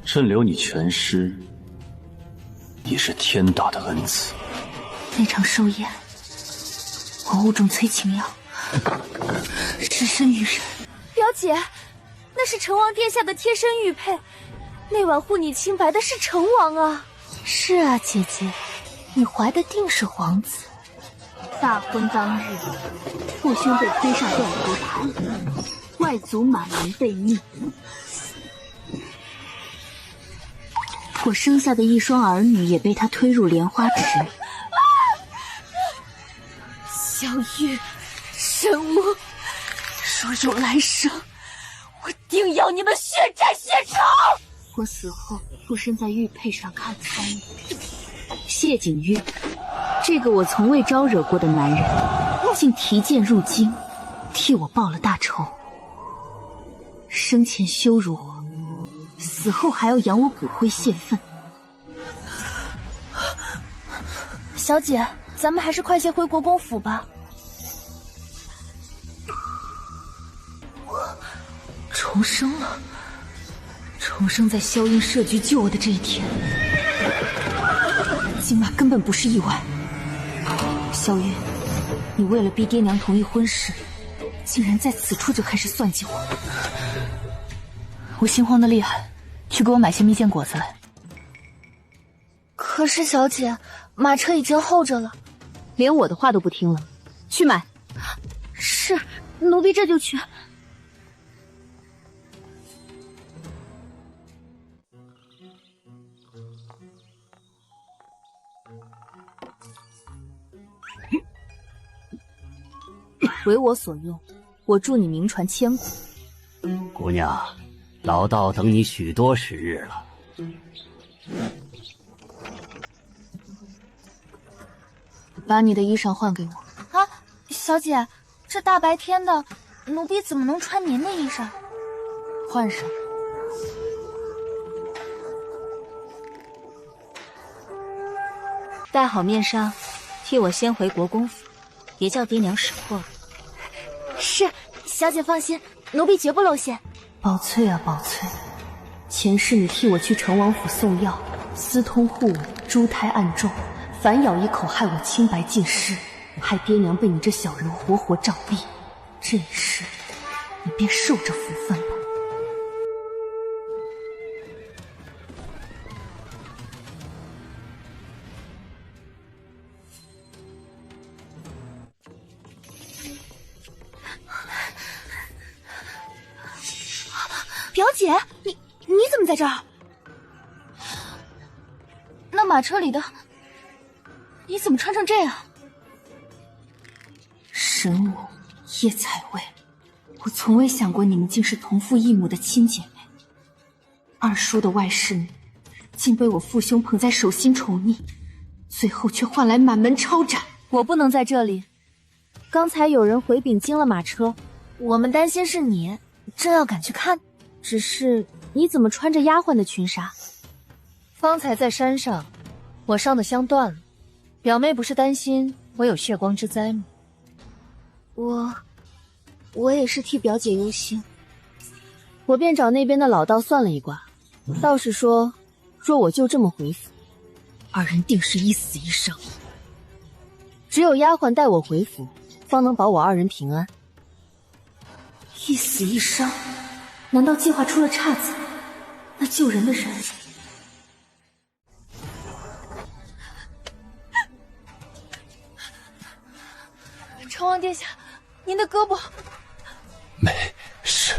朕留你全尸，已是天大的恩赐。那场寿宴，我误中催情药，只身于人。表姐，那是成王殿下的贴身玉佩，那晚护你清白的是成王啊！是啊，姐姐，你怀的定是皇子。大婚当日，父兄被推上断头台，外族满门被灭。我生下的一双儿女也被他推入莲花池。小玉，神武，若有来生，我定要你们血债血偿！我死后附身在玉佩上看参你。谢景约，这个我从未招惹过的男人，竟提剑入京，替我报了大仇。生前羞辱我，死后还要扬我骨灰泄愤。小姐，咱们还是快些回国公府吧。我重生了，重生在萧音设局救我的这一天。今晚根本不是意外。萧韵，你为了逼爹娘同意婚事，竟然在此处就开始算计我。我心慌的厉害，去给我买些蜜饯果子来。可是小姐，马车已经候着了。连我的话都不听了，去买。是，奴婢这就去。为我所用，我祝你名传千古。姑娘，老道等你许多时日了。把你的衣裳换给我。啊，小姐，这大白天的，奴婢怎么能穿您的衣裳？换上。戴好面纱，替我先回国公府，别叫爹娘识破了。是，小姐放心，奴婢绝不露馅。宝翠啊宝翠，前世你替我去成王府送药，私通护卫，诛胎暗中，反咬一口害我清白尽失，害爹娘被你这小人活活杖毙。这一世，你便受这福分吧。表姐，你怎么在这儿？那马车里的，你怎么穿成这样？神武、叶采薇，我从未想过你们竟是同父异母的亲姐妹。二叔的外甥女，竟被我父兄捧在手心宠溺，最后却换来满门抄斩。我不能在这里。刚才有人回禀惊了马车，我们担心是你，正要赶去看。只是你怎么穿着丫鬟的裙纱？方才在山上，我上的香断了。表妹不是担心我有血光之灾吗？我也是替表姐忧心。我便找那边的老道算了一卦，道士说，若我就这么回府，二人定是一死一伤。只有丫鬟带我回府，方能保我二人平安。一死一伤，难道计划出了岔子？那救人的人……成王殿下，您的胳膊没事。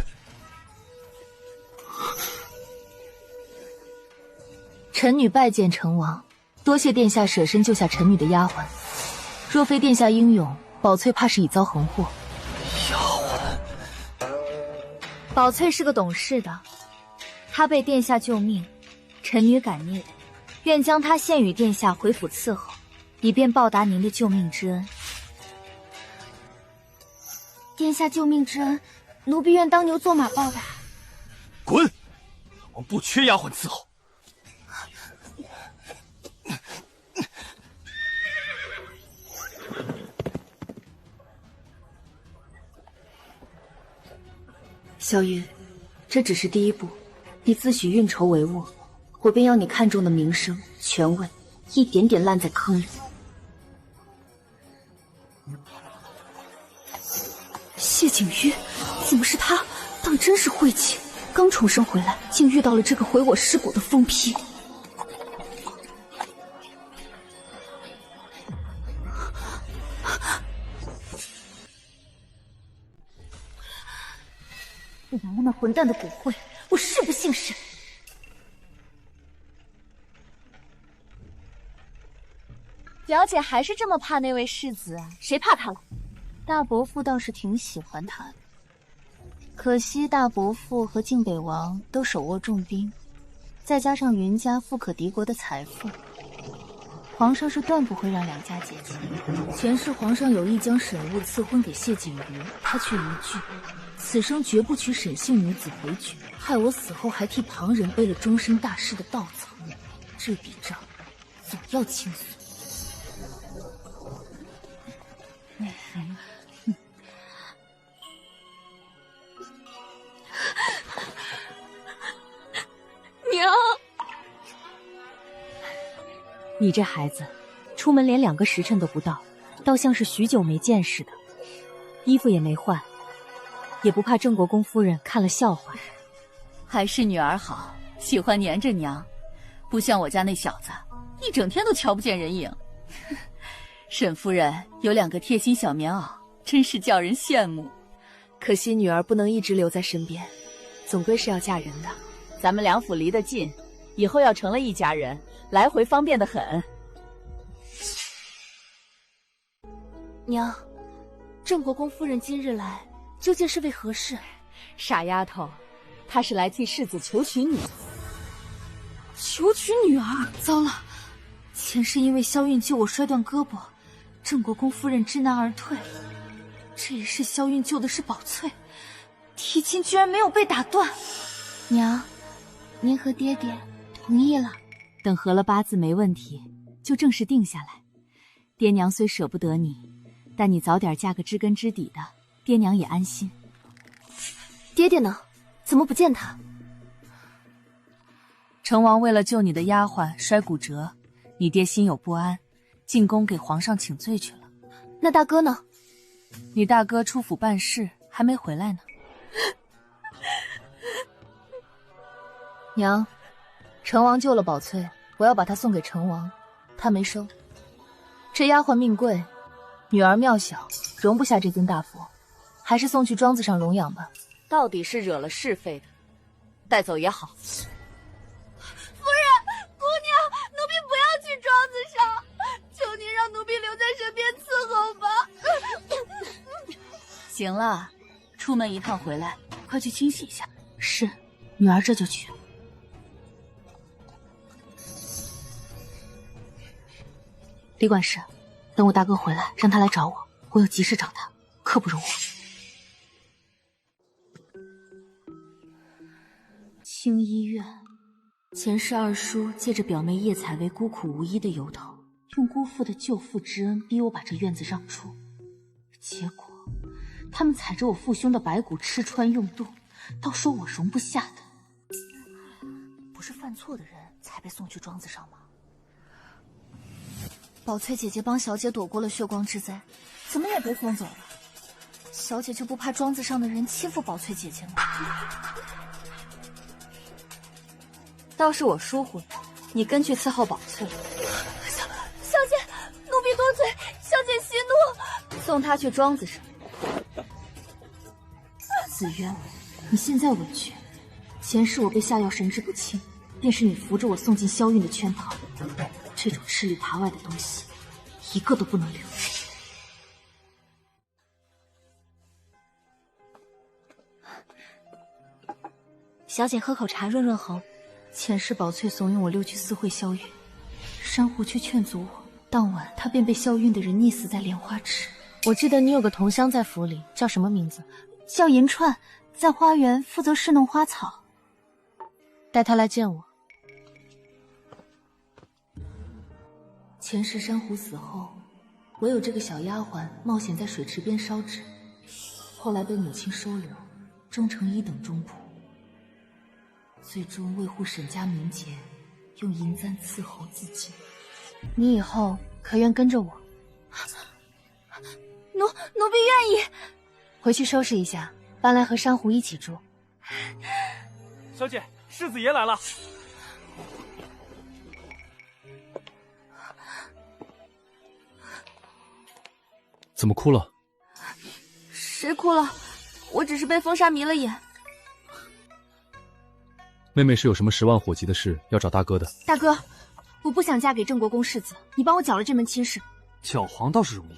臣女拜见成王，多谢殿下舍身救下臣女的丫鬟。若非殿下英勇，宝翠怕是已遭横祸。丫鬟，宝翠是个懂事的，她被殿下救命，臣女感念，愿将她献与殿下回府伺候，以便报答您的救命之恩。殿下救命之恩，奴婢愿当牛做马报答。滚！我不缺丫鬟伺候。萧云，这只是第一步，你自诩运筹帷幄，我便要你看中的名声、权位，一点点烂在坑里。谢景瑜，怎么是他？当真是晦气！刚重生回来，竟遇到了这个毁我尸骨的疯批。不拿了那混蛋的骨灰，我誓不姓沈。表姐还是这么怕那位世子啊？谁怕他了？大伯父倒是挺喜欢他的，可惜大伯父和靖北王都手握重兵，再加上云家富可敌国的财富，皇上是断不会让两家结亲。前世皇上有意将沈雾赐婚给谢景瑜，他却一拒，此生绝不娶沈姓女子回绝，害我死后还替旁人背了终身大事的稻草。这笔账总要清算。娘，你这孩子，出门连2个时辰都不到，倒像是许久没见似的。衣服也没换，也不怕郑国公夫人看了笑话。还是女儿好，喜欢黏着娘，不像我家那小子，一整天都瞧不见人影。沈夫人有2个贴心小棉袄，真是叫人羡慕。可惜女儿不能一直留在身边，总归是要嫁人的。咱们2府离得近，以后要成了一家人，来回方便得很。娘，郑国公夫人今日来，究竟是为何事？傻丫头，她是来替世子求娶你。求娶女儿？糟了！前世因为萧韵救我摔断胳膊，郑国公夫人知难而退。这一世萧韵救的是宝翠，提亲居然没有被打断。娘，您和爹爹同意了。等合了8字没问题，就正式定下来。爹娘虽舍不得你，但你早点嫁个知根知底的，爹娘也安心。爹爹呢？怎么不见他？成王为了救你的丫鬟摔骨折，你爹心有不安，进宫给皇上请罪去了。那大哥呢？你大哥出府办事，还没回来呢。娘，成王救了宝翠，我要把她送给成王，他没收。这丫鬟命贵，女儿庙小，容不下这尊大佛，还是送去庄子上容养吧。到底是惹了是非的，带走也好。夫人，姑娘，奴婢不要去庄子上，求您让奴婢留在身边伺候吧。行了，出门一趟回来，快去清洗一下。是，女儿这就去。李管事，等我大哥回来，让他来找我，我有急事找他，刻不容缓。清医院，前世二叔借着表妹叶采薇孤苦无依的由头，用姑父的救父之恩逼我把这院子让出，结果他们踩着我父兄的白骨吃穿用度，倒说我容不下的。不是犯错的人才被送去庄子上吗？宝翠姐姐帮小姐躲过了血光之灾，怎么也被送走了？小姐就不怕庄子上的人欺负宝翠姐姐吗？倒是我疏忽了，你跟去伺候宝翠。小姐，奴婢多罪，小姐息怒。送她去庄子上。子渊，你现在委屈，前世我被下药神志不清，便是你扶着我送进萧韵的圈套。这种吃里扒外的东西，一个都不能留。小姐喝口茶润润喉。前世宝翠怂恿我溜去私会萧韵，珊瑚却劝阻我。当晚，她便被萧韵的人溺死在莲花池。我记得你有个同乡在府里，叫什么名字？叫银串，在花园负责侍弄花草。带她来见我。前世珊瑚死后，唯有这个小丫鬟冒险在水池边烧纸，后来被母亲收留，终成1等中仆。最终为护沈家名节，用银簪伺候自己。你以后可愿跟着我？奴婢愿意。回去收拾一下，搬来和珊瑚一起住。小姐，世子爷来了。怎么哭了？谁哭了？我只是被风沙迷了眼。妹妹是有什么10万火急的事要找大哥的。大哥，我不想嫁给郑国公世子，你帮我搅了这门亲事。搅黄倒是容易，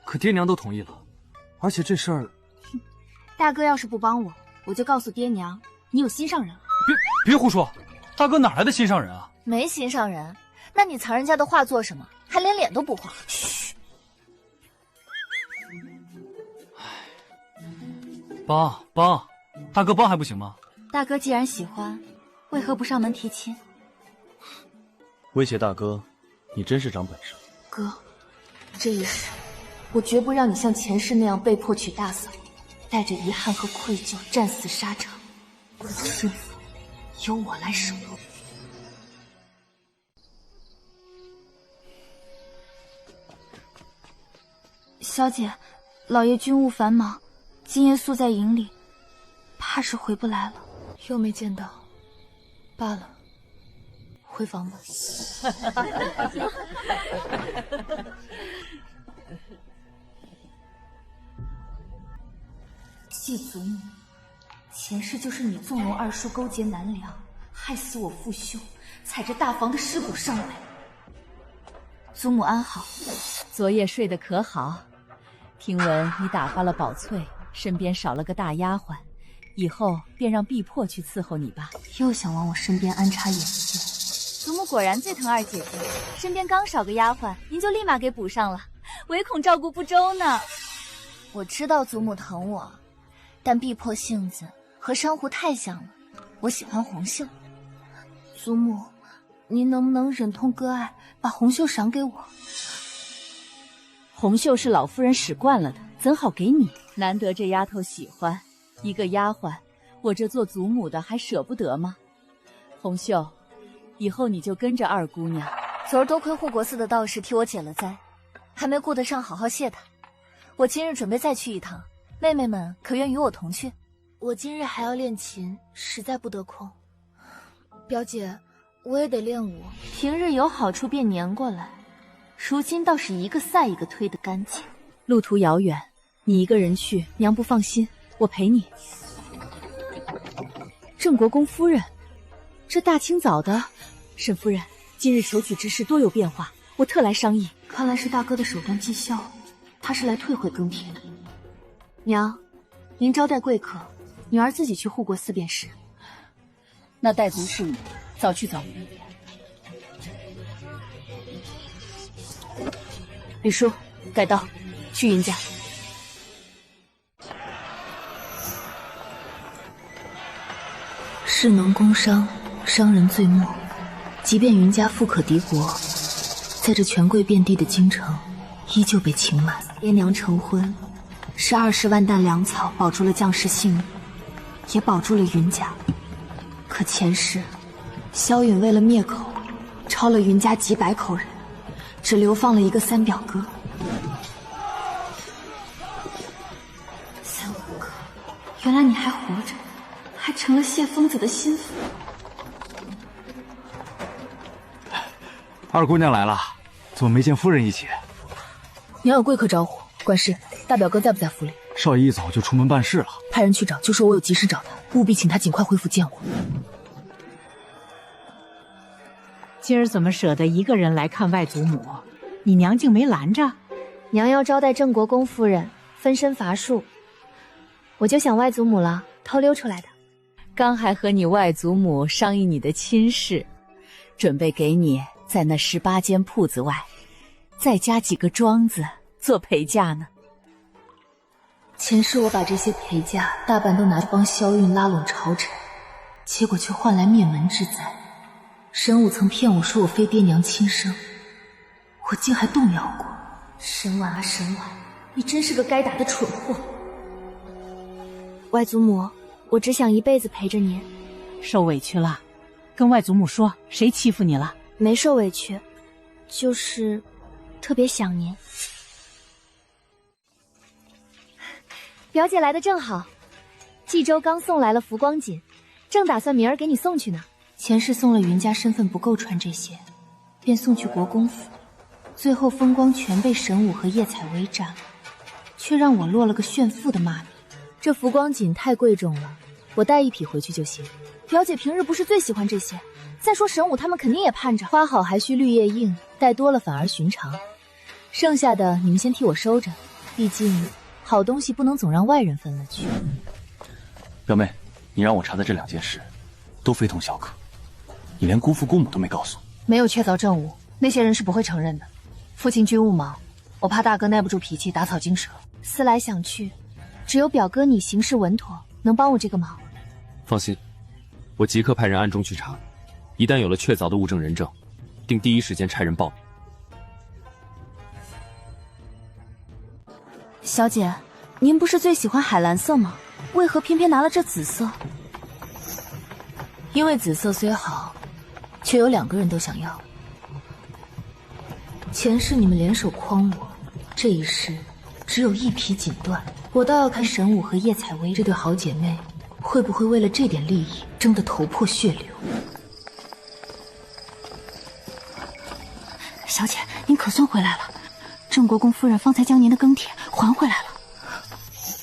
可爹娘都同意了，而且这事儿……大哥要是不帮我，我就告诉爹娘你有心上人了。别胡说，大哥哪来的心上人啊？没心上人，那你藏人家的画做什么？还连脸都不画。嘘。帮，大哥帮还不行吗？大哥既然喜欢，为何不上门提亲？威胁大哥，你真是长本事。哥，这一世，我绝不让你像前世那样被迫娶大嫂，带着遗憾和愧疚战死沙场。我的幸福由我来守护。小姐，老爷军务繁忙，今夜宿在营里，怕是回不来了。又没见到，罢了，回房吧。继祖母，前世就是你纵容二叔勾结南梁，害死我父兄，踩着大房的尸骨上位。祖母安好？昨夜睡得可好？听闻你打发了宝翠，身边少了个大丫鬟，以后便让碧魄去伺候你吧。又想往我身边安插眼线。祖母果然最疼二姐姐，身边刚少个丫鬟，您就立马给补上了，唯恐照顾不周呢。我知道祖母疼我，但碧魄性子和珊瑚太像了，我喜欢红袖。祖母，您能不能忍痛割爱，把红袖赏给我？红袖是老夫人使惯了的，怎好给你？难得这丫头喜欢，一个丫鬟，我这做祖母的还舍不得吗？红袖，以后你就跟着二姑娘。昨儿多亏护国寺的道士替我解了灾，还没顾得上好好谢他。我今日准备再去一趟，妹妹们可愿与我同去？我今日还要练琴，实在不得空。表姐，我也得练舞。平日有好处便粘过来，如今倒是一个赛一个推得干净。路途遥远，你一个人去，娘不放心，我陪你。郑国公夫人，这大清早的，沈夫人，今日求娶之事多有变化，我特来商议。看来是大哥的手段绩效，他是来退回更替的。娘，您招待贵客，女儿自己去护国寺便是。那带足是你，早去早回。李叔，改道，去云家。士农工商，商人最末。即便云家富可敌国，在这权贵遍地的京城，依旧被情满。爹娘成婚，是20万担粮草保住了将士性命，也保住了云家。可前世，萧允为了灭口，抄了云家几百口人，只流放了一个三表哥。三五哥，原来你还活着，还成了谢疯子的心腹。二姑娘来了，怎么没见夫人一起？娘有贵客招呼，管事，大表哥在不在府里？少爷一早就出门办事了，派人去找，就说我有急事找他，务必请他尽快恢复见我。今儿怎么舍得一个人来看外祖母？你娘竟没拦着？娘要招待郑国公夫人，分身乏术，我就想外祖母了，偷溜出来的。刚还和你外祖母商议你的亲事，准备给你在那18间铺子外再加几个庄子做陪嫁呢。前世我把这些陪嫁大半都拿去帮萧韵拉拢朝臣，结果却换来灭门之灾。神武曾骗我说我非爹娘亲生，我竟还动摇过。神婉啊神婉，你真是个该打的蠢货。外祖母，我只想一辈子陪着您。受委屈了，跟外祖母说谁欺负你了？没受委屈，就是特别想您。表姐来的正好，冀州刚送来了浮光锦，正打算明儿给你送去呢。前世送了云家身份不够穿这些，便送去国公府，最后风光全被神武和叶彩薇占了，却让我落了个炫富的骂名。这浮光锦太贵重了，我带一匹回去就行。表姐平日不是最喜欢这些，再说神武他们肯定也盼着。花好还需绿叶映，带多了反而寻常。剩下的你们先替我收着，毕竟好东西不能总让外人分了去。表妹，你让我查的这2件事，都非同小可，你连姑父姑母都没告诉我。没有确凿证物，那些人是不会承认的。父亲军务忙，我怕大哥耐不住脾气打草惊蛇。思来想去，只有表哥你行事稳妥，能帮我这个忙。放心，我即刻派人暗中去查，一旦有了确凿的物证人证，定第一时间差人报你。小姐，您不是最喜欢海蓝色吗？为何偏偏拿了这紫色？因为紫色虽好，却有2个人都想要。前世你们联手诓我，这一世只有一匹锦缎。我倒要看神武和叶彩薇这对好姐妹会不会为了这点利益争得头破血流。小姐，您可算回来了。郑国公夫人方才将您的庚帖还回来了。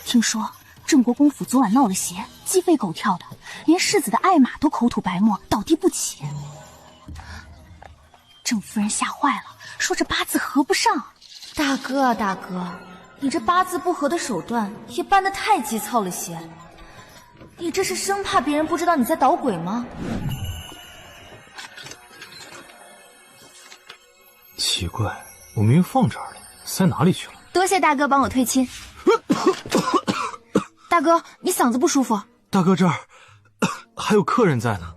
听说郑国公府昨晚闹了邪，鸡飞狗跳的，连世子的爱马都口吐白沫，倒地不起。郑夫人吓坏了，说这八字合不上。大哥啊大哥，你这八字不合的手段也办得太急躁了些。你这是生怕别人不知道你在捣鬼吗？奇怪，我明明放这儿了，塞哪里去了？多谢大哥帮我退亲。大哥，你嗓子不舒服？大哥，这儿还有客人在呢。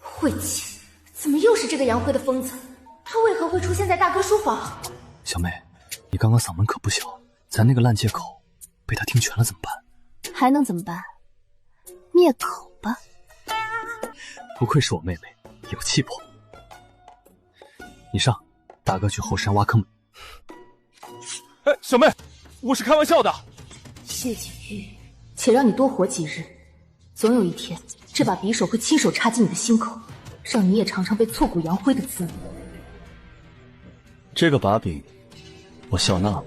晦气，怎么又是这个杨辉的疯子？他为何会出现在大哥书房？小妹，你刚刚嗓门可不小，咱那个烂借口被他听全了怎么办？还能怎么办？灭口吧。不愧是我妹妹，有气魄。你上，大哥去后山挖坑。哎，小妹，我是开玩笑的。谢景玉，且让你多活几日，总有一天，这把匕首会亲手插进你的心口，让你也尝尝被挫骨扬灰的滋味。这个把柄，我笑纳了。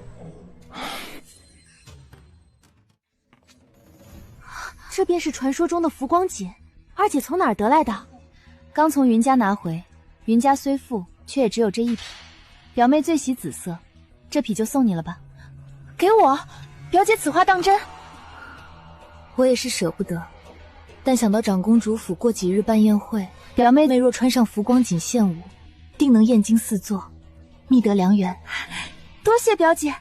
这便是传说中的浮光锦，二姐从哪儿得来的？刚从云家拿回，云家虽富，却也只有这一匹。表妹最喜紫色，这匹就送你了吧。给我，表姐此话当真？我也是舍不得，但想到长公主府过几日办宴会，表妹若穿上浮光锦献舞，定能艳惊四座，觅得良缘。多谢表姐。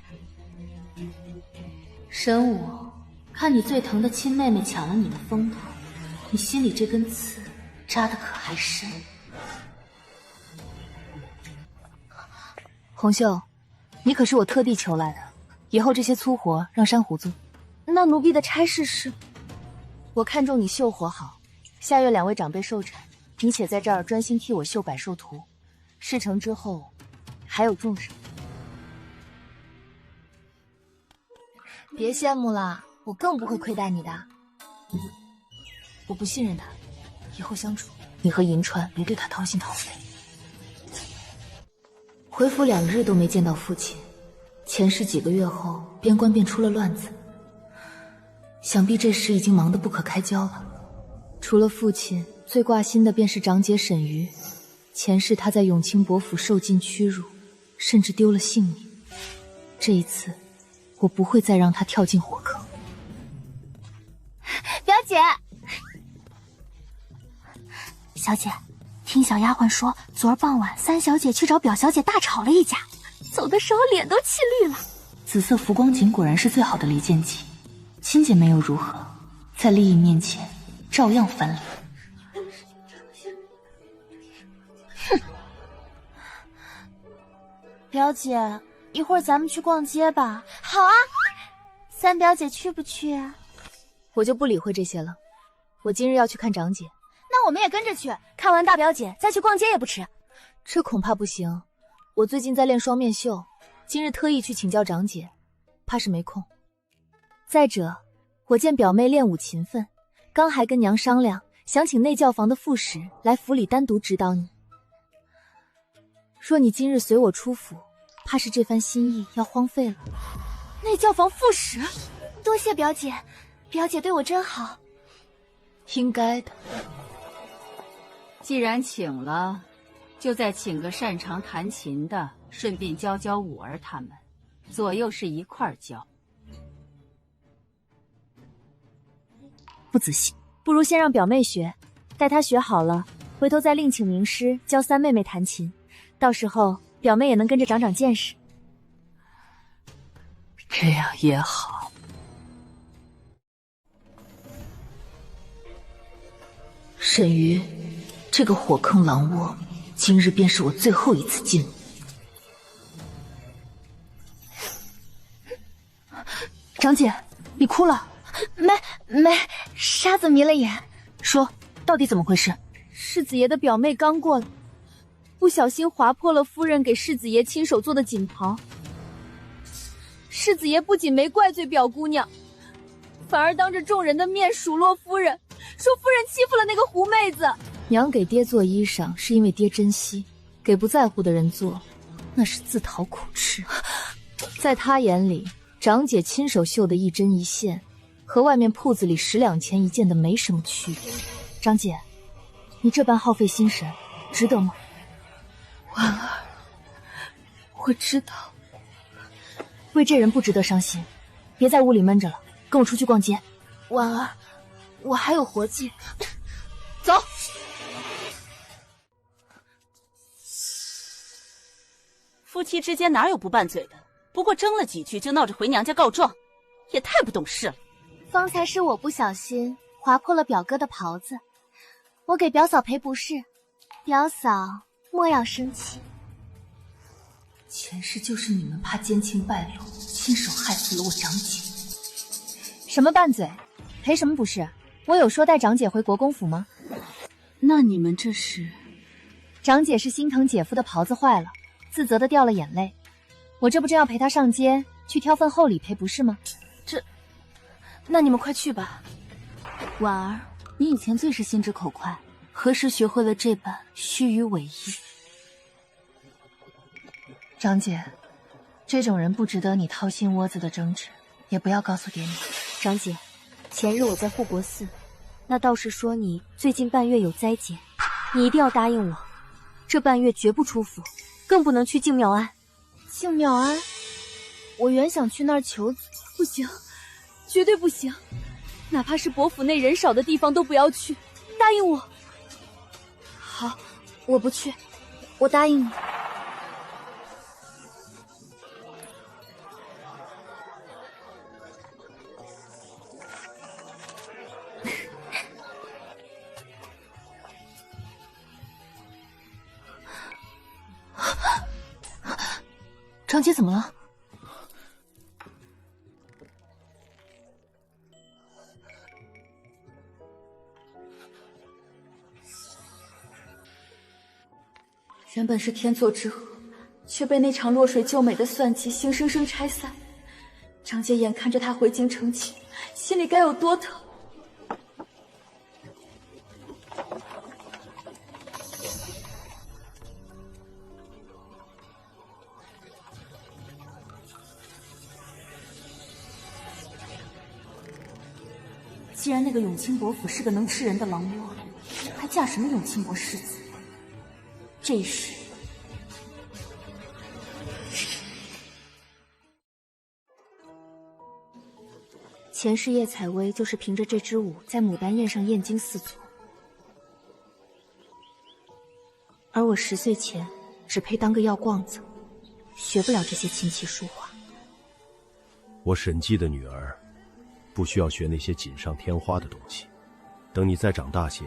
神武，看你最疼的亲妹妹抢了你的风头，你心里这根刺扎得可还深？红袖，你可是我特地求来的，以后这些粗活让珊瑚做。那奴婢的差事是？我看中你绣活好，下月2位长辈寿辰，你且在这儿专心替我绣百寿图，事成之后还有重赏。别羡慕了，我更不会亏待你的。我不信任他，以后相处，你和银川别对他掏心掏肺。回府2日都没见到父亲，前世几个月后，边关便出了乱子，想必这时已经忙得不可开交了。除了父亲，最挂心的便是长姐沈瑜。前世她在永清伯府受尽屈辱，甚至丢了性命。这一次，我不会再让她跳进火坑。表姐，小姐，听小丫鬟说，昨儿傍晚三小姐去找表小姐大吵了一架，走的时候脸都气绿了。紫色浮光锦果然是最好的离间计，亲姐妹又如何，在利益面前照样翻脸。哼！表姐，一会儿咱们去逛街吧。好啊，三表姐去不去啊？我就不理会这些了，我今日要去看长姐。那我们也跟着去，看完大表姐再去逛街也不迟。这恐怕不行，我最近在练双面绣，今日特意去请教长姐，怕是没空。再者，我见表妹练武勤奋，刚还跟娘商量，想请内教房的副使来府里单独指导你。若你今日随我出府，怕是这番心意要荒废了。内教房副使，多谢表姐，表姐对我真好。应该的。既然请了，就再请个擅长弹琴的，顺便教教武儿他们，左右是一块儿教。不仔细，不如先让表妹学，待她学好了，回头再另请名师教三妹妹弹琴，到时候表妹也能跟着长长见识。这样也好。沈瑜，这个火坑狼窝，今日便是我最后一次进入。长姐，你哭了？没，沙子迷了眼。说，到底怎么回事？世子爷的表妹刚过来，不小心划破了夫人给世子爷亲手做的锦袍。世子爷不仅没怪罪表姑娘，反而当着众人的面数落夫人，说夫人欺负了那个狐妹子。娘给爹做衣裳是因为爹珍惜，给不在乎的人做，那是自讨苦吃。在他眼里，长姐亲手绣的一针一线，和外面铺子里10两钱一件的没什么区别。长姐，你这般耗费心神，值得吗？婉儿，我知道。为这人不值得伤心，别在屋里闷着了，跟我出去逛街。婉儿，我还有活计。走。夫妻之间哪有不拌嘴的？不过争了几句就闹着回娘家告状，也太不懂事了。方才是我不小心划破了表哥的袍子，我给表嫂赔不是，表嫂莫要生气。前世就是你们怕奸情败露，亲手害死了我长姐。什么拌嘴？赔什么不是？我有说带长姐回国公府吗？那你们这是？长姐是心疼姐夫的袍子坏了，自责的掉了眼泪。我这不正要陪她上街去挑份厚礼赔不是吗？那你们快去吧。婉儿，你以前最是心直口快，何时学会了这般虚与委蛇？长姐，这种人不值得你掏心窝子的争执，也不要告诉爹娘。长姐，前日我在护国寺，那道士说你最近半月有灾劫，你一定要答应我，这半月绝不出府，更不能去静妙庵。静妙庵？我原想去那儿求子，不行，绝对不行，哪怕是伯府内人少的地方都不要去，答应我。好，我不去，我答应你。长姐怎么了？原本是天作之合，却被那场落水救美的算计硬生生拆散。长姐眼看着他回京成亲，心里该有多疼。既然那个永清伯府是个能吃人的狼窝，还嫁什么永清伯世子？这时，前世叶采薇就是凭着这支舞在牡丹宴上艳惊四座，而我10岁前只配当个药罐子，学不了这些琴棋书画。我沈姬的女儿，不需要学那些锦上添花的东西。等你再长大些，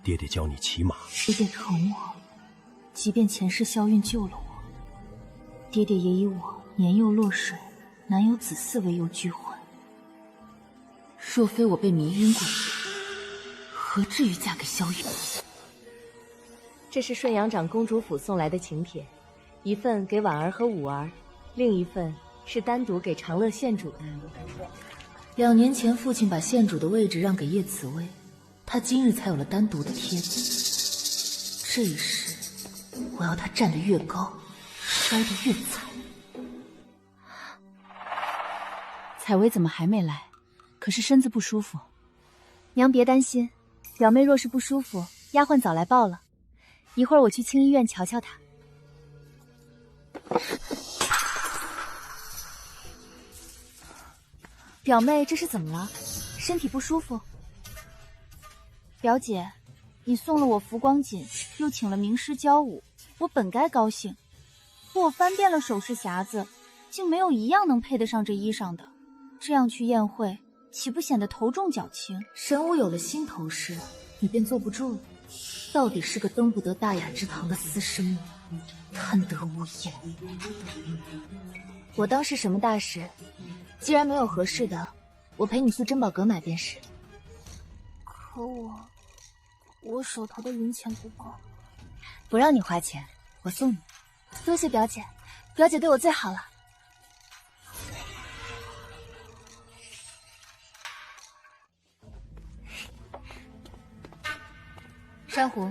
爹爹教你骑马。爹爹疼我，即便前世萧韵救了我，爹爹也以我年幼落水，难有子嗣为由拒婚。若非我被迷晕过去，何至于嫁给萧远？这是顺阳长公主府送来的请帖，一份给婉儿和武儿，另一份是单独给长乐县主的。2年前，父亲把县主的位置让给叶紫薇，他今日才有了单独的帖子。这一世，我要他站得越高，摔得越惨。采薇怎么还没来？可是身子不舒服。娘别担心，表妹若是不舒服，丫鬟早来报了。一会儿我去青医院瞧瞧她。表妹这是怎么了？身体不舒服？表姐，你送了我浮光锦，又请了名师教舞，我本该高兴。可我翻遍了首饰匣子，竟没有一样能配得上这衣裳的。这样去宴会，岂不显得头重脚轻？神武有了心头事，你便坐不住了。到底是个登不得大雅之堂的私生女，贪得无厌。我当是什么大事？既然没有合适的，我陪你去珍宝阁买便是。可我手头的银钱不够，不让你花钱，我送你。多谢表姐，表姐对我最好了。珊瑚，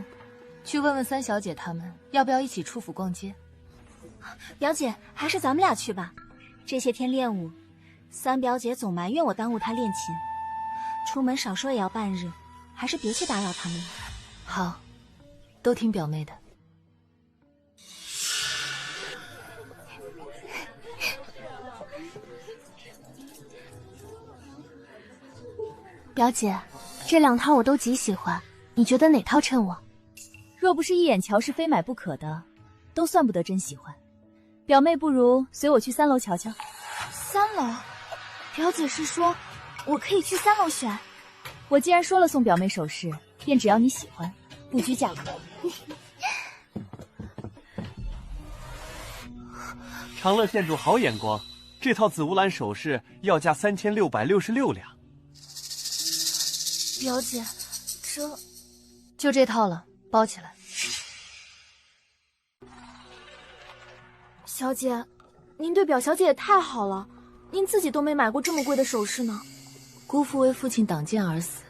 去问问三小姐她们要不要一起出府逛街。表姐，还是咱们俩去吧。这些天练舞，三表姐总埋怨我耽误她练琴，出门少说也要半日，还是别去打扰他们了。好，都听表妹的。表姐，这2套我都极喜欢，你觉得哪套衬我？若不是一眼瞧是非买不可的，都算不得真喜欢。表妹不如随我去3楼瞧瞧。3楼？表姐是说我可以去3楼选？我既然说了送表妹首饰，便只要你喜欢，不拘价格。长乐县主好眼光，这套紫乌兰首饰要价3666两。表姐，就这套了，包起来。小姐，您对表小姐也太好了，您自己都没买过这么贵的首饰呢。姑父为父亲挡剑而死，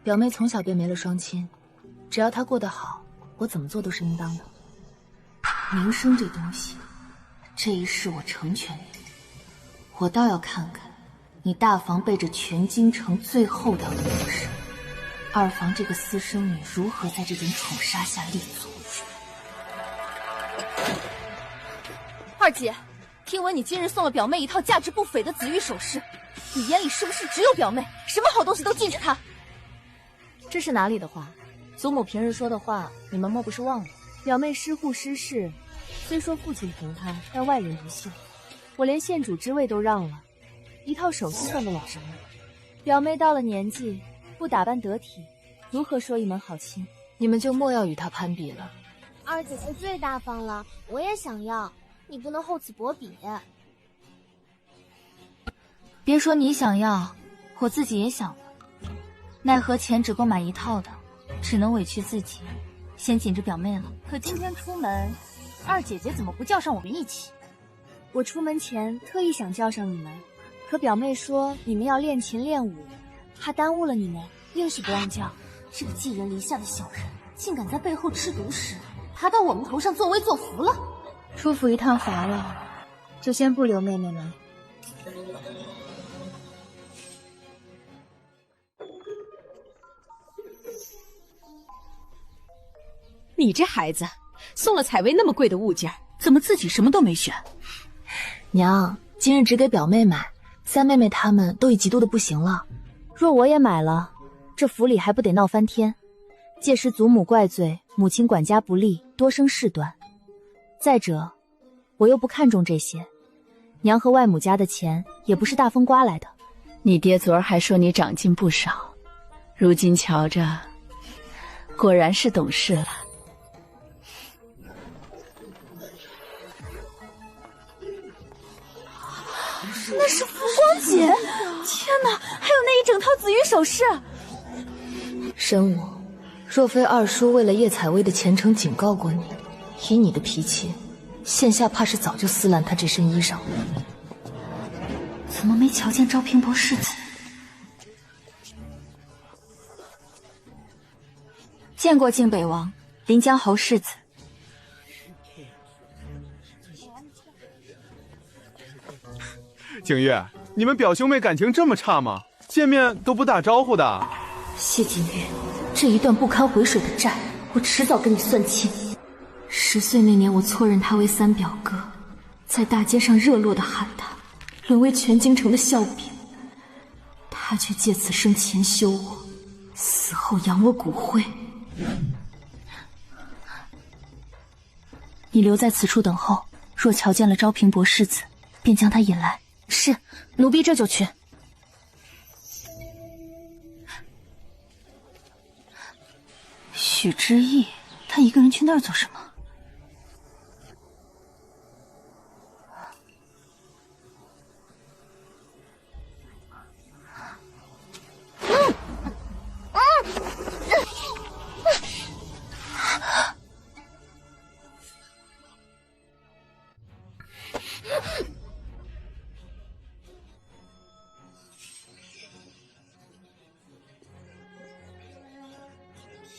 表妹从小便没了双亲，只要她过得好，我怎么做都是应当的。名声这东西，这一世我成全你，我倒要看看你大房背着全京城最厚道的名声，二房这个私生女如何在这点宠杀下立足。二姐，听闻你今日送了表妹一套价值不菲的紫玉首饰，你眼里是不是只有表妹，什么好东西都禁止她？这是哪里的话？祖母平日说的话，你们莫不是忘了？表妹失户失势，虽说父亲疼她，但外人不信。我连县主之位都让了，一套首饰算得了什么？表妹到了年纪，不打扮得体，如何说一门好亲？你们就莫要与她攀比了。二姐姐最大方了，我也想要，你不能厚此薄彼。别说你想要，我自己也想了，奈何钱只够买一套的，只能委屈自己，先紧着表妹了。可今天出门，二姐姐怎么不叫上我们一起？我出门前特意想叫上你们，可表妹说你们要练琴练舞，怕耽误了你们，硬是不让叫。这个寄人篱下的小人，竟敢在背后吃独食，爬到我们头上作威作福了。出府一趟乏了，就先不留妹妹们。你这孩子，送了采薇那么贵的物件，怎么自己什么都没选？娘，今日只给表妹买，三妹妹她们都已嫉妒的不行了。若我也买了，这府里还不得闹翻天？届时祖母怪罪母亲管家不力，多生事端。再者，我又不看重这些，娘和外母家的钱也不是大风刮来的。你爹昨儿还说你长进不少，如今瞧着，果然是懂事了。那是浮光锦！天哪，还有那一整套紫玉首饰！神武，若非二叔为了叶采薇的前程警告过你，以你的脾气，现下怕是早就撕烂他这身衣裳了。怎么没瞧见昭平伯世子？见过靖北王、临江侯世子。景月，你们表兄妹感情这么差吗？见面都不打招呼的。谢景月，这一段不堪回首的债，我迟早跟你算清。10岁那年，我错认他为三表哥，在大街上热络的喊他，沦为全京城的笑柄。他却借此生前休我，死后扬我骨灰。你留在此处等候，若瞧见了昭平伯世子，便将他引来。是，奴婢这就去。许之意，他一个人去那儿做什么？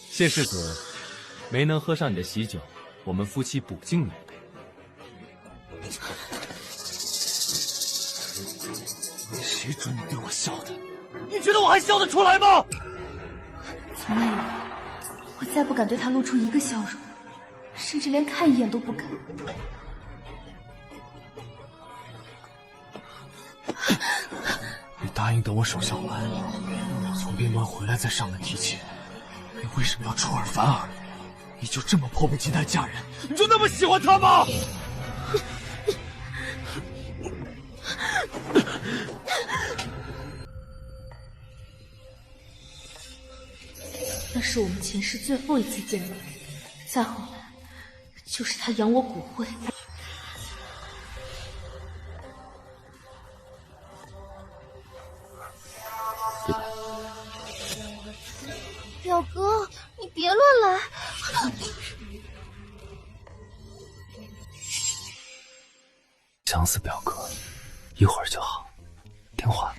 谢世子，没能喝上你的喜酒，我们夫妻补敬你一杯。谁准你对我笑的？你觉得我还笑得出来吗？从那以后，我再不敢对他露出一个笑容，甚至连看一眼都不敢。你答应等我守孝完，从边关回来再上门提亲。你为什么要出尔反尔？你就这么迫不及待嫁人？你就那么喜欢他吗？那是我们前世最后一次见面，再后来就是他扬我骨灰。表哥，你别乱来！想死表哥，一会儿就好。听话。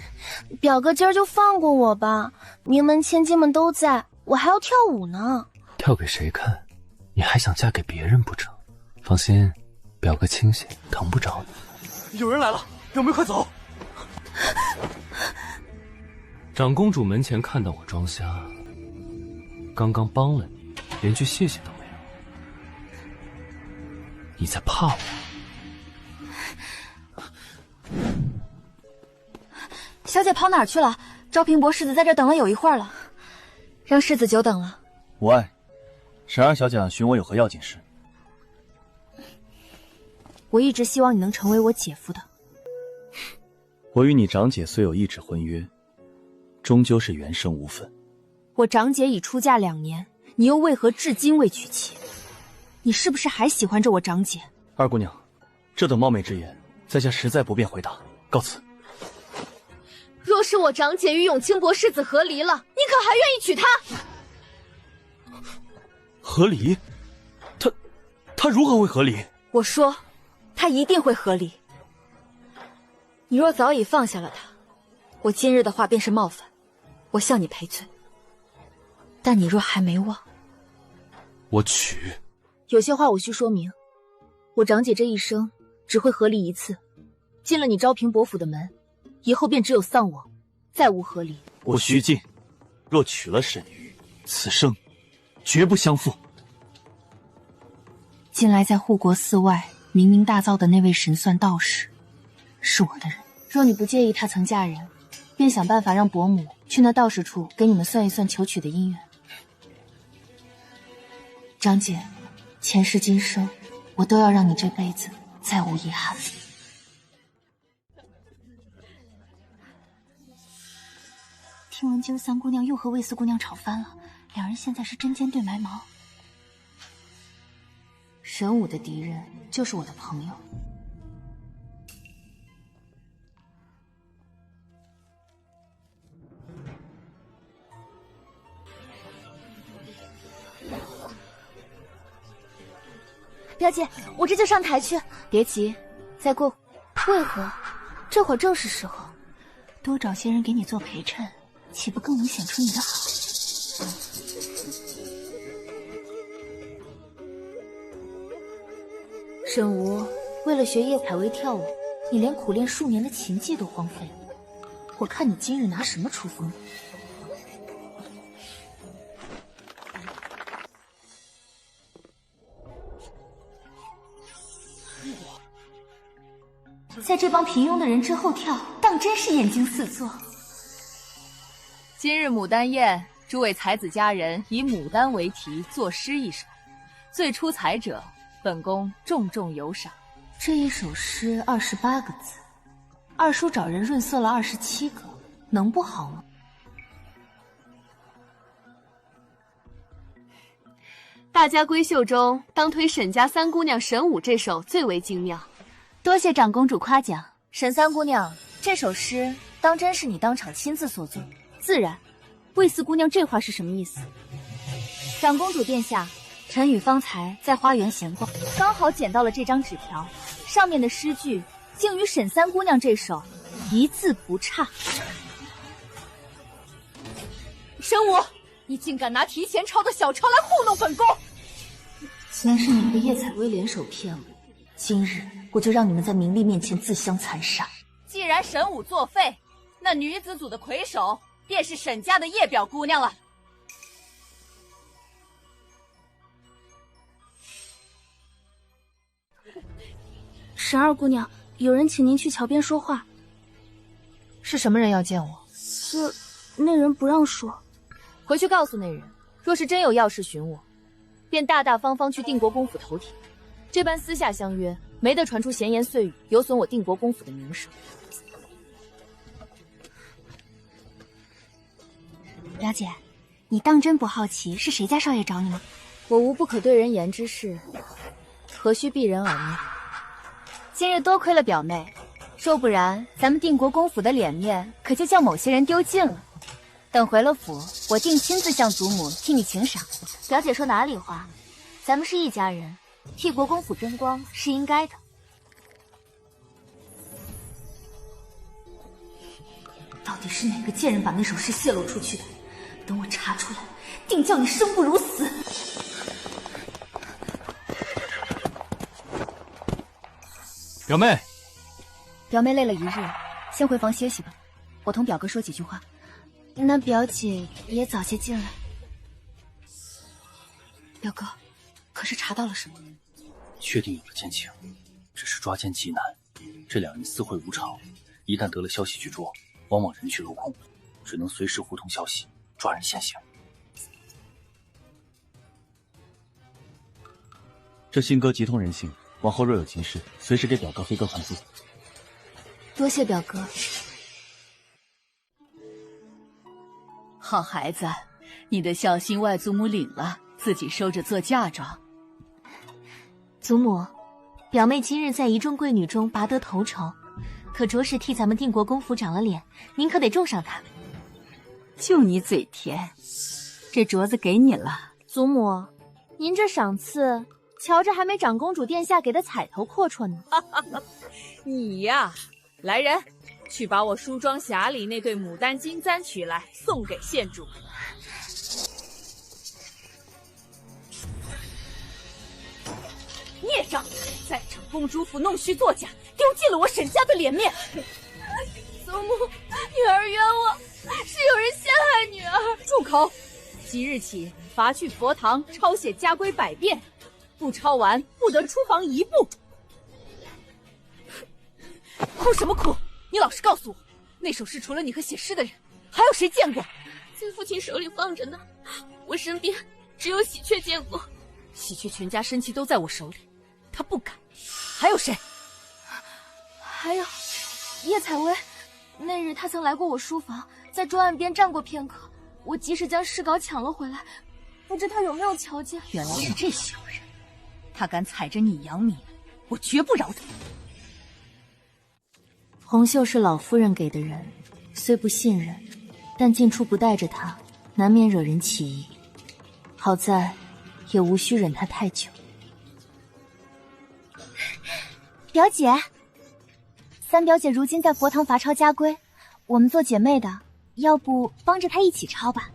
表哥，今儿就放过我吧，名门千金们都在，我还要跳舞呢。跳给谁看？你还想嫁给别人不成？放心，表哥清醒，疼不着你。有人来了，表妹快走！长公主门前看到我装瞎，刚刚帮了你，连句谢谢都没有。你在怕我？小姐跑哪儿去了？昭平伯世子在这等了有一会儿了，让世子久等了。无碍，沈二小姐寻我有何要紧事？我一直希望你能成为我姐夫的。我与你长姐虽有一纸婚约，终究是原生无分。我长姐已出嫁2年，你又为何至今未娶妻？你是不是还喜欢着我长姐？二姑娘，这等冒昧之言，在下实在不便回答，告辞。若是我长姐与永清伯世子和离了，你可还愿意娶她？和离？他如何会和离？我说，他一定会和离。你若早已放下了他，我今日的话便是冒犯，我向你赔罪。但你若还没忘，我娶。有些话我需说明，我长姐这一生只会和离一次，进了你昭平伯府的门，以后便只有丧我，再无和离。我须进，若娶了沈玉，此生绝不相负。近来在护国寺外名名大噪的那位神算道士，是我的人。若你不介意他曾嫁人，便想办法让伯母去那道士处给你们算一算求娶的姻缘。长姐，前世今生，我都要让你这辈子再无遗憾。听闻今儿三姑娘又和魏四姑娘吵翻了，两人现在是针尖对麦芒。神武的敌人就是我的朋友。表姐，我这就上台去。别急，再过。为何？这会儿正是时候，多找些人给你做陪衬，岂不更能显出你的好？沈无，为了学叶采薇跳舞，你连苦练数年的琴技都荒废了。我看你今日拿什么出风头？在这帮平庸的人之后跳，当真是眼睛四座。今日牡丹宴，诸位才子佳人以牡丹为题作诗一首，最出彩者，本宫重重有赏。这一首诗28个字，二叔找人润色了27个，能不好吗？大家闺秀中，当推沈家三姑娘沈武这首最为精妙。多谢长公主夸奖，沈三姑娘，这首诗当真是你当场亲自所作？自然。魏四姑娘这话是什么意思？长公主殿下，臣与方才在花园闲逛，刚好捡到了这张纸条，上面的诗句竟与沈三姑娘这首一字不差。沈武，你竟敢拿提前抄的小抄来糊弄本宫！虽然是你和叶采薇联手骗我，今日我就让你们在明丽面前自相残杀。既然沈武作废，那女子组的魁首便是沈家的叶表姑娘了。沈二姑娘，有人请您去桥边说话。是什么人要见我？那人不让说。回去告诉那人，若是真有要事寻我，便大大方方去定国公府头帖。这般私下相约，没得传出闲言碎语，有损我定国公府的名声。表姐，你当真不好奇是谁家少爷找你吗？我无不可对人言之事，何须避人耳目？今日多亏了表妹，若不然咱们定国公府的脸面可就叫某些人丢尽了。等回了府，我定亲自向祖母替你请赏。表姐说哪里话？咱们是一家人，替国公府争光是应该的。到底是哪个贱人把那首诗泄露出去的？等我查出来，定叫你生不如死！表妹，表妹累了一日，先回房歇息吧。我同表哥说几句话。那表姐也早些进来。表哥，可是查到了什么？确定有了奸情，只是抓奸极难。这两人私会无常，一旦得了消息据捉，往往人去楼空，只能随时互通消息，抓人现行。这信鸽极通人性，往后若有急事，随时给表哥飞鸽传书。多谢表哥。好孩子，你的孝心外祖母领了，自己收着做嫁妆。祖母，表妹今日在一众贵女中拔得头筹，可着实替咱们定国公府长了脸，您可得重赏她。就你嘴甜，这镯子给你了。祖母，您这赏赐，瞧着还没长公主殿下给的彩头阔绰呢。你呀，来人，去把我梳妆匣里那对牡丹金簪取来，送给县主。孽障，在场公主府弄虚作假，丢尽了我沈家的脸面。祖母，女儿冤枉，是有人陷害女儿。住口！即日起，罚去佛堂抄写家规100遍，不抄完不得出房1步。哭什么哭？你老实告诉我，那首诗除了你和写诗的人，还有谁见过？在父亲手里放着呢，我身边只有喜鹊见过。喜鹊全家身契都在我手里，他不敢。还有谁？还有叶采薇，那日她曾来过我书房，在桌案边站过片刻，我及时将诗稿抢了回来，不知她有没有瞧见。原来是这小人，他敢踩着你扬名，我绝不饶他。红袖是老夫人给的人，虽不信任，但进出不带着她，难免惹人起疑。好在也无需忍她太久。表姐，三表姐如今在佛堂罚抄家规，我们做姐妹的，要不帮着她一起抄吧？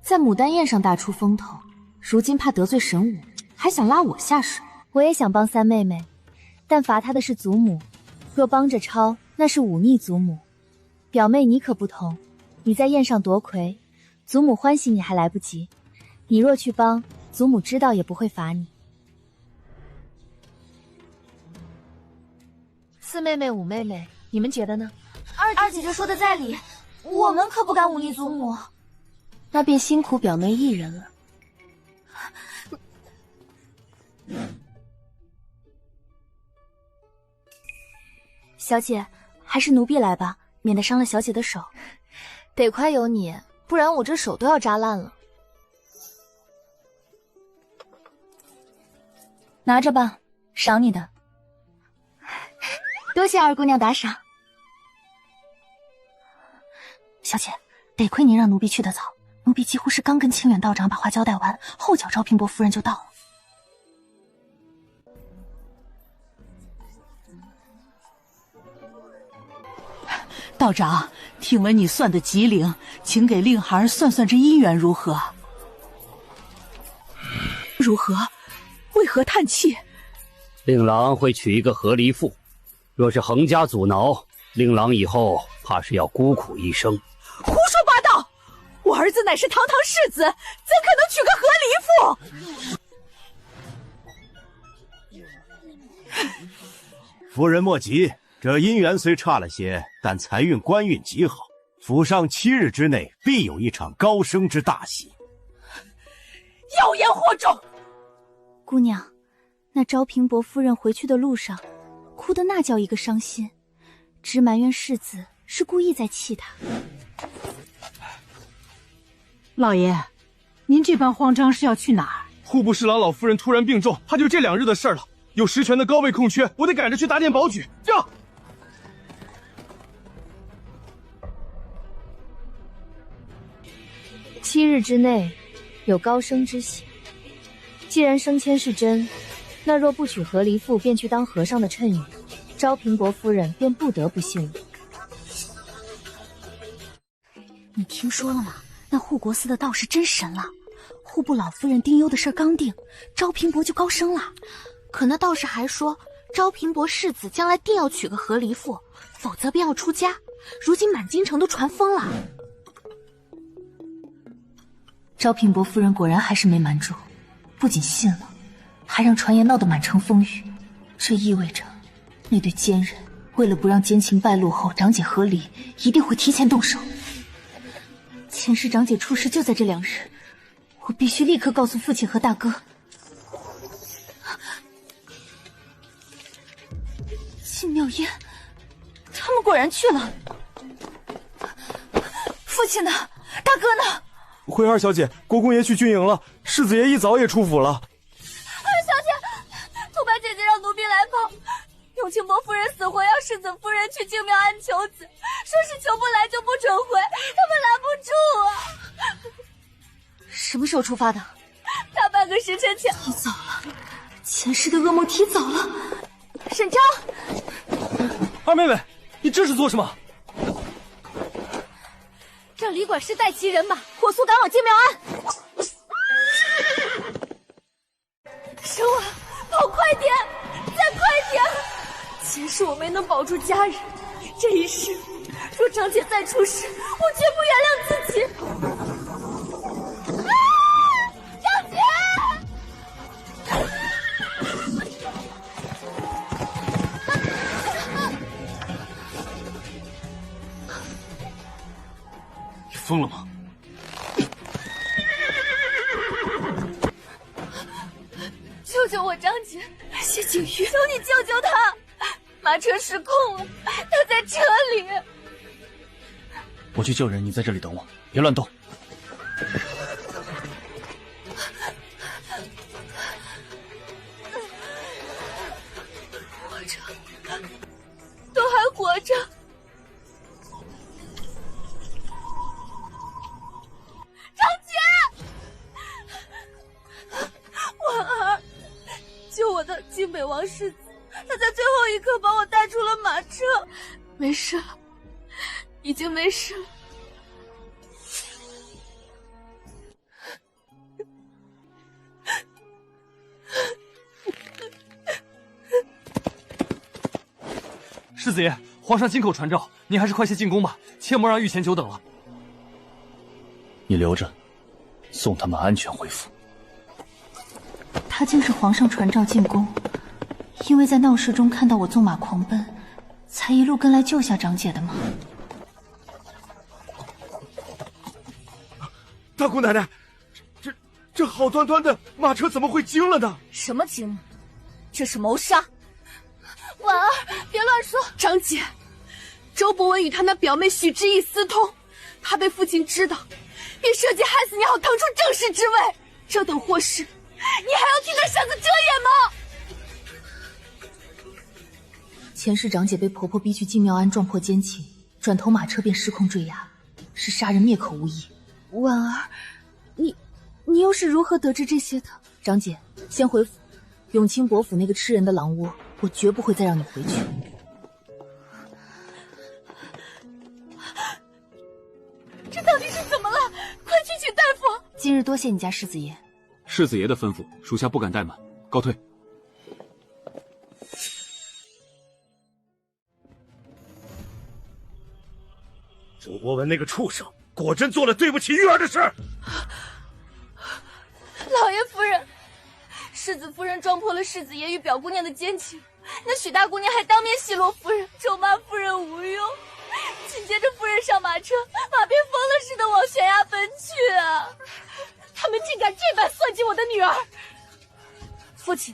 在牡丹宴上大出风头，如今怕得罪神武，还想拉我下水。我也想帮三妹妹，但罚她的是祖母，若帮着抄，那是忤逆祖母。表妹你可不同，你在宴上夺魁，祖母欢喜你还来不及，你若去帮，祖母知道也不会罚你。四妹妹、五妹妹，你们觉得呢？二姐姐说的在理，我们可不敢忤逆祖母。那便辛苦表妹一人了。小姐，还是奴婢来吧，免得伤了小姐的手。得亏有你，不然我这手都要扎烂了。拿着吧，赏你的。多谢二姑娘打赏。小姐，得亏您让奴婢去得早，奴婢几乎是刚跟清远道长把话交代完，后脚昭平伯夫人就到了。道长，听闻你算得极灵，请给令孩算算这姻缘如何？如何？为何叹气？令郎会娶一个和离妇，若是横加阻挠，令郎以后怕是要孤苦一生。胡说八道！我儿子乃是堂堂世子，怎可能娶个和离妇？夫人莫急，这姻缘虽差了些，但财运官运极好，府上7日之内必有一场高升之大喜。妖言惑众！姑娘，那昭平伯夫人回去的路上，哭得那叫一个伤心，只埋怨世子是故意在气她。老爷，您这般慌张是要去哪儿？户部侍郎老夫人突然病重，怕就这2日的事了。有实权的高位空缺，我得赶着去打点保举。让7日之内有高升之喜。既然升迁是真，那若不娶和离妇，便去当和尚的谶语，昭平伯夫人便不得不信了。你听说了吗？那护国司的道士真神了，户部老夫人丁忧的事刚定，昭平伯就高升了。可那道士还说，昭平伯世子将来定要娶个和离妇，否则便要出家。如今满京城都传疯了。昭平伯夫人果然还是没瞒住，不仅信了，还让传言闹得满城风雨。这意味着那对奸人为了不让奸情败露后长姐和离，一定会提前动手。前世长姐出事就在这2日，我必须立刻告诉父亲和大哥。进庙宴，他们果然去了。父亲呢？大哥呢？回二小姐，国公爷去军营了，世子爷一早也出府了。二小姐，兔白姐姐让奴婢来报，永庆伯夫人死活要世子夫人去净庙安求子，说是求不来就不准回，他们拦不住啊。什么时候出发的？大半个时辰前。提早了，前世的噩梦提早了。沈章，二妹妹，你这是做什么？让李管事带齐人马，火速赶往净庙庵。生儿，跑快点，再快点！前世我没能保住家人，这一世若长姐再出事，我绝不原谅自己。长姐！你疯了吗？救救我张姐！谢景瑜，求你救救她！马车失控了，她在车里。我去救人，你在这里等我，别乱动。活着，都还活着。张姐，婉儿，救我的靖北王世子，他在最后立刻把我带出了马车。没事了，已经没事了。世子爷，皇上金口传召，您还是快些进宫吧，切莫让御前久等了。你留着，送他们安全回府。他竟是皇上传召进宫，因为在闹市中看到我纵马狂奔，才一路跟来救下长姐的吗？大姑奶奶，这好端端的马车怎么会惊了呢？什么惊？这是谋杀！婉儿，别乱说。长姐，周伯文与他那表妹许之意私通，他被父亲知道，便设计害死你，好腾出正室之位。这等祸事，你还要替他擅自遮掩吗？前世长姐被婆婆逼去进庙庵撞破奸情，转头马车便失控坠崖，是杀人灭口无疑。婉儿，你又是如何得知这些的？长姐，先回府。永清伯府那个吃人的狼窝，我绝不会再让你回去。这到底是怎么了？快去请大夫！今日多谢你家世子爷。世子爷的吩咐，属下不敢怠慢，告退。周伯文那个畜生，果真做了对不起玉儿的事。老爷夫人，世子夫人撞破了世子爷与表姑娘的奸情，那许大姑娘还当面奚落夫人，咒骂夫人无用。紧接着夫人上马车，马便疯了似的往悬崖奔去啊！他们竟敢这般算计我的女儿！父亲，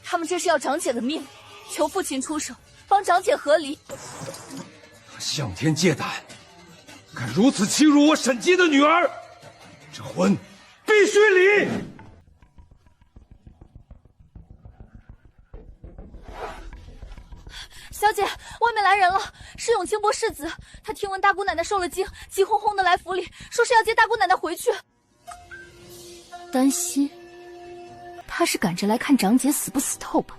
他们这是要长姐的命，求父亲出手，帮长姐和离。他向天借胆，敢如此欺辱我沈姬的女儿，这婚必须离！小姐，外面来人了，是永清伯世子。他听闻大姑奶奶受了惊，急哄哄的来府里，说是要接大姑奶奶回去。担心？他是赶着来看长姐死不死透吧？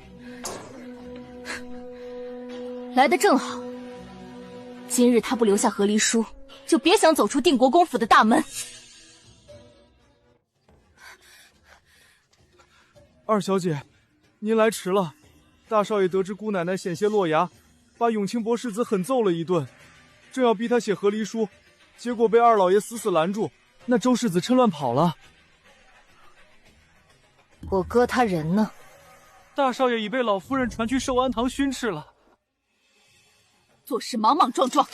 来得正好。今日他不留下和离书，就别想走出定国公府的大门。二小姐，您来迟了。大少爷得知姑奶奶险些落崖，把永清伯世子狠揍了一顿，正要逼他写和离书，结果被二老爷死死拦住。那周世子趁乱跑了。我哥他人呢？大少爷已被老夫人传去寿安堂训斥了。做事莽莽撞撞，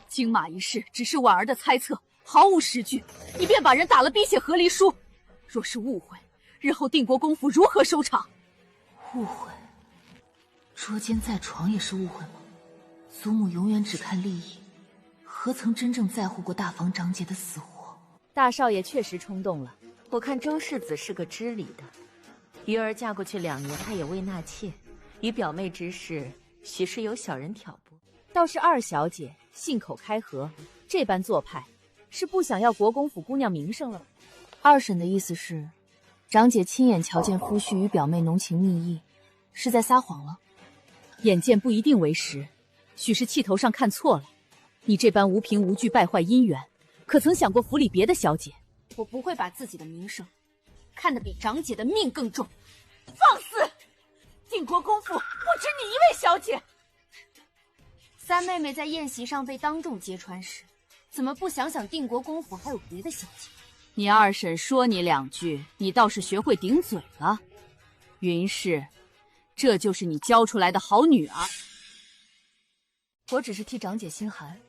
金马一事只是婉儿的猜测，毫无实据，你便把人打了逼写和离书。若是误会，日后定国公府如何收场？误会？捉奸在床也是误会吗？祖母永远只看利益，何曾真正在乎过大房长姐的死活？大少爷确实冲动了。我看周世子是个知礼的，鱼儿嫁过去2年，他也未纳妾，与表妹之事，许是有小人挑拨。倒是二小姐信口开河，这般做派，是不想要国公府姑娘名声了。二婶的意思是，长姐亲眼瞧见夫婿与表妹浓情蜜意，是在撒谎了。眼见不一定为实，许是气头上看错了。你这般无凭无据败坏姻缘，可曾想过府里别的小姐？我不会把自己的名声看得比长姐的命更重。放肆！定国公府不止你一位小姐。三妹妹在宴席上被当众揭穿时，怎么不想想定国公府还有别的小姐？你二婶说你2句，你倒是学会顶嘴了。云氏，这就是你教出来的好女儿。我只是替长姐心寒，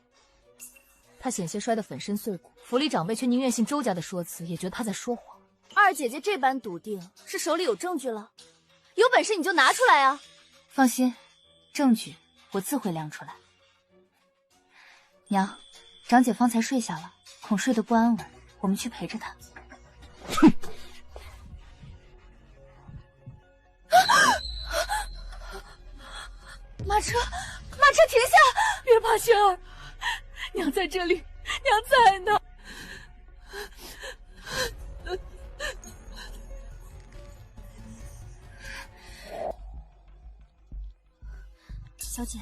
她险些摔得粉身碎骨，府里长辈却宁愿信周家的说辞，也觉得她在说谎。二姐姐这般笃定，是手里有证据了？有本事你就拿出来啊！放心，证据我自会亮出来。娘，长姐方才睡下了，恐睡得不安稳，我们去陪着她。哼！马车停下！别怕，萱儿，娘在这里，娘在呢。小姐，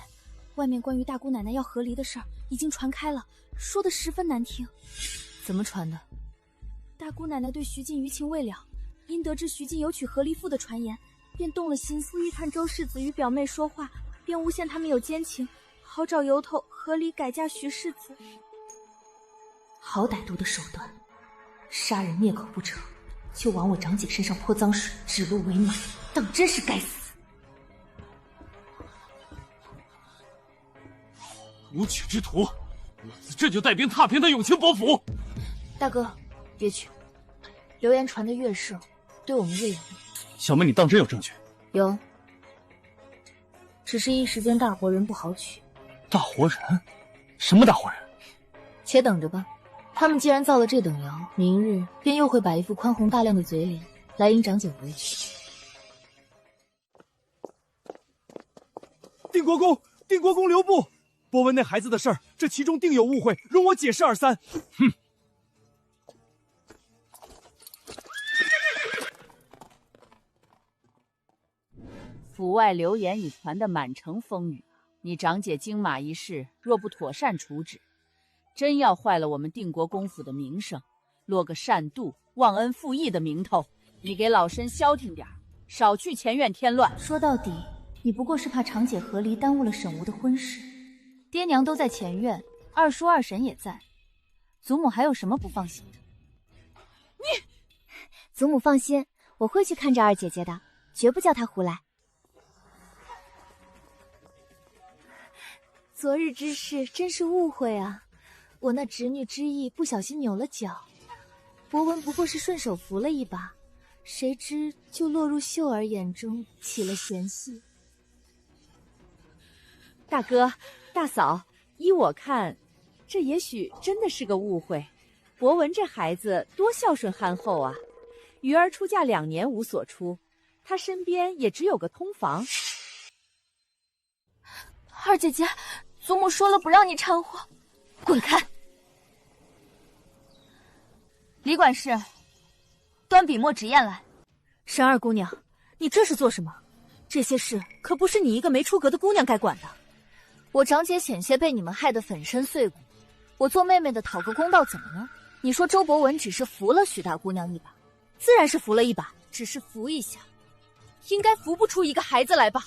外面关于大姑奶奶要和离的事儿已经传开了，说的十分难听。怎么传的？大姑奶奶对徐静余情未了，因得知徐静有娶和离妇的传言，便动了心思，欲看周世子与表妹说话，便诬陷他们有奸情，好找由头和离改嫁徐世子。好歹毒的手段，杀人灭口不成，就往我长姐身上泼脏水，指鹿为马，当真是该死！无耻之徒，老子这就带兵踏平他永清伯府！大哥，别去，流言传得越盛，对我们越有利。小妹，你当真有证据？有，只是一时间大活人不好取。大活人？什么大活人？且等着吧。他们既然造了这等谣，明日便又会摆一副宽宏大量的嘴脸来迎长姐回去。定国公留步！博文那孩子的事儿，这其中定有误会，容我解释二三。哼！府外流言已传得满城风雨，你长姐金马一事若不妥善处置，真要坏了我们定国公府的名声，落个善妒、忘恩负义的名头。你给老身消停点，少去前院添乱。说到底，你不过是怕长姐和离耽误了沈吴的婚事。爹娘都在前院，二叔二婶也在，祖母还有什么不放心的？祖母放心，我会去看着二姐姐的，绝不叫她胡来。昨日之事真是误会啊，我那侄女之意不小心扭了脚，博文不过是顺手扶了一把，谁知就落入秀儿眼中，起了嫌隙。大哥大嫂，依我看，这也许真的是个误会。博文这孩子多孝顺憨厚啊，鱼儿出嫁2年无所出，他身边也只有个通房。二姐姐，祖母说了不让你掺和，滚开！李管事，端笔墨纸砚来。沈二姑娘，你这是做什么？这些事可不是你一个没出阁的姑娘该管的。我长姐险些被你们害得粉身碎骨，我做妹妹的讨个公道怎么呢？你说周博文只是扶了许大姑娘一把，自然是扶了一把，只是扶一下，应该扶不出一个孩子来吧？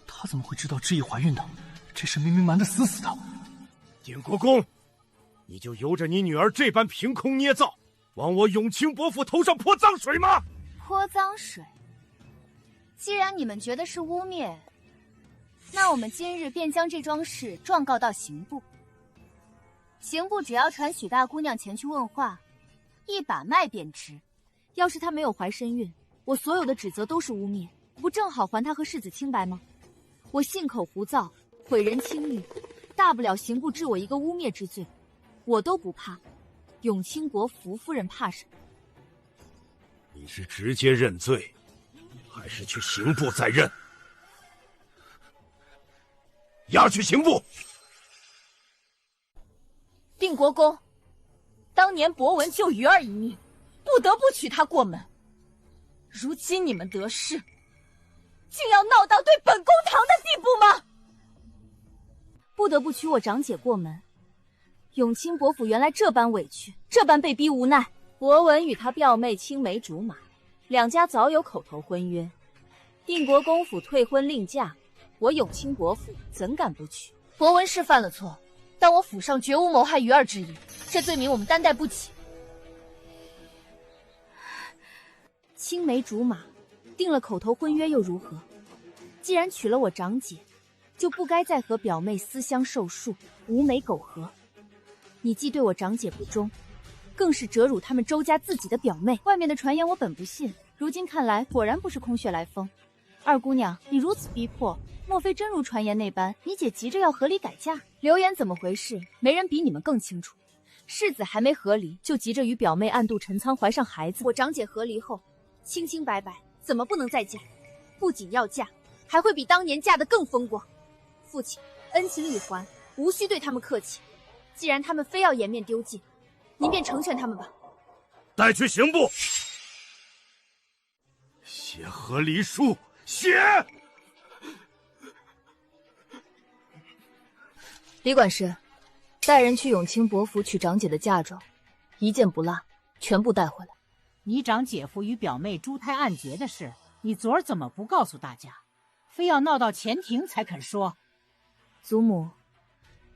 他怎么会知道知意怀孕的？这事明明瞒得死死的。定国公，你就由着你女儿这般凭空捏造，往我永清伯父头上泼脏水吗？泼脏水？既然你们觉得是污蔑，那我们今日便将这桩事状告到刑部。刑部只要传许大姑娘前去问话，一把脉便知。要是她没有怀身孕，我所有的指责都是污蔑，不正好还她和世子清白吗？我信口胡诌，毁人清誉，大不了刑部治我一个污蔑之罪，我都不怕。永清国福夫人怕什么？你是直接认罪，还是去刑部再认？押去刑部。定国公，当年博文救鱼儿一命，不得不娶她过门。如今你们得势，竟要闹到对本公堂的地步吗？不得不娶我长姐过门。永清伯府原来这般委屈，这般被逼无奈。博文与他表妹青梅竹马，两家早有口头婚约。定国公府退婚另嫁，我永清伯府怎敢不娶？博文是犯了错，但我府上绝无谋害鱼儿之意，这罪名我们担待不起。青梅竹马，定了口头婚约又如何？既然娶了我长姐，就不该再和表妹私相授受，无媒苟合。你既对我长姐不忠，更是折辱他们周家自己的表妹。外面的传言我本不信，如今看来果然不是空穴来风。二姑娘，你如此逼迫，莫非真如传言那般，你姐急着要和离改嫁？流言怎么回事？没人比你们更清楚。世子还没和离，就急着与表妹暗度陈仓，怀上孩子。我长姐和离后，清清白白，怎么不能再嫁？不仅要嫁，还会比当年嫁得更风光。父亲恩情已还，无需对他们客气。既然他们非要颜面丢尽，您便成全他们吧。带去刑部，写和离书，写。李管事，带人去永清伯府取长姐的嫁妆，一件不落，全部带回来。你长姐夫与表妹珠胎暗结的事，你昨儿怎么不告诉大家，非要闹到前庭才肯说？祖母，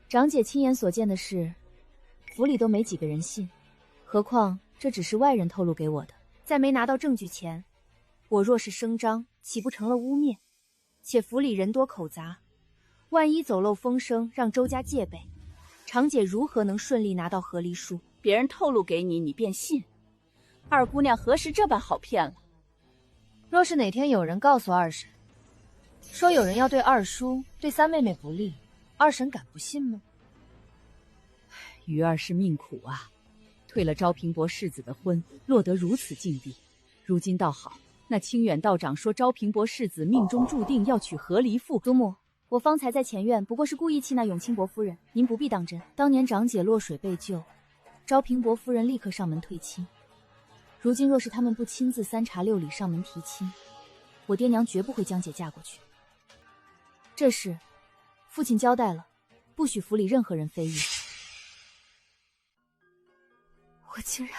长姐亲眼所见的事，府里都没几个人信，何况这只是外人透露给我的。在没拿到证据前，我若是声张，岂不成了污蔑？且府里人多口杂，万一走漏风声，让周家戒备，长姐如何能顺利拿到和离书？别人透露给你，你便信？二姑娘何时这般好骗了？若是哪天有人告诉二婶，说有人要对二叔、对三妹妹不利，二婶敢不信吗？鱼儿是命苦啊，退了昭平伯世子的婚，落得如此境地。如今倒好，那清远道长说昭平伯世子命中注定要娶和离妇。祖母，我方才在前院不过是故意气那永清伯夫人，您不必当真。当年长姐落水被救，昭平伯夫人立刻上门退亲。如今若是他们不亲自3查6理上门提亲，我爹娘绝不会将姐嫁过去。这事，父亲交代了，不许府里任何人非议。我竟然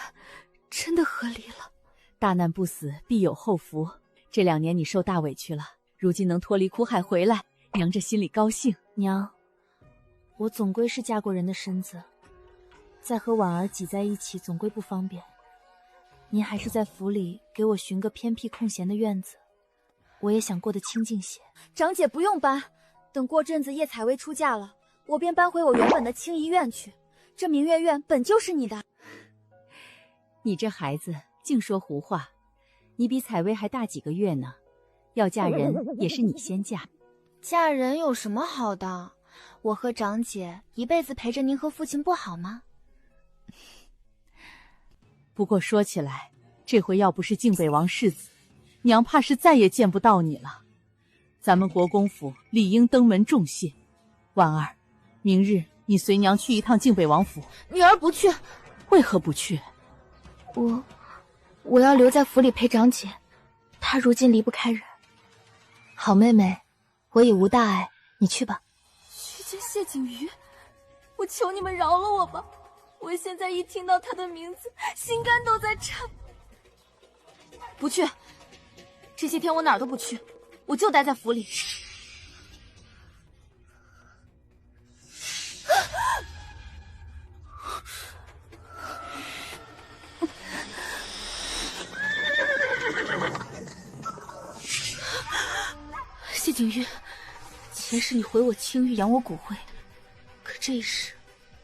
真的和离了。大难不死，必有后福。这2年你受大委屈了，如今能脱离苦海回来，娘这心里高兴。娘，我总归是嫁过人的身子，再和婉儿挤在一起总归不方便。您还是在府里给我寻个偏僻空闲的院子，我也想过得清静些。长姐不用搬，等过阵子叶采薇出嫁了，我便搬回我原本的清怡院去。这明月院本就是你的。你这孩子净说胡话，你比采薇还大几个月呢，要嫁人也是你先嫁。嫁人有什么好的？我和长姐一辈子陪着您和父亲不好吗？不过说起来，这回要不是靖北王世子，娘怕是再也见不到你了。咱们国公府理应登门重谢。婉儿，明日你随娘去一趟靖北王府。女儿不去。为何不去？我要留在府里陪长姐，她如今离不开人。好妹妹，我已无大碍，你去吧。去见谢景瑜，我求你们饶了我吧！我现在一听到他的名字，心肝都在颤。不去，这些天我哪儿都不去，我就待在府里。谢景瑜，前世你毁我清誉，扬我骨灰，可这一世，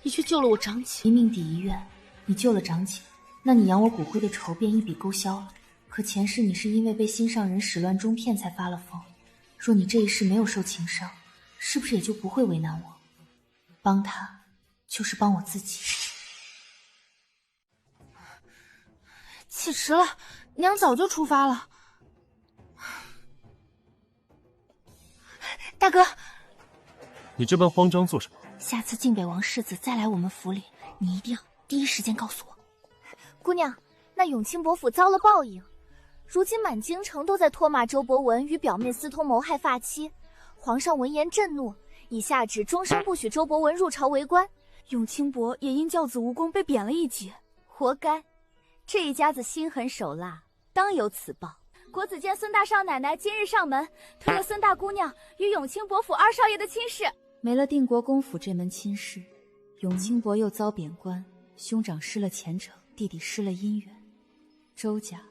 你却救了我长姐。一命抵一愿，你救了长姐，那你扬我骨灰的仇便一笔勾销了。可前世你是因为被心上人始乱终骗才发了疯，若你这一世没有受情伤，是不是也就不会为难我？帮他，就是帮我自己。起迟了，娘早就出发了。大哥，你这般慌张做什么？下次靖北王世子再来我们府里，你一定要第一时间告诉我。姑娘，那永清伯府遭了报应，如今满京城都在唾骂周伯文与表妹私通谋害发妻，皇上闻言震怒，已下旨终生不许周伯文入朝为官。永清伯也因教子无功被贬了一级，活该！这一家子心狠手辣，当有此报。国子监孙大少奶奶今日上门，推了孙大姑娘与永清伯府二少爷的亲事。没了定国公府这门亲事，永清伯又遭贬官，兄长失了前程，弟弟失了姻缘。周家，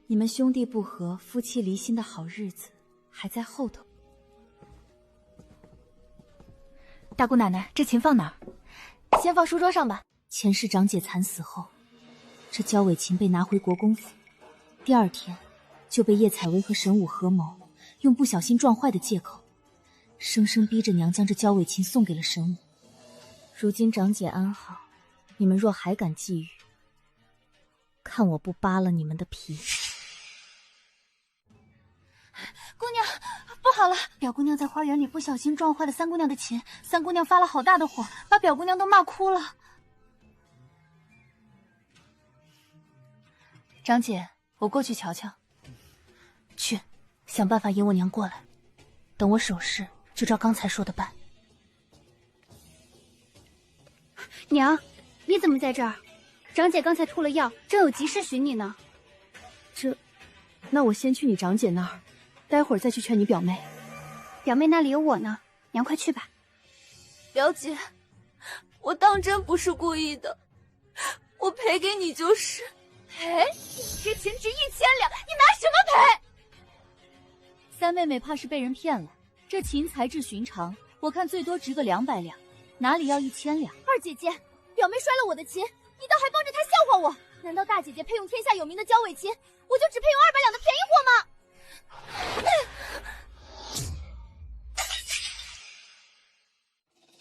你们兄弟不和，夫妻离心的好日子还在后头。大姑奶奶，这琴放哪儿？先放书桌上吧。前世长姐惨死后，这焦尾琴被拿回国公府，第2天就被叶采薇和神武合谋，用不小心撞坏的借口，生生逼着娘将这焦尾琴送给了神武。如今长姐安好，你们若还敢觊觎，看我不扒了你们的皮！姑娘，不好了！表姑娘在花园里不小心撞坏了三姑娘的琴，三姑娘发了好大的火，把表姑娘都骂哭了。长姐，我过去瞧瞧。去，想办法引我娘过来。等我守势，就照刚才说的办。娘，你怎么在这儿？长姐刚才吐了药，正有急事寻你呢。那我先去你长姐那儿，待会儿再去劝你表妹。表妹那里有我呢，娘快去吧。表姐，我当真不是故意的，我赔给你就是。赔？这琴值1000两，你拿什么赔？三妹妹怕是被人骗了，这琴材质寻常，我看最多值个200两，哪里要1000两？二姐姐，表妹摔了我的琴，你倒还帮着她笑话我。难道大姐姐配用天下有名的交尾琴，我就只配用200两的便宜货吗？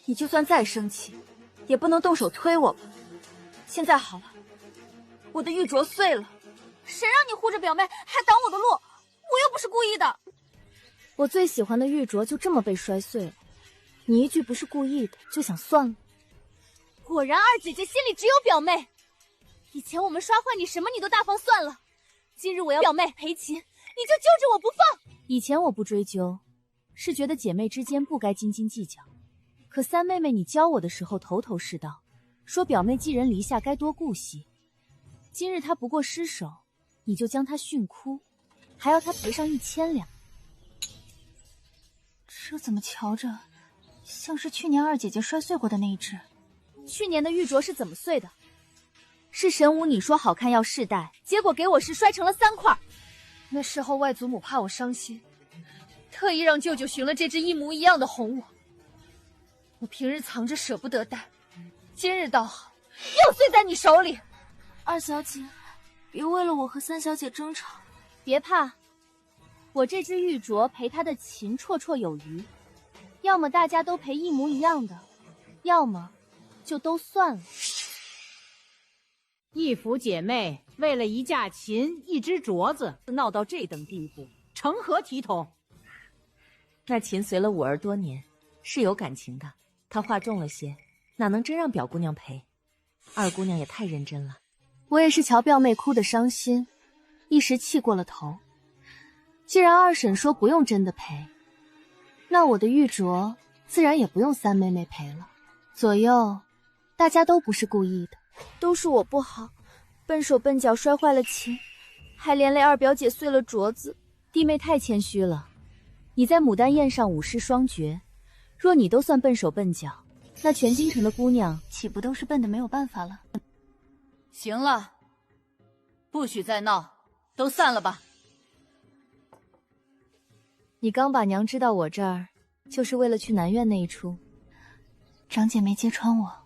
你就算再生气，也不能动手推我吧。现在好了，我的玉镯碎了。谁让你护着表妹，还挡我的路？我又不是故意的。我最喜欢的玉镯就这么被摔碎了，你一句不是故意的，就想算了？果然二姐姐心里只有表妹。以前我们刷坏你什么你都大方算了，今日我要表妹赔琴，你就揪着我不放。以前我不追究，是觉得姐妹之间不该斤斤计较。可三妹妹你教我的时候头头是道，说表妹寄人篱下该多顾惜。今日她不过失手，你就将她训哭，还要她赔上1000两。这怎么瞧着像是去年二姐姐摔碎过的那一只？去年的玉镯是怎么碎的？是神武你说好看要试戴，结果给我时摔成了3块。那时候外祖母怕我伤心，特意让舅舅寻了这只一模一样的哄我。我平日藏着舍不得戴，今日倒好，又碎在你手里。二小姐，别为了我和三小姐争吵。别怕，我这只玉镯赔她的琴绰绰有余，要么大家都赔一模一样的，要么就都算了。义府姐妹为了一架琴、一只镯子，闹到这等地步，成何体统？那琴随了我儿多年，是有感情的。她话重了些，哪能真让表姑娘赔？二姑娘也太认真了。我也是瞧表妹哭得伤心，一时气过了头。既然二婶说不用真的赔，那我的玉镯自然也不用三妹妹赔了。左右大家都不是故意的，都是我不好，笨手笨脚摔坏了琴，还连累二表姐碎了镯子。弟妹太谦虚了，你在牡丹宴上舞狮双绝，若你都算笨手笨脚，那全京城的姑娘岂不都是笨的没有办法了？行了，不许再闹，都散了吧。你刚把娘支到我这儿，就是为了去南苑那一出。长姐没揭穿我，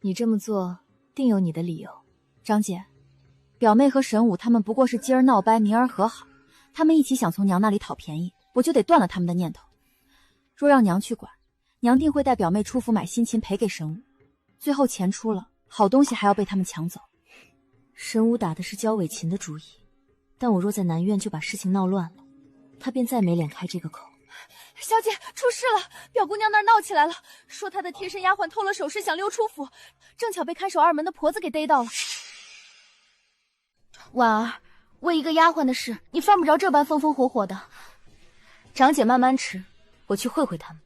你这么做定有你的理由。长姐，表妹和神武他们不过是今儿闹掰，明儿和好，他们一起想从娘那里讨便宜，我就得断了他们的念头。若让娘去管，娘定会带表妹出府买新琴赔给神武，最后钱出了，好东西还要被他们抢走。神武打的是交尾琴的主意，但我若在南苑就把事情闹乱了，他便再没脸开这个口。小姐，出事了！表姑娘那儿闹起来了，说她的贴身丫鬟偷了首饰想溜出府，正巧被看守二门的婆子给逮到了。婉儿，为一个丫鬟的事，你犯不着这般风风火火的。长姐慢慢吃，我去会会他们。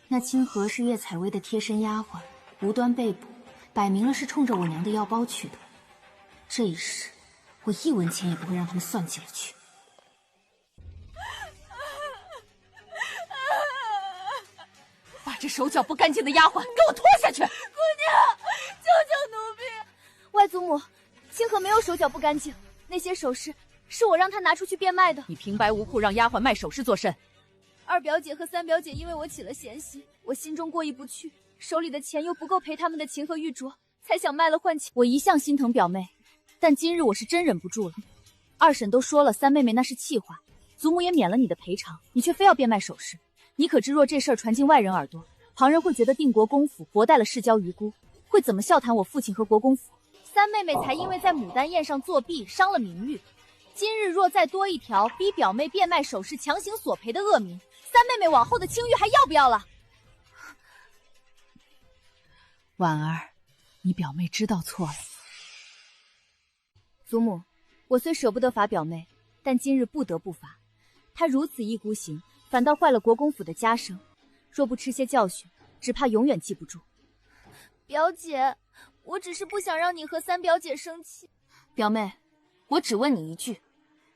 那清河是岳采薇的贴身丫鬟，无端被捕，摆明了是冲着我娘的腰包去的。这一事，我1文钱也不会让他们算计了去。把这手脚不干净的丫鬟给我拖下去！姑娘，救救奴婢！外祖母，清河没有手脚不干净，那些首饰是我让他拿出去变卖的。你平白无故让丫鬟卖首饰作甚？二表姐和三表姐因为我起了嫌隙，我心中过意不去，手里的钱又不够赔他们的琴和玉镯，才想卖了换钱。我一向心疼表妹，但今日我是真忍不住了。二婶都说了，三妹妹那是气话，祖母也免了你的赔偿，你却非要变卖首饰。你可知若这事儿传进外人耳朵，旁人会觉得定国公府薄待了世交余辜，会怎么笑谈我父亲和国公府？三妹妹才因为在牡丹宴上作弊伤了名誉，今日若再多一条逼表妹变卖首饰强行索赔的恶名，三妹妹往后的清誉还要不要了？婉儿，你表妹知道错了。祖母，我虽舍不得罚表妹，但今日不得不罚。她如此一孤行，反倒坏了国公府的家声。若不吃些教训，只怕永远记不住。表姐，我只是不想让你和三表姐生气。表妹，我只问你一句，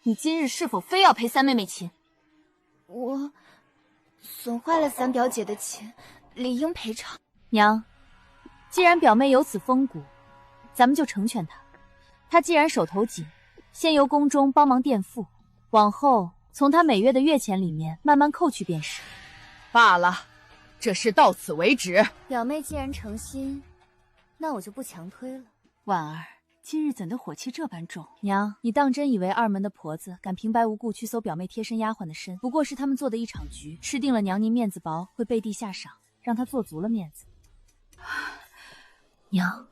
你今日是否非要陪三妹妹亲？我损坏了三表姐的琴，理应赔偿。娘，既然表妹有此风骨，咱们就成全她。她既然手头紧，先由宫中帮忙垫付，往后从她每月的月钱里面慢慢扣去便是。罢了，这事到此为止。表妹既然诚心，那我就不强推了。婉儿，今日怎的火气这般重？娘，你当真以为二门的婆子敢平白无故去搜表妹贴身丫鬟的身？不过是他们做的一场局，吃定了娘您面子薄，会背地下赏，让她做足了面子。娘，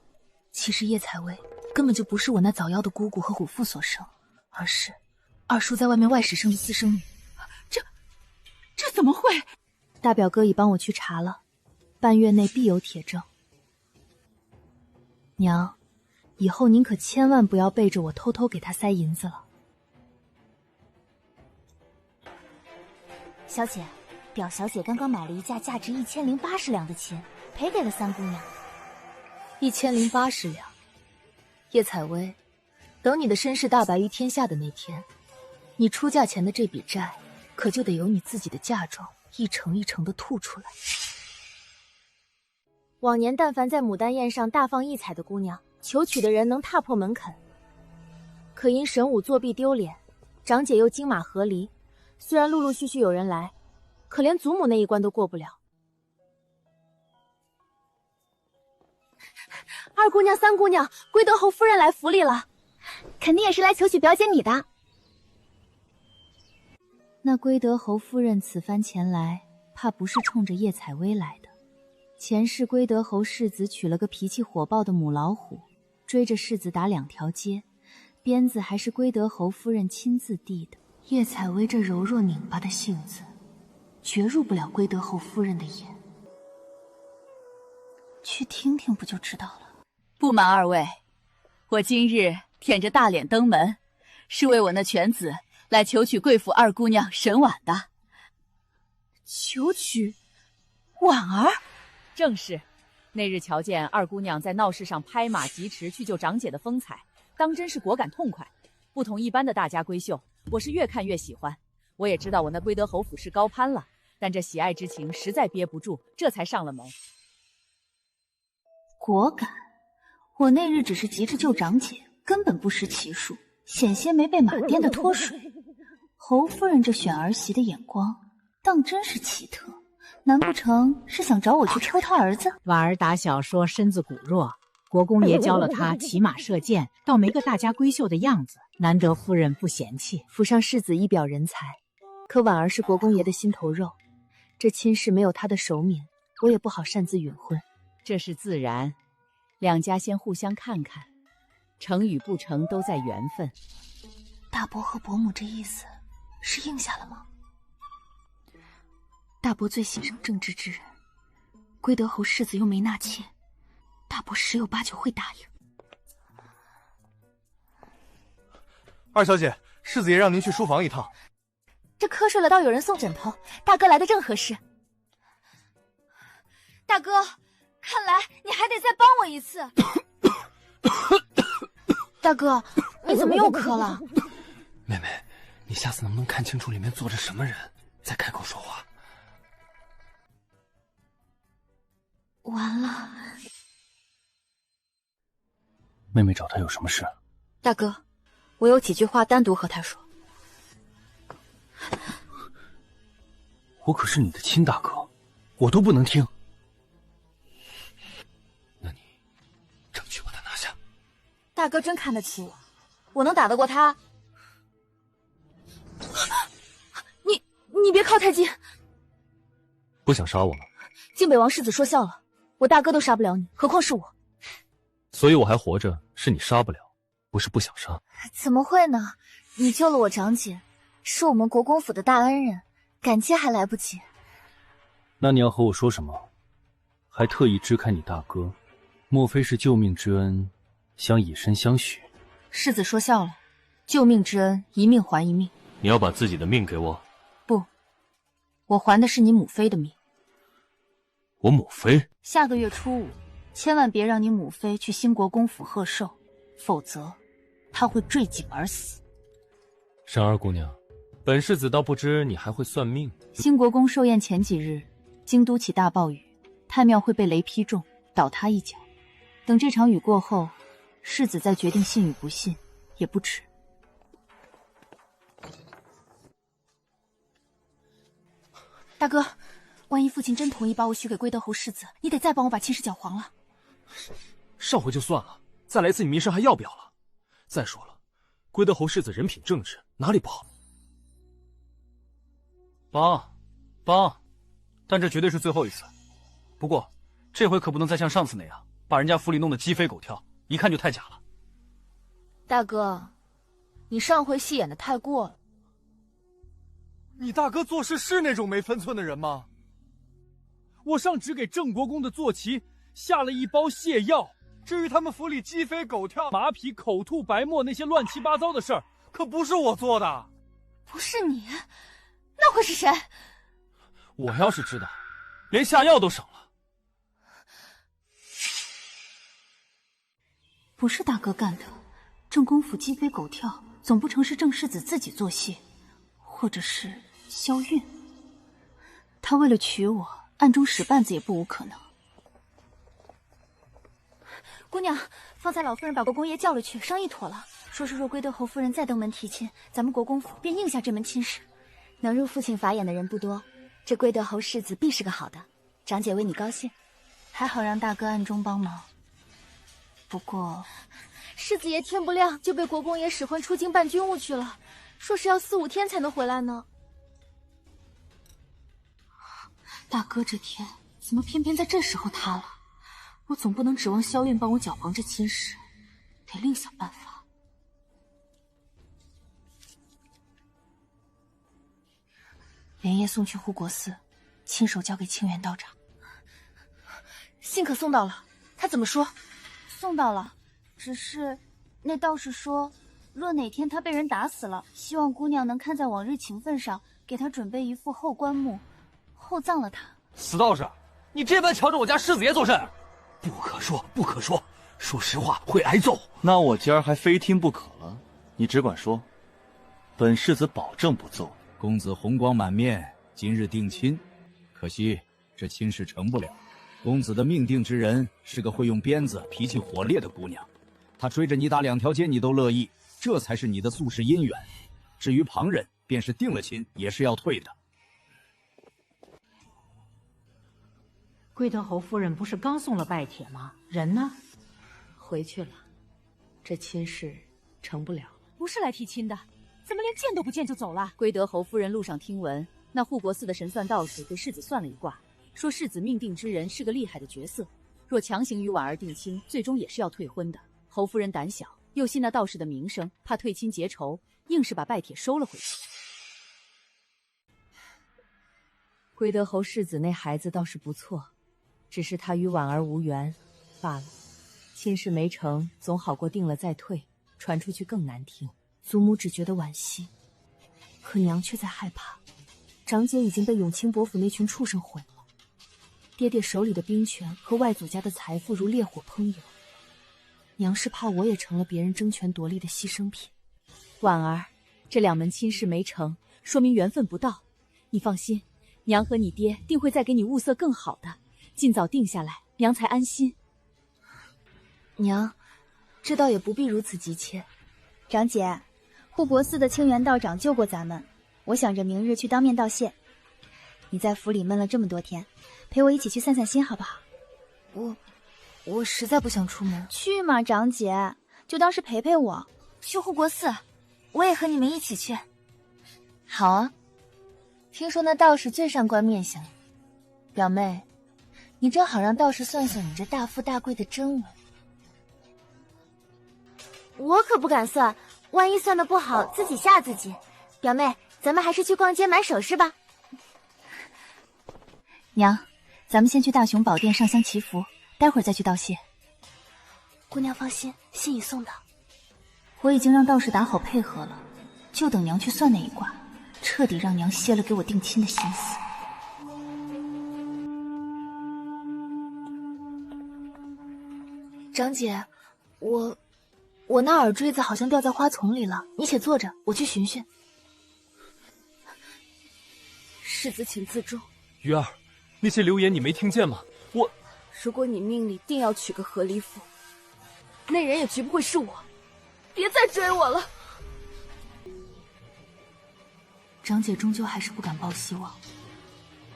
其实叶采薇根本就不是我那早夭的姑姑和虎父所生，而是二叔在外面外室生的私生女。这怎么会？大表哥已帮我去查了，半月内必有铁证。娘，以后您可千万不要背着我偷偷给他塞银子了。小姐，表小姐刚刚买了一架价值1080两的琴，赔给了三姑娘。1080两。叶采薇，等你的身世大白于天下的那天，你出嫁前的这笔债，可就得由你自己的嫁妆一成一成的吐出来。往年但凡在牡丹宴上大放异彩的姑娘，求娶的人能踏破门槛。可因神武作弊丢脸，长姐又金马合离，虽然陆陆续续有人来，可连祖母那一关都过不了。二姑娘、三姑娘，归德侯夫人来府里了，肯定也是来求娶表姐你的。那归德侯夫人此番前来，怕不是冲着叶采薇来的。前世归德侯世子娶了个脾气火爆的母老虎，追着世子打2条街，鞭子还是归德侯夫人亲自递的。叶采薇这柔弱拧巴的性子，绝入不了归德侯夫人的眼。去听听不就知道了。不瞒二位，我今日舔着大脸登门，是为我那犬子来求娶贵府二姑娘沈婉的。求娶婉儿？正是，那日瞧见二姑娘在闹市上拍马疾驰去救长姐的风采，当真是果敢痛快。不同一般的大家闺秀，我是越看越喜欢。我也知道我那归德侯府是高攀了，但这喜爱之情实在憋不住，这才上了门。果敢？我那日只是急着救长姐，根本不识其数，险些没被马颠得脱水。侯夫人这选儿媳的眼光，当真是奇特。难不成是想找我去抽他儿子？婉儿打小说身子骨弱，国公爷教了她骑马射箭，倒没个大家闺秀的样子，难得夫人不嫌弃。府上世子一表人才，可婉儿是国公爷的心头肉，这亲事没有他的手免，我也不好擅自允婚。这是自然，两家先互相看看，成与不成都在缘分。大伯和伯母这意思是应下了吗？大伯最欣赏正直之人，归德侯世子又没纳妾，大伯10有89会答应。二小姐，世子爷让您去书房一趟。这瞌睡了倒有人送枕头，大哥来的正合适。大哥，看来你还得再帮我一次。大哥，你怎么又咳了？妹妹，你下次能不能看清楚里面坐着什么人，再开口说话？完了。妹妹找他有什么事？大哥，我有几句话单独和他说。我可是你的亲大哥，我都不能听。那你争取把他拿下。大哥真看得起我，我能打得过他？你别靠太近。不想杀我了？晋北王世子说笑了，我大哥都杀不了你，何况是我。所以我还活着，是你杀不了，不是不想杀。怎么会呢？你救了我长姐，是我们国公府的大恩人，感激还来不及。那你要和我说什么？还特意支开你大哥，莫非是救命之恩，想以身相许？世子说笑了，救命之恩，一命还一命。你要把自己的命给我？不，我还的是你母妃的命。我母妃？下个月初5，千万别让你母妃去兴国公府贺寿，否则她会坠井而死。珊儿姑娘，本世子倒不知你还会算命。兴国公寿宴前几日，京都起大暴雨，太庙会被雷劈中，倒塌一角。等这场雨过后，世子再决定信与不信，也不迟。大哥，万一父亲真同意把我许给归德侯世子，你得再帮我把亲事搅黄了。上回就算了，再来一次你名声还要不要了？再说了，归德侯世子人品正直，哪里不好？帮，但这绝对是最后一次。不过，这回可不能再像上次那样，把人家府里弄得鸡飞狗跳，一看就太假了。大哥，你上回戏演的太过了。你大哥做事是那种没分寸的人吗？我上旨给郑国公的坐骑下了一包泻药，至于他们府里鸡飞狗跳、马匹口吐白沫那些乱七八糟的事儿，可不是我做的。不是你，那会是谁？我要是知道，连下药都省了。不是大哥干的，郑公府鸡飞狗跳，总不成是郑世子自己做戏，或者是萧韵。他为了娶我，暗中使绊子也不无可能。姑娘，方才老夫人把国公爷叫了去，商议妥了，说是若归德侯夫人再登门提亲，咱们国公府便应下这门亲事。能入父亲法眼的人不多，这归德侯世子必是个好的，长姐为你高兴。还好让大哥暗中帮忙。不过，世子爷天不亮就被国公爷使唤出京办军务去了，说是要4、5天才能回来呢。大哥这天怎么偏偏在这时候塌了？我总不能指望萧韵帮我搅黄这亲事，得另想办法。连夜送去护国寺，亲手交给清源道长。信可送到了，他怎么说？送到了，只是那道士说，若哪天他被人打死了，希望姑娘能看在往日情分上，给他准备一副后棺木，厚葬了他。死道士，你这般瞧着我家世子爷做甚？不可说，不可说，说实话会挨揍。那我今儿还非听不可了，你只管说，本世子保证不揍。公子红光满面，今日定亲，可惜这亲事成不了。公子的命定之人是个会用鞭子、脾气火烈的姑娘，她追着你打2条街你都乐意，这才是你的宿世姻缘。至于旁人，便是定了亲也是要退的。归德侯夫人不是刚送了拜帖吗？人呢？回去了，这亲事成不了了。不是来提亲的，怎么连见都不见就走了？归德侯夫人路上听闻，那护国寺的神算道士给世子算了一卦，说世子命定之人是个厉害的角色，若强行与婉儿定亲，最终也是要退婚的。侯夫人胆小，又信那道士的名声，怕退亲结仇，硬是把拜帖收了回去。归德侯世子那孩子倒是不错，只是他与婉儿无缘罢了。亲事没成，总好过定了再退，传出去更难听。祖母只觉得惋惜，可娘却在害怕。长姐已经被永清伯府那群畜生毁了，爹爹手里的兵权和外祖家的财富如烈火烹油，娘是怕我也成了别人争权夺利的牺牲品。婉儿，这2门亲事没成，说明缘分不到。你放心，娘和你爹定会再给你物色更好的，尽早定下来，娘才安心。娘，这倒也不必如此急切。长姐，护国寺的清源道长救过咱们，我想着明日去当面道谢。你在府里闷了这么多天，陪我一起去散散心好不好？我实在不想出门。去嘛，长姐，就当是陪陪我。去护国寺，我也和你们一起去。好啊，听说那道士最善观面相，表妹，你正好让道士算算你这大富大贵的真伪。我可不敢算，万一算的不好，自己吓自己。表妹，咱们还是去逛街买首饰吧。娘，咱们先去大雄宝殿上香祈福，待会儿再去道谢。姑娘放心，信已送到。我已经让道士打好配合了，就等娘去算那一卦，彻底让娘歇了给我定亲的心思。长姐，我那耳坠子好像掉在花丛里了，你且坐着，我去寻寻。世子请自重。鱼儿，那些流言你没听见吗？如果你命里定要娶个和离妇，那人也绝不会是我。别再追我了。长姐终究还是不敢抱希望，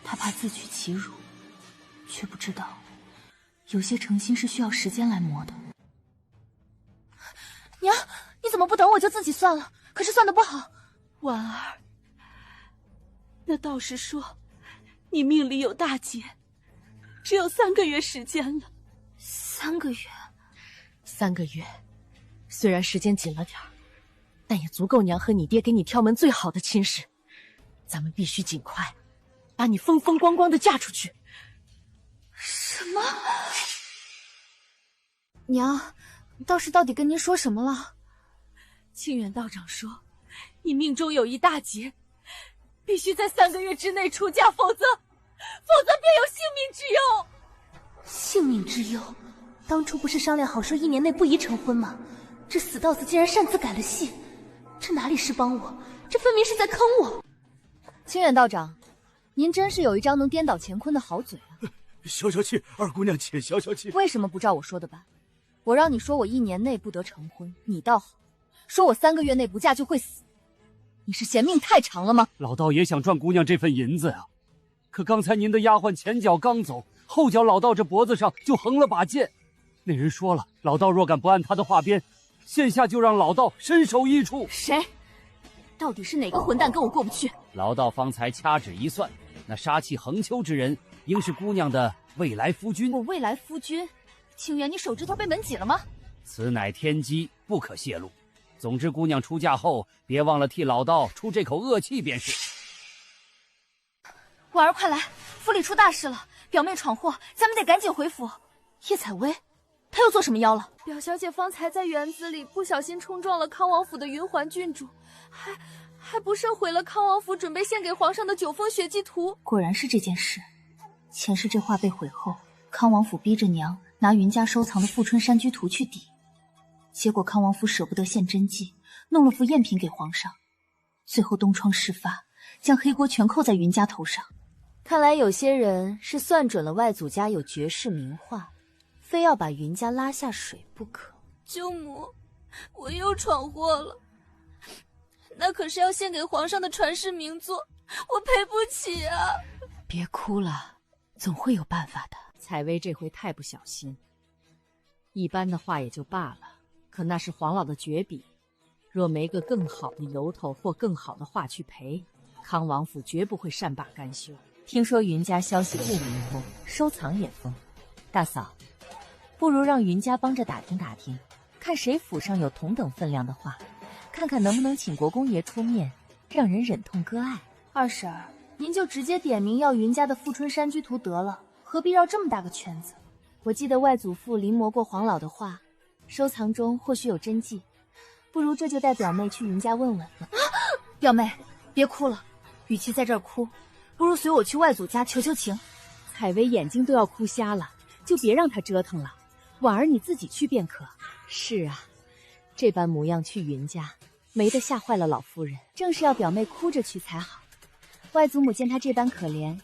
她怕自取其辱，却不知道有些诚心是需要时间来磨的。娘，你怎么不等我就自己算了？可是算得不好。婉儿，那道士说你命里有大劫，只有3个月时间了。3个月？3个月，虽然时间紧了点儿，但也足够娘和你爹给你挑门最好的亲事。咱们必须尽快把你风风光光的嫁出去。什么？娘，道士到底跟您说什么了？清远道长说，你命中有一大劫，必须在3个月之内出嫁，否则便有性命之忧。性命之忧？当初不是商量好说1年内不宜成婚吗？这死道子竟然擅自改了戏，这哪里是帮我，这分明是在坑我。清远道长，您真是有一张能颠倒乾坤的好嘴啊！消消气，二姑娘且消消气。为什么不照我说的办？我让你说我1年内不得成婚，你倒好，说我3个月内不嫁就会死。你是嫌命太长了吗？老道也想赚姑娘这份银子啊，可刚才您的丫鬟前脚刚走，后脚老道这脖子上就横了把剑。那人说了，老道若敢不按他的话编，现下就让老道身首异处。谁？到底是哪个混蛋跟我过不去？老道方才掐指一算，那杀气横秋之人，应是姑娘的未来夫君。我未来夫君？清远，你手指头被门挤了吗？此乃天机，不可泄露。总之，姑娘出嫁后，别忘了替老道出这口恶气便是。婉儿，快来，府里出大事了，表妹闯祸，咱们得赶紧回府。叶采薇，她又做什么妖了？表小姐方才在园子里不小心冲撞了康王府的云环郡主，还不慎毁了康王府准备献给皇上的9封血祭图。果然是这件事。前世这画被毁后，康王府逼着娘拿云家收藏的富春山居图去抵，结果康王府舍不得献真迹，弄了副赝品给皇上，最后东窗事发，将黑锅全扣在云家头上。看来有些人是算准了外祖家有绝世名画，非要把云家拉下水不可。舅母，我又闯祸了，那可是要献给皇上的传世名作，我赔不起啊！别哭了，总会有办法的。采薇这回太不小心，一般的画也就罢了，可那是黄老的绝笔，若没个更好的由头或更好的画去赔，康王府绝不会善罢甘休。听说云家消息不灵通，收藏也封。大嫂，不如让云家帮着打听打听，看谁府上有同等分量的画，看看能不能请国公爷出面，让人忍痛割爱。二婶儿，您就直接点名要云家的富春山居图得了，何必绕这么大个圈子？我记得外祖父临摹过黄老的画，收藏中或许有真迹，不如这就带表妹去云家问问。表妹，别哭了，与其在这儿哭，不如随我去外祖家求求情。采薇眼睛都要哭瞎了，就别让她折腾了。婉儿你自己去便可。是啊，这般模样去云家，没得吓坏了老夫人。正是要表妹哭着去才好。外祖母见她这般可怜，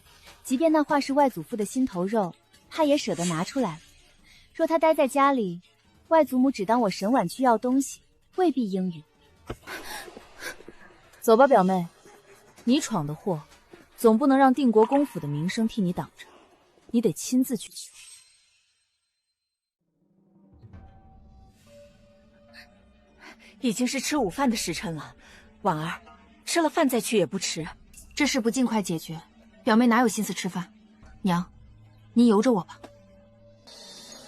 即便那画是外祖父的心头肉，她也舍得拿出来了。若她待在家里，外祖母只当我沈婉去要东西，未必应允。走吧，表妹，你闯的祸，总不能让定国公府的名声替你挡着，你得亲自去求。已经是吃午饭的时辰了，婉儿，吃了饭再去也不迟。这事不尽快解决，表妹哪有心思吃饭？娘，您由着我吧。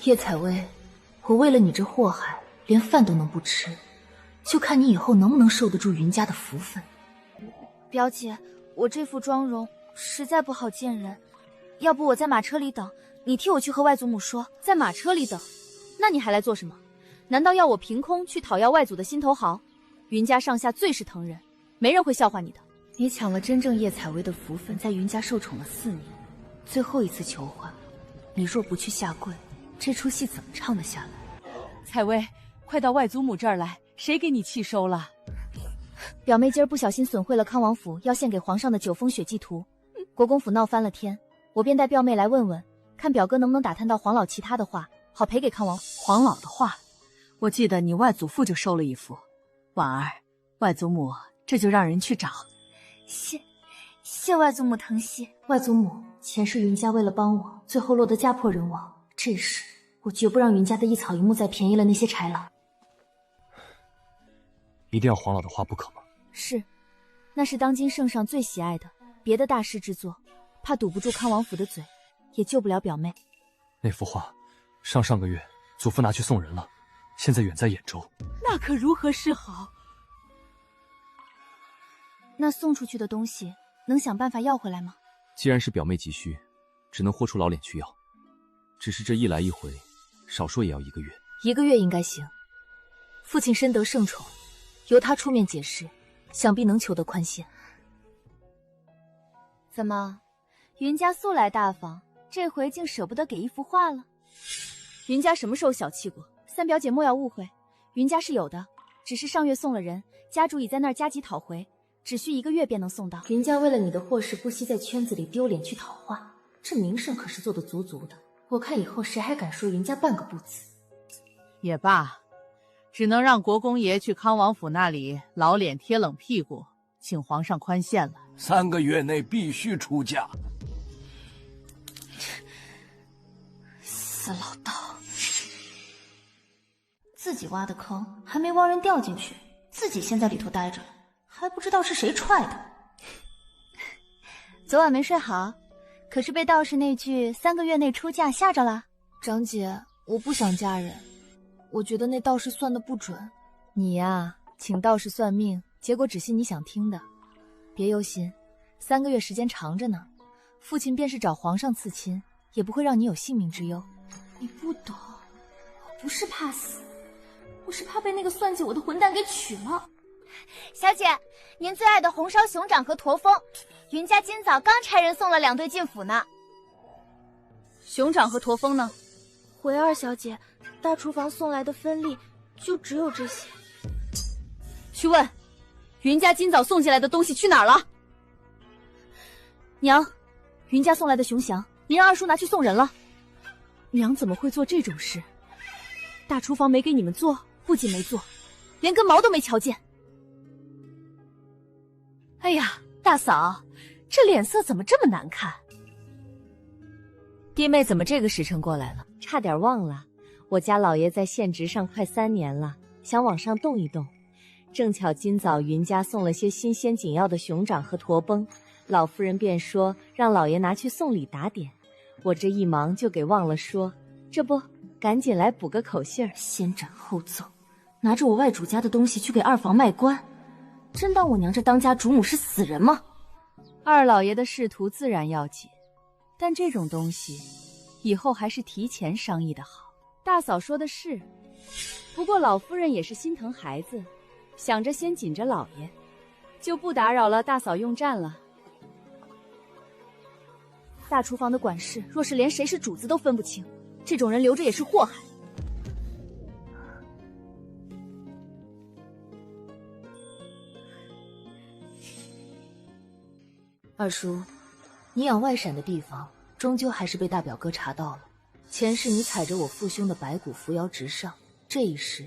叶采薇，我为了你这祸害，连饭都能不吃，就看你以后能不能受得住云家的福分。表姐，我这副妆容实在不好见人，要不我在马车里等，你替我去和外祖母说。在马车里等？那你还来做什么？难道要我凭空去讨要外祖的心头好？云家上下最是疼人，没人会笑话你的。你抢了真正叶采薇的福分，在云家受宠了4年，最后一次求欢，你若不去下跪，这出戏怎么唱得下来？采薇，快到外祖母这儿来，谁给你气收了？表妹今儿不小心损毁了康王府要献给皇上的9封血祭图，国公府闹翻了天，我便带表妹来问问，看表哥能不能打探到黄老其他的话，好赔给康王。黄老的话，我记得你外祖父就收了一幅。婉儿，外祖母这就让人去找。谢外祖母疼惜。外祖母，前世云家为了帮我，最后落得家破人亡，这时我绝不让云家的一草一木再便宜了那些豺狼。一定要黄老的话不可吗？是，那是当今圣上最喜爱的，别的大师之作，怕堵不住康王府的嘴，也救不了表妹。那幅画，上个月祖父拿去送人了，现在远在兖州。那可如何是好？那送出去的东西，能想办法要回来吗？既然是表妹急需，只能豁出老脸去要。只是这一来一回，少说也要1个月。1个月应该行。父亲深得圣宠，由他出面解释，想必能求得宽限。怎么，云家素来大方，这回竟舍不得给一幅画了？云家什么时候小气过？三表姐莫要误会，云家是有的，只是上月送了人，家主已在那儿加急讨回，只需1个月便能送到。云家为了你的祸事，不惜在圈子里丢脸去讨画，这名声可是做得足足的。我看以后谁还敢说云家半个不字？也罢，只能让国公爷去康王府那里老脸贴冷屁股，请皇上宽限了。3个月内必须出嫁。死老道，自己挖的坑还没挖人掉进去，自己先在里头待着，还不知道是谁踹的。昨晚没睡好，可是被道士那句3个月内出嫁吓着了。长姐，我不想嫁人，我觉得那道士算的不准。你呀，请道士算命，结果只信你想听的。别忧心，3个月时间长着呢，父亲便是找皇上赐亲，也不会让你有性命之忧。你不懂，我不是怕死，我是怕被那个算计我的混蛋给娶了。小姐，您最爱的红烧熊掌和驼峰，云家今早刚差人送了2对进府呢。熊掌和驼峰呢？回二小姐，大厨房送来的分粒就只有这些。去问，云家今早送进来的东西去哪儿了？娘，云家送来的熊祥，您让二叔拿去送人了。娘怎么会做这种事？大厨房没给你们做，不仅没做，连根毛都没瞧见。哎呀，大嫂，这脸色怎么这么难看？弟妹怎么这个时辰过来了？差点忘了，我家老爷在县职上快3年了，想往上动一动。正巧今早云家送了些新鲜紧要的熊掌和驼崩，老夫人便说让老爷拿去送礼打点。我这一忙就给忘了说，这不赶紧来补个口信儿。先斩后奏，拿着我外主家的东西去给二房卖官，真当我娘这当家主母是死人吗？二老爷的仕途自然要紧，但这种东西以后还是提前商议的好。大嫂说的是，不过老夫人也是心疼孩子，想着先紧着老爷，就不打扰了大嫂用膳了。大厨房的管事若是连谁是主子都分不清，这种人留着也是祸害。二叔，你养外闪的地方终究还是被大表哥查到了。前世你踩着我父兄的白骨扶摇直上，这一时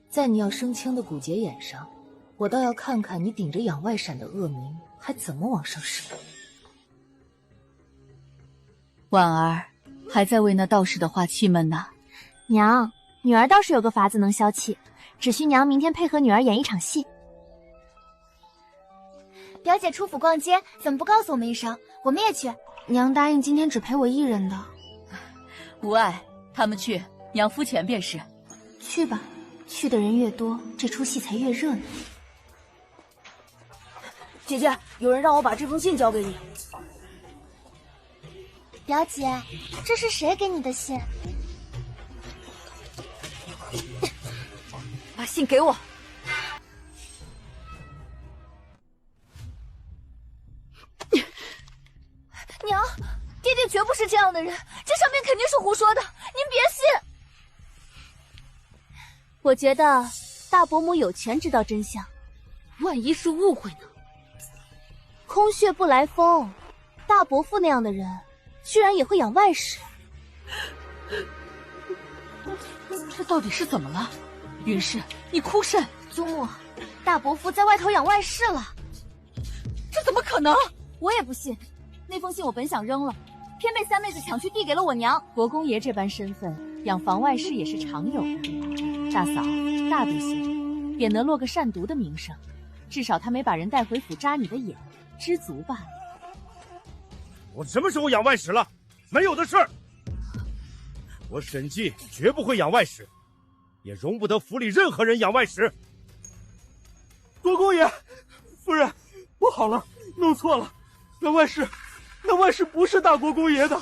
在你要升迁的古节眼上，我倒要看看你顶着养外闪的恶名还怎么往上升。婉儿还在为那道士的话气闷呢。娘，女儿倒是有个法子能消气，只需娘明天配合女儿演一场戏。表姐出府逛街，怎么不告诉我们一声？我们也去。娘答应今天只陪我一人的。无碍，他们去，娘付钱便是。去吧，去的人越多，这出戏才越热闹。姐姐，有人让我把这封信交给你。表姐，这是谁给你的信？把信给我。娘，爹爹绝不是这样的人，这上面肯定是胡说的，您别信。我觉得大伯母有权知道真相，万一是误会呢？空穴不来风，大伯父那样的人，居然也会养外室。这到底是怎么了？云氏，你哭甚？祖母，大伯父在外头养外室了。这怎么可能？我也不信。那封信我本想扔了，偏被三妹子抢去递给了我娘。国公爷这般身份，养房外室也是常有的。大嫂，大度些，免得落个善毒的名声。至少他没把人带回府扎你的眼，知足吧。我什么时候养外室了？没有的事儿。我沈记绝不会养外室，也容不得府里任何人养外室。国公爷，夫人，不好了，弄错了，那外室不是大国公爷的，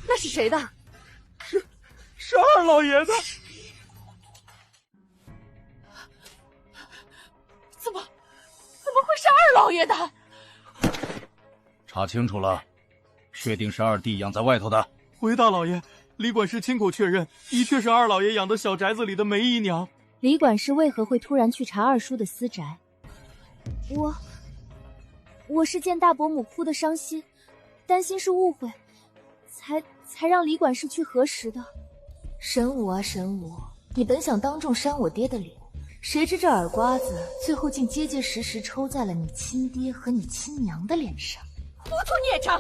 那是谁的？是二老爷的。怎么会是二老爷的？查清楚了，确定是二弟养在外头的。回大老爷，李管事亲口确认，的确是二老爷养的小宅子里的梅姨娘。李管事为何会突然去查二叔的私宅？我是见大伯母哭得伤心，担心是误会，才让李管事去核实的。神武啊神武，你本想当众扇我爹的脸，谁知这耳刮子最后竟结结实实抽在了你亲爹和你亲娘的脸上。糊涂孽障！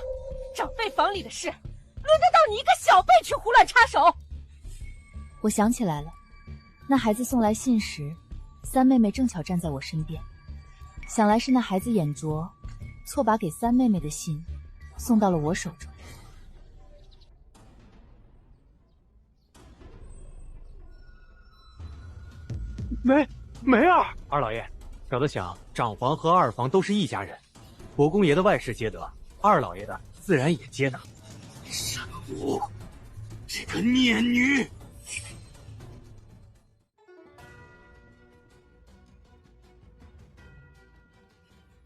长辈房里的事，轮得到你一个小辈去胡乱插手？我想起来了，那孩子送来信时，三妹妹正巧站在我身边，想来是那孩子眼拙，错把给三妹妹的信送到了我手中。梅儿，二老爷，小的想，长房和二房都是一家人，国公爷的外室皆得，二老爷的自然也接纳。沈武，这个孽女！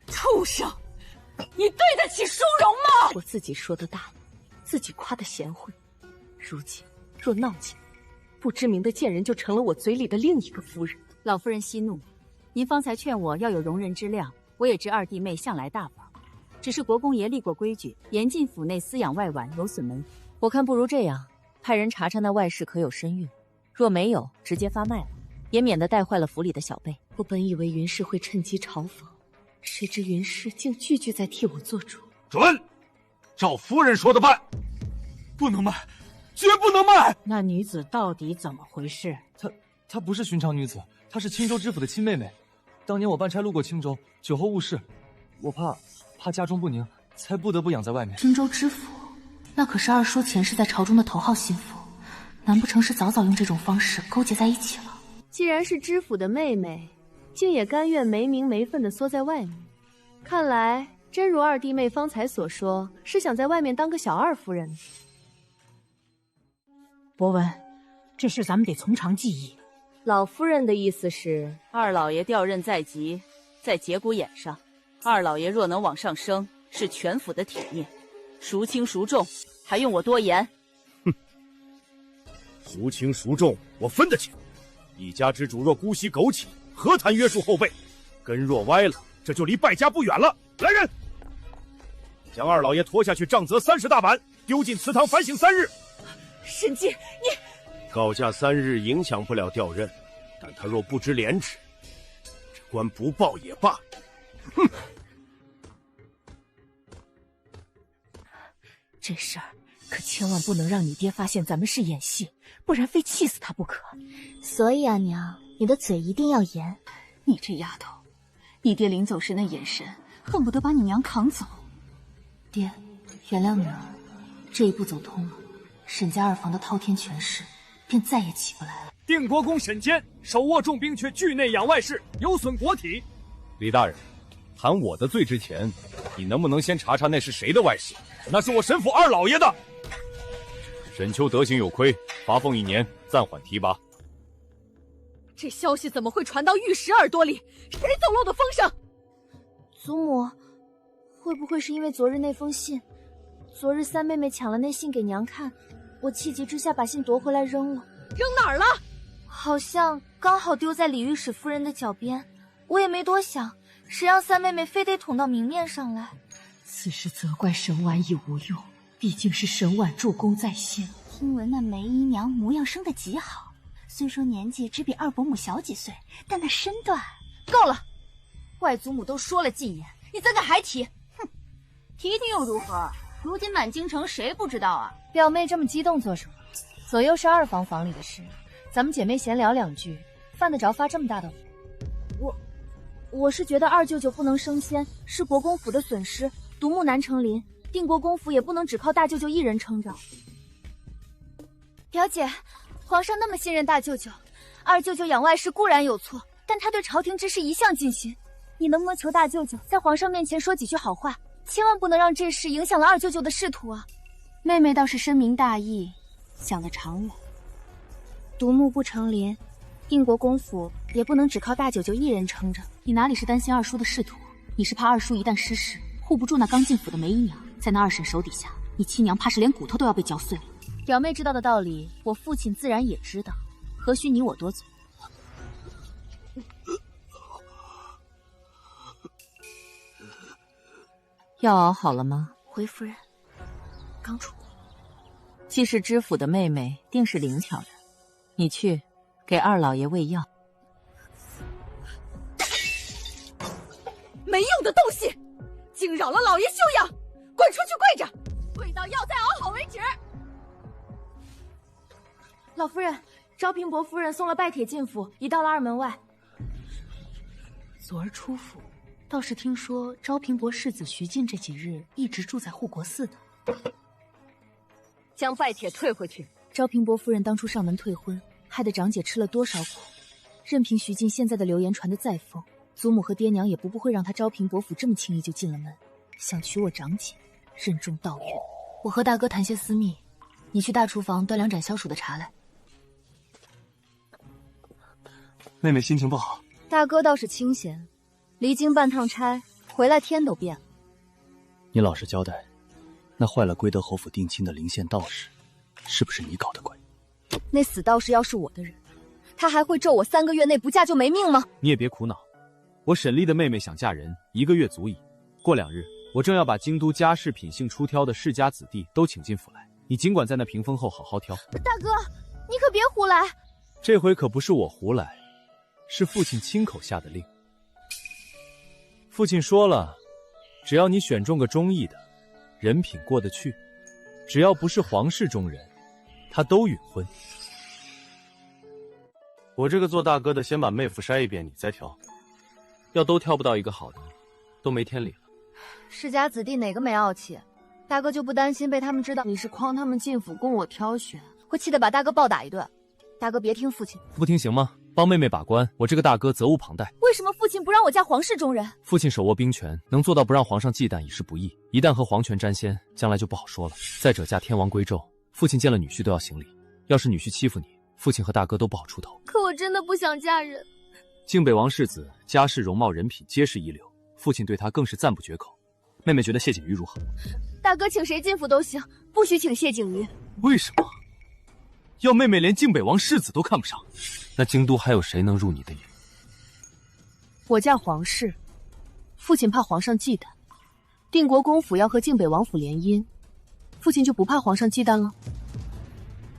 畜生，你对得起淑容吗？我自己说的大，自己夸的贤惠，如今若闹起来，不知名的贱人就成了我嘴里的另一个夫人。老夫人息怒，您方才劝我要有容人之量，我也知二弟妹向来大方，只是国公爷立过规矩，严禁府内私养外婉，有损门风。我看不如这样，派人查查那外室可有身孕，若没有，直接发卖了，也免得带坏了府里的小辈。我本以为云氏会趁机嘲讽，谁知云氏竟句句在替我做主。准，照夫人说的办。不能卖，绝不能卖！那女子到底怎么回事？她不是寻常女子，她是青州知府的亲妹妹。当年我办差路过青州，酒后误事，我怕家中不宁，才不得不养在外面。青州知府，那可是二叔前世在朝中的头号心腹，难不成是早早用这种方式勾结在一起了？既然是知府的妹妹，竟也甘愿没名没分的缩在外面，看来真如二弟妹方才所说，是想在外面当个小二夫人。博文，这事咱们得从长计议。老夫人的意思是，二老爷调任在即，在节骨眼上，二老爷若能往上升，是全府的体面，孰轻孰重，还用我多言？哼，孰轻孰重，我分得清。一家之主若姑息苟且，何谈约束后辈？根若歪了，这就离败家不远了。来人，将二老爷拖下去，杖责30大板，丢进祠堂反省3日。沈记，你告假3日影响不了调任，但他若不知廉耻，这官不报也罢。哼！这事儿可千万不能让你爹发现咱们是演戏，不然非气死他不可。所以啊，娘，你的嘴一定要严。你这丫头，你爹临走时那眼神，恨不得把你娘扛走。爹，原谅女儿，这一步走通了，沈家二房的滔天权势便再也起不来了。定国公沈坚手握重兵，却惧内养外事，有损国体。李大人，谈我的罪之前，你能不能先查查那是谁的外事？那是我沈府二老爷的。沈秋德行有亏，罚俸1年，暂缓提拔。这消息怎么会传到御史耳朵里？谁走漏的风声？祖母，会不会是因为昨日那封信？昨日三妹妹抢了那信给娘看，我气急之下把信夺回来扔了。扔哪儿了？好像刚好丢在李御史夫人的脚边，我也没多想，谁让三妹妹非得捅到明面上来。此时责怪沈婉已无用，毕竟是沈婉助攻在先。听闻那梅姨娘模样生得极好，虽说年纪只比二伯母小几岁，但那身段……够了！外祖母都说了禁言，你怎敢还提？哼，提提又如何？如今满京城谁不知道啊？表妹这么激动做什么？左右是二房房里的事，咱们姐妹闲聊两句，犯得着发这么大的火？我是觉得二舅舅不能升迁是国公府的损失，独木难成林，定国公府也不能只靠大舅舅一人撑着。表姐，皇上那么信任大舅舅，二舅舅养外室固然有错，但他对朝廷之事一向尽心。你能不能求大舅舅在皇上面前说几句好话，千万不能让这事影响了二舅舅的仕途啊！妹妹倒是深明大义，想得长远。独木不成林，定国公府也不能只靠大舅舅一人撑着。你哪里是担心二叔的仕途，你是怕二叔一旦失势，护不住那刚进府的梅姨娘，在那二婶手底下，你亲娘怕是连骨头都要被嚼碎了。表妹知道的道理，我父亲自然也知道，何须你我多嘴？药熬好了吗？回夫人，刚出锅。既是知府的妹妹，定是灵巧人。你去给二老爷喂药。没用的东西，惊扰了老爷休养，滚出去跪着，跪到药再熬好为止。老夫人，昭平伯夫人送了拜帖进府，已到了二门外。昨儿出府，倒是听说昭平伯世子徐进这几日一直住在护国寺的。将拜帖退回去。昭平伯夫人当初上门退婚，害得长姐吃了多少苦。任凭徐进现在的流言传得再疯，祖母和爹娘也不会让他昭平伯府这么轻易就进了门。想娶我长姐，任重道远。我和大哥谈些私密，你去大厨房端2盏消暑的茶来。妹妹心情不好。大哥倒是清闲，离京办趟差，回来天都变了。你老实交代，那坏了归德侯府定亲的灵县道士，是不是你搞的鬼？那死道士要是我的人，他还会咒我3个月内不嫁就没命吗？你也别苦恼，我沈丽的妹妹想嫁人，1个月足矣。过2日，我正要把京都家世品性出挑的世家子弟都请进府来，你尽管在那屏风后好好挑。大哥，你可别胡来！这回可不是我胡来，是父亲亲口下的令。父亲说了，只要你选中个中意的，人品过得去，只要不是皇室中人，他都允婚。我这个做大哥的，先把妹夫筛一遍，你再挑。要都挑不到一个好的，都没天理了。世家子弟哪个没傲气？大哥就不担心被他们知道你是诓他们进府供我挑选，会气得把大哥暴打一顿？大哥别听父亲，不听行吗？帮妹妹把关，我这个大哥责无旁贷。为什么父亲不让我嫁皇室中人？父亲手握兵权，能做到不让皇上忌惮已是不易，一旦和皇权沾先，将来就不好说了。再者嫁天王归纣，父亲见了女婿都要行礼，要是女婿欺负你，父亲和大哥都不好出头。可我真的不想嫁人。靖北王世子家世容貌人品皆是一流，父亲对他更是赞不绝口。妹妹觉得谢景瑜如何？大哥请谁进府都行，不许请谢景瑜。为什么？要妹妹连靖北王世子都看不上，那京都还有谁能入你的眼？我嫁皇室，父亲怕皇上忌惮，定国公府要和靖北王府联姻，父亲就不怕皇上忌惮了？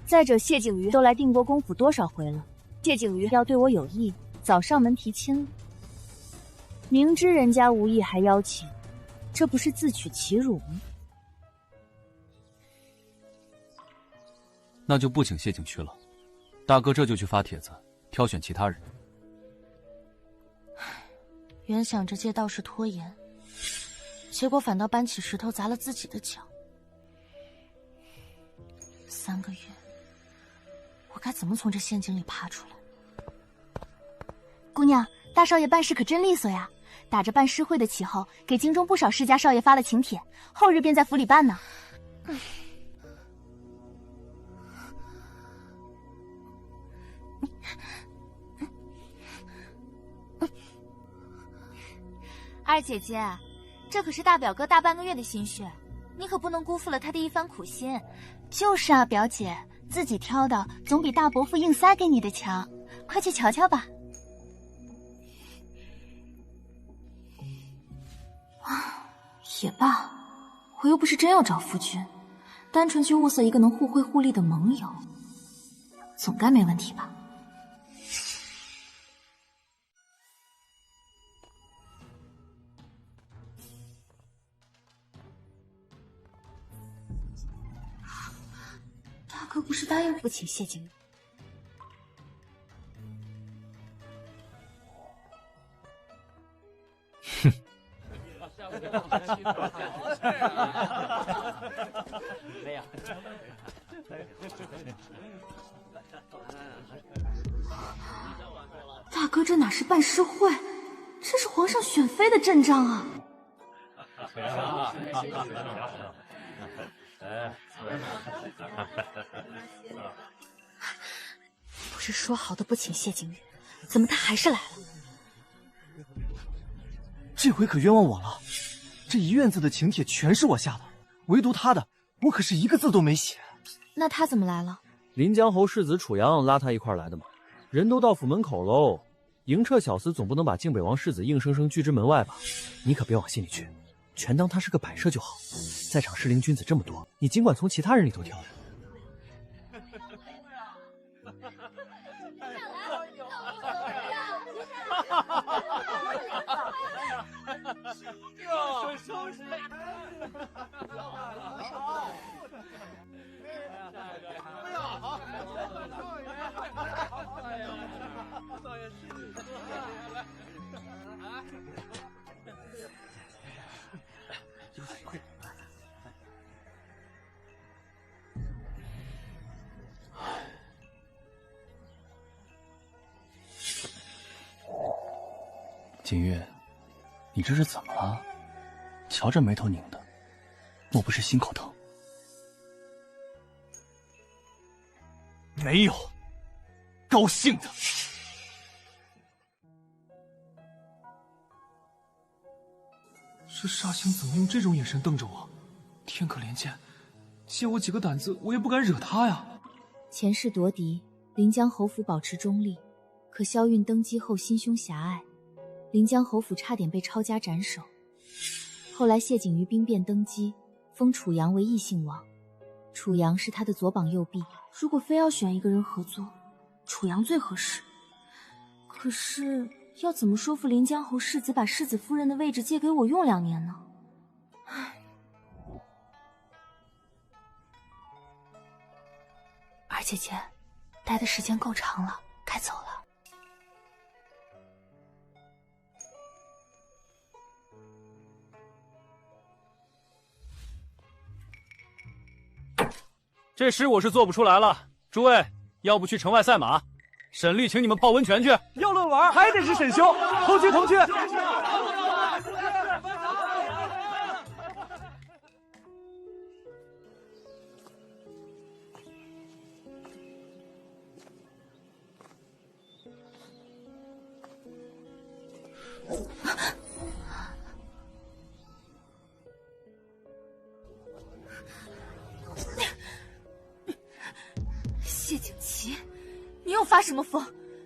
再者，谢景瑜都来定国公府多少回了，谢景瑜要对我有意，早上门提亲了。明知人家无意还邀请，这不是自取其辱吗？那就不请谢景区了，大哥这就去发帖子挑选其他人。原想着借道士拖延，结果反倒搬起石头砸了自己的脚。3个月，我该怎么从这陷阱里爬出来？姑娘，大少爷办事可真利索呀，打着办诗会的旗号，给京中不少世家少爷发了请帖，后日便在府里办呢。二姐姐，这可是大表哥大半个月的心血，你可不能辜负了他的一番苦心。就是啊，表姐，自己挑的总比大伯父硬塞给你的强。快去瞧瞧吧。也罢，我又不是真要找夫君，单纯去物色一个能互惠互利的盟友，总该没问题吧。大哥不是答应不请谢景宇。哼。大哥，这哪是办事会，这是皇上选妃的阵仗啊！不是说好的不请谢景宇，怎么他还是来了？这回可冤枉我了，这一院子的请帖全是我下的，唯独他的，我可是一个字都没写。那他怎么来了？临江侯世子楚阳拉他一块来的嘛。人都到府门口喽，迎彻小厮总不能把靖北王世子硬生生拒之门外吧？你可别往心里去，全当他是个摆设就好。在场适龄君子这么多，你尽管从其他人里头挑。景玉，你这是怎么了？瞧这眉头拧的，莫不是心口疼？没有，高兴的。这煞星怎么用这种眼神瞪着我？天可怜见，借我几个胆子，我也不敢惹他呀。前世夺嫡，临江侯府保持中立，可萧韵登基后心胸狭隘，临江侯府差点被抄家斩首。后来谢景瑜兵变登基，封楚阳为异姓王，楚阳是他的左膀右臂。如果非要选一个人合作，楚阳最合适。可是要怎么说服临江侯世子把世子夫人的位置借给我用2年呢？二姐姐，待的时间够长了，该走了。这诗我是做不出来了，诸位，要不去城外赛马？沈律请你们泡温泉去。要论玩还得是沈兄，同去同去。谢景琦，你又发什么疯？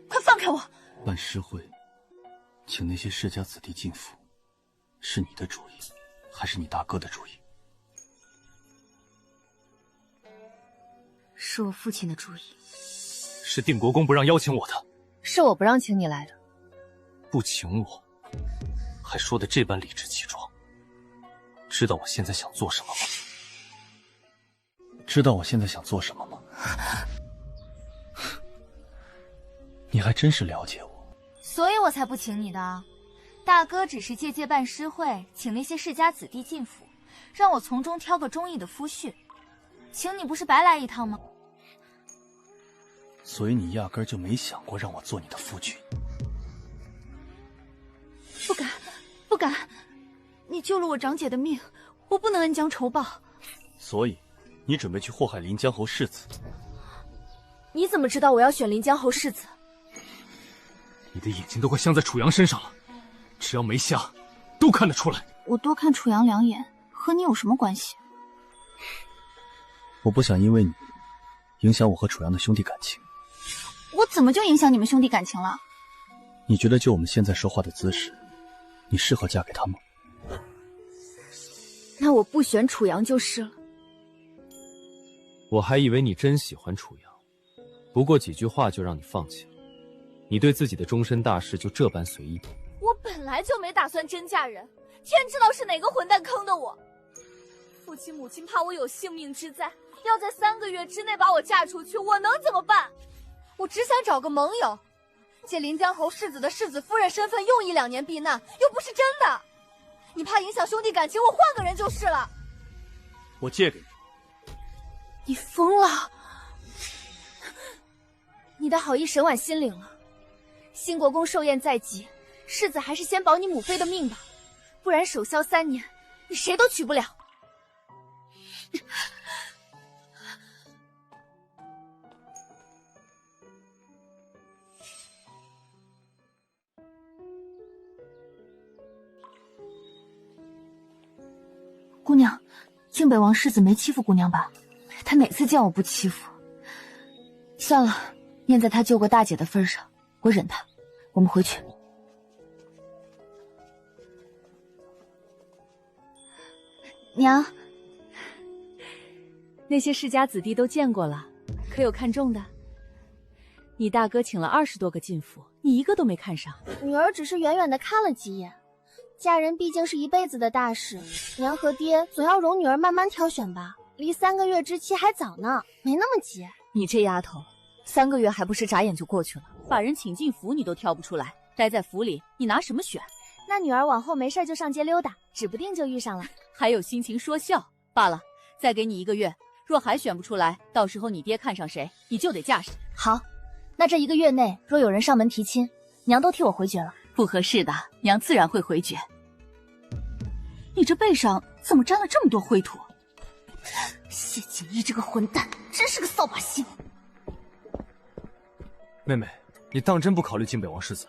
快放开我！办诗会，请那些世家子弟进府，是你的主意，还是你大哥的主意？是我父亲的主意。是定国公不让邀请我的。是我不让请你来的。不请我，还说的这般理直气壮。知道我现在想做什么吗？知道我现在想做什么吗？你还真是了解我，所以我才不请你的。大哥只是借办诗会，请那些世家子弟进府，让我从中挑个中意的夫婿，请你不是白来一趟吗？所以你压根儿就没想过让我做你的夫君。不敢，不敢！你救了我长姐的命，我不能恩将仇报。所以，你准备去祸害临江侯世子？你怎么知道我要选临江侯世子？你的眼睛都快镶在楚阳身上了，只要没镶，都看得出来。我多看楚阳2眼，和你有什么关系？我不想因为你影响我和楚阳的兄弟感情。我怎么就影响你们兄弟感情了？你觉得就我们现在说话的姿势，你适合嫁给他吗？那我不选楚阳就是了。我还以为你真喜欢楚阳，不过几句话就让你放弃了。你对自己的终身大事就这般随意？我本来就没打算真嫁人，天知道是哪个混蛋坑的我。父亲母亲怕我有性命之灾，要在3个月之内把我嫁出去，我能怎么办？我只想找个盟友，借临江侯世子的世子夫人身份用1-2年避难，又不是真的。你怕影响兄弟感情，我换个人就是了。我借给你。你疯了！你的好意沈婉心领了。兴国公寿宴在即，世子还是先保你母妃的命吧，不然守孝3年，你谁都娶不了。姑娘，靖北王世子没欺负姑娘吧？他哪次见我不欺负？算了，念在他救过大姐的份上，我忍他。我们回去。娘，那些世家子弟都见过了，可有看中的？你大哥请了20多个进府，你一个都没看上。女儿只是远远的看了几眼，嫁人毕竟是一辈子的大事，娘和爹总要容女儿慢慢挑选吧。离3个月之期还早呢，没那么急。你这丫头，3个月还不是眨眼就过去了？把人请进府你都挑不出来，待在府里你拿什么选？那女儿往后没事就上街溜达，指不定就遇上了。还有心情说笑？罢了，再给你1个月，若还选不出来，到时候你爹看上谁，你就得嫁谁。好，那这1个月内若有人上门提亲，娘都替我回绝了。不合适的，娘自然会回绝。你这背上怎么沾了这么多灰土？谢景逸这个混蛋，真是个扫把星。妹妹，你当真不考虑靖北王世子？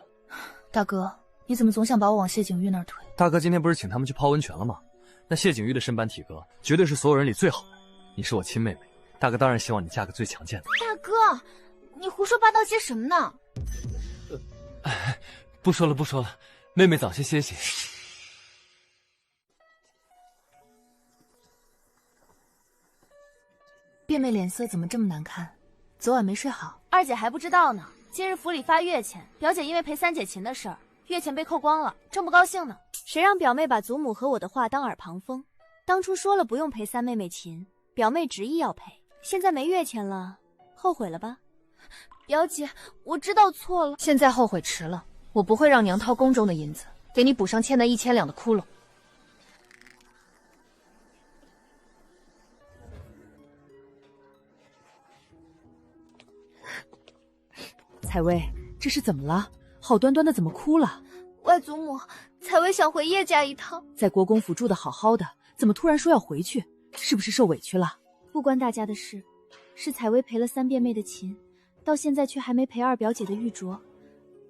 大哥，你怎么总想把我往谢景玉那儿推？大哥今天不是请他们去泡温泉了吗？那谢景玉的身板体格绝对是所有人里最好的。你是我亲妹妹，大哥当然希望你嫁个最强健的。大哥，你胡说八道些什么呢？不说了不说了，妹妹早些歇息。变妹脸色怎么这么难看？昨晚没睡好？二姐还不知道呢。今日府里发月钱，表姐因为陪三姐琴的事儿，月钱被扣光了，正不高兴呢。谁让表妹把祖母和我的话当耳旁风？当初说了不用陪三妹妹琴，表妹执意要陪，现在没月钱了，后悔了吧？表姐，我知道错了。现在后悔迟了，我不会让娘掏宫中的银子，给你补上欠那1000两的窟窿。采薇，这是怎么了？好端端的怎么哭了？外祖母，采薇想回叶家一趟。在国公府住的好好的，怎么突然说要回去？是不是受委屈了？不关大家的事，是采薇赔了三变妹的琴，到现在却还没赔二表姐的玉镯。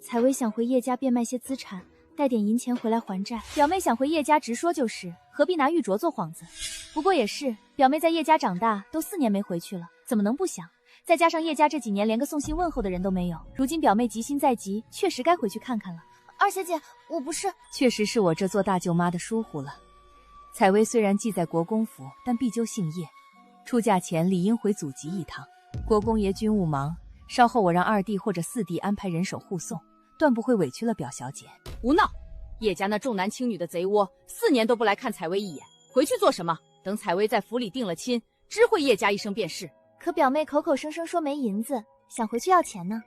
采薇想回叶家变卖些资产，带点银钱回来还债。表妹想回叶家直说就是，何必拿玉镯做幌子？不过也是，表妹在叶家长大，都4年没回去了，怎么能不想？再加上叶家这几年连个送信问候的人都没有，如今表妹急心在即，确实该回去看看了。二姐姐，我不是……确实是我这做大舅妈的疏忽了。采薇虽然寄在国公府，但毕究姓叶，出嫁前理应回祖籍一趟。国公爷军务忙，稍后我让2弟或者4弟安排人手护送，断不会委屈了表小姐。胡闹！叶家那重男轻女的贼窝，4年都不来看采薇一眼，回去做什么？等采薇在府里定了亲，知会叶家一声便是。可表妹口口声声说没银子，想回去要钱呢。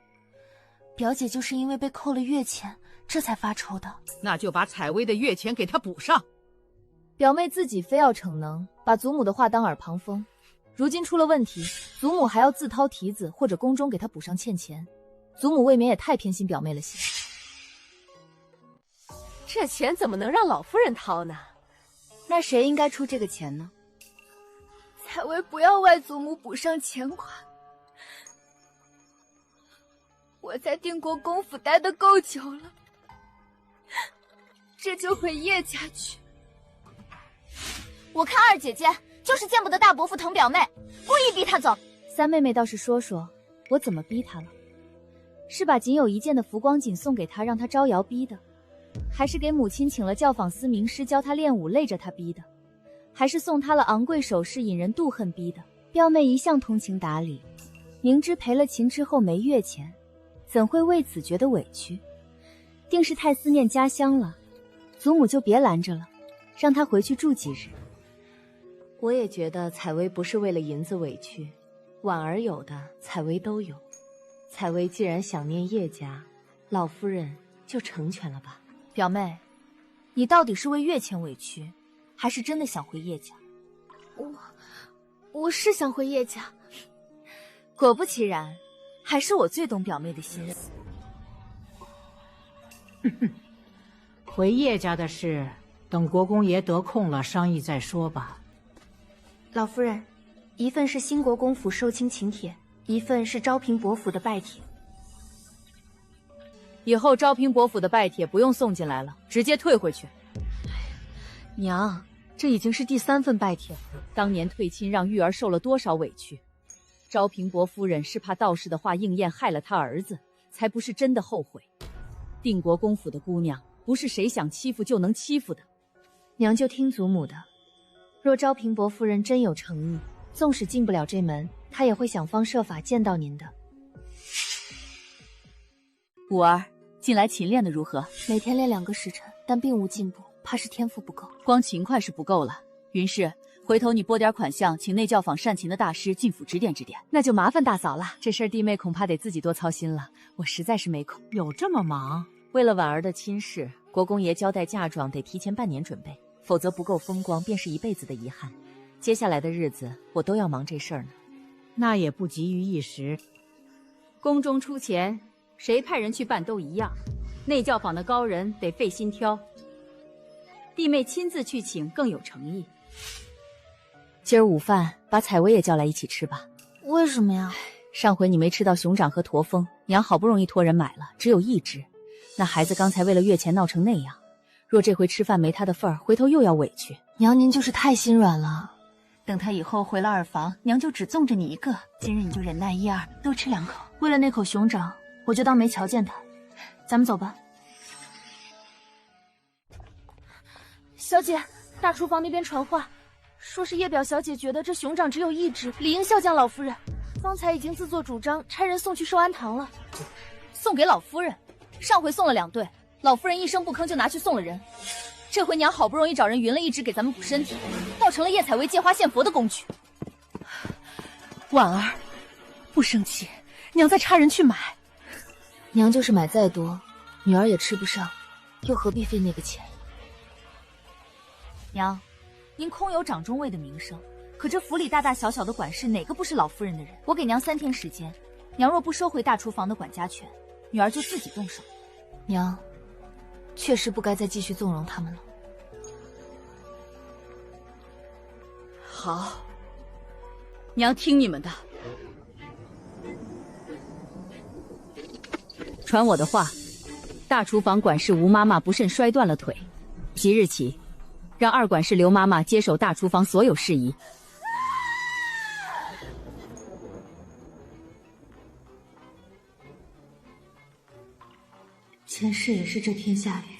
表姐就是因为被扣了月钱，这才发愁的。那就把采薇的月钱给她补上。表妹自己非要逞能，把祖母的话当耳旁风，如今出了问题，祖母还要自掏蹄子或者宫中给她补上欠钱，祖母未免也太偏心表妹了些。这钱怎么能让老夫人掏呢？那谁应该出这个钱呢？采薇不要外祖母补上钱款，我在定国公府待得够久了，这就回叶家去。我看二姐姐就是见不得大伯父疼表妹，故意逼她走。三妹妹倒是说说，我怎么逼她了？是把仅有一件的浮光锦送给他，让他招摇逼的？还是给母亲请了教坊司名师教他练武，累着他逼的？还是送他了昂贵首饰引人妒恨逼的？表妹一向通情达理，明知赔了情之后没月钱，怎会为此觉得委屈？定是太思念家乡了。祖母就别拦着了，让他回去住几日。我也觉得采薇不是为了银子委屈，婉儿有的采薇都有。采薇既然想念叶家，老夫人就成全了吧。表妹，你到底是为月钱委屈，还是真的想回叶家？我是想回叶家。果不其然，还是我最懂表妹的心思。回叶家的事，等国公爷得空了商议再说吧。老夫人，一份是兴国公府受亲请帖，一份是昭平伯府的拜帖。以后昭平伯府的拜帖不用送进来了，直接退回去。娘，这已经是第3份拜帖了。当年退亲让玉儿受了多少委屈，昭平伯夫人是怕道士的话应验害了他儿子，才不是真的后悔。定国公府的姑娘不是谁想欺负就能欺负的。娘就听祖母的，若昭平伯夫人真有诚意，纵使进不了这门，她也会想方设法见到您的。五儿，近来勤练的如何？每天练2个时辰，但并无进步，怕是天赋不够。光勤快是不够了。云氏，回头你拨点款项，请内教坊善琴的大师进府指点指点。那就麻烦大嫂了，这事儿弟妹恐怕得自己多操心了，我实在是没空。有这么忙？为了婉儿的亲事，国公爷交代嫁妆得提前半年准备，否则不够风光，便是一辈子的遗憾。接下来的日子，我都要忙这事儿呢。那也不急于一时。宫中出钱，谁派人去办都一样。内教坊的高人得费心挑，弟妹亲自去请更有诚意。今儿午饭把采薇也叫来一起吃吧。为什么呀？上回你没吃到熊掌和驼峰，娘好不容易托人买了，只有1只。那孩子刚才为了月钱闹成那样，若这回吃饭没他的份儿，回头又要委屈。娘您就是太心软了。等他以后回了耳房，娘就只纵着你一个。今日你就忍耐1、2，多吃2口。为了那口熊掌，我就当没瞧见他。咱们走吧。小姐，大厨房那边传话，说是叶表小姐觉得这熊掌只有1只，理应笑降老夫人。方才已经自作主张差人送去寿安堂了。送给老夫人？上回送了2对，老夫人一声不吭就拿去送了人。这回娘好不容易找人匀了1只给咱们补身体，倒成了叶采薇借花献佛的工具。婉儿，不生气，娘再差人去买。娘就是买再多，女儿也吃不上，又何必费那个钱？娘，您空有掌中尉的名声，可这府里大大小小的管事哪个不是老夫人的人？我给娘3天时间，娘若不收回大厨房的管家权，女儿就自己动手。娘，确实不该再继续纵容他们了。好，娘听你们的。传我的话，大厨房管事吴妈妈不慎摔断了腿，即日起，让2管事刘妈妈接手大厨房所有事宜。前世也是这天下雨，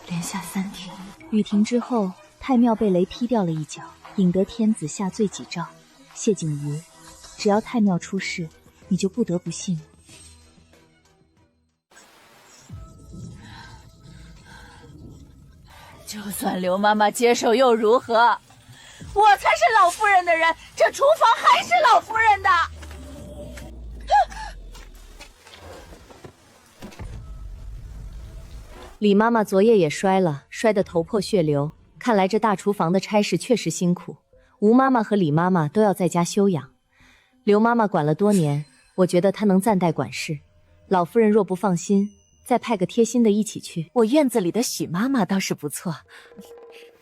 连下3天。雨停之后，太庙被雷劈掉了一角，引得天子下罪己诏。谢景瑜，只要太庙出事，你就不得不信。就算刘妈妈接手又如何？我才是老夫人的人，这厨房还是老夫人的。李妈妈昨夜也摔了，摔得头破血流。看来这大厨房的差事确实辛苦，吴妈妈和李妈妈都要在家休养。刘妈妈管了多年，我觉得她能暂代管事。老夫人若不放心，再派个贴心的一起去。我院子里的许妈妈倒是不错。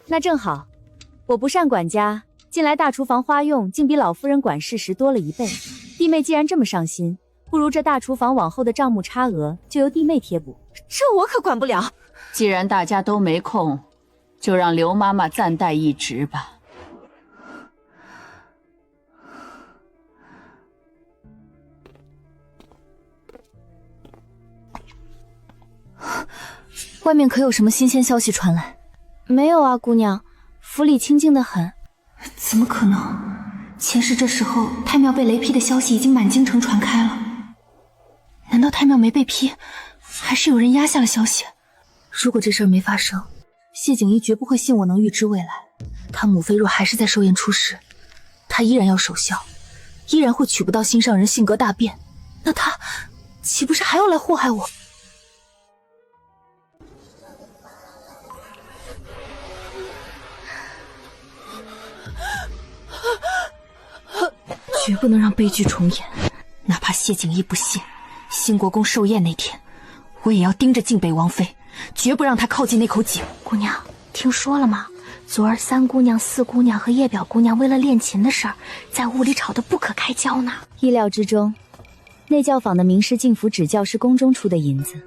那正好，我不善管家，近来大厨房花用竟比老夫人管事时多了1倍。弟妹既然这么上心，不如这大厨房往后的账目差额就由弟妹贴补。这我可管不了。既然大家都没空，就让刘妈妈暂代一职吧。外面可有什么新鲜消息传来？没有啊，姑娘，府里清静得很。怎么可能？前世这时候，太庙被雷劈的消息已经满京城传开了。难道太庙没被劈，还是有人压下了消息？如果这事儿没发生，谢景一绝不会信我能预知未来。他母妃若还是在寿宴出事，他依然要守孝，依然会娶不到心上人，性格大变。那他岂不是还要来祸害我？绝不能让悲剧重演，哪怕谢景一不信，兴国公寿宴那天，我也要盯着靖北王妃，绝不让她靠近那口井。姑娘，听说了吗？昨儿三姑娘、四姑娘和叶表姑娘为了练琴的事儿，在屋里吵得不可开交呢。意料之中，内教坊的名师进府指教是宫中出的银子，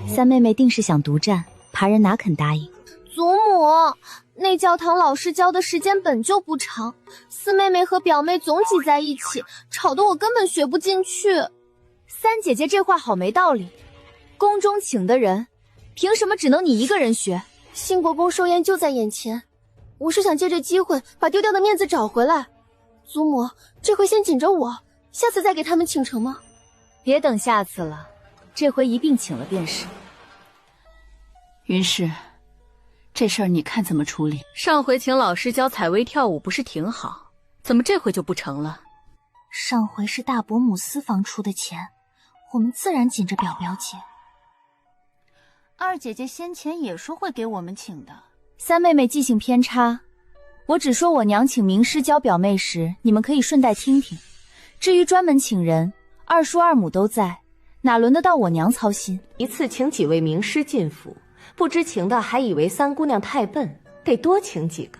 三妹妹定是想独占，旁人哪肯答应？祖母，内教堂老师教的时间本就不长，四妹妹和表妹总挤在一起，吵得我根本学不进去。三姐姐这话好没道理，宫中请的人，凭什么只能你一个人学？兴国公寿宴就在眼前，我是想借这机会把丢掉的面子找回来。祖母，这回先紧着我，下次再给他们请成吗？别等下次了，这回一并请了便是。云氏，这事儿你看怎么处理？上回请老师教采薇跳舞不是挺好，怎么这回就不成了？上回是大伯母私房出的钱，我们自然紧着表表姐。二姐姐先前也说会给我们请的。三妹妹记性偏差，我只说我娘请名师教表妹时，你们可以顺带听听。至于专门请人，二叔二母都在，哪轮得到我娘操心？一次请几位名师进府，不知情的还以为三姑娘太笨，得多请几个。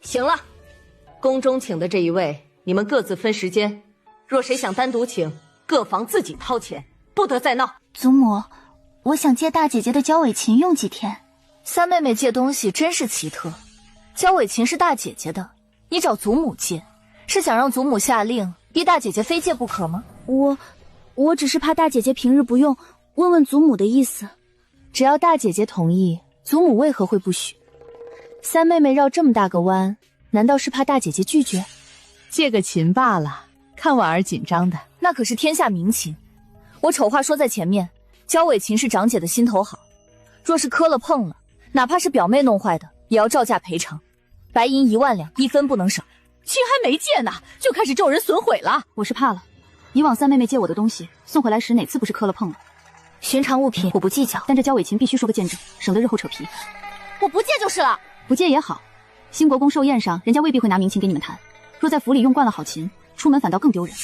行了，宫中请的这一位，你们各自分时间。若谁想单独请，各房自己掏钱，不得再闹。祖母，我想借大姐姐的交尾琴用几天。三妹妹借东西真是奇特，交尾琴是大姐姐的，你找祖母借，是想让祖母下令逼大姐姐非借不可吗？我只是怕大姐姐平日不用，问问祖母的意思。只要大姐姐同意，祖母为何会不许？三妹妹绕这么大个弯，难道是怕大姐姐拒绝？借个琴罢了，看婉儿紧张的。那可是天下名琴，我丑话说在前面，交尾琴是长姐的心头好，若是磕了碰了，哪怕是表妹弄坏的，也要照价赔偿，白银1万两，1分不能少。琴还没借呢，就开始咒人损毁了。我是怕了，以往三妹妹借我的东西送回来时，哪次不是磕了碰了？寻常物品我不计较，但这交尾琴必须说个见证，省得日后扯皮。我不借就是了。不借也好，兴国公寿宴上，人家未必会拿名琴给你们弹。若在府里用惯了好琴，出门反倒更丢人。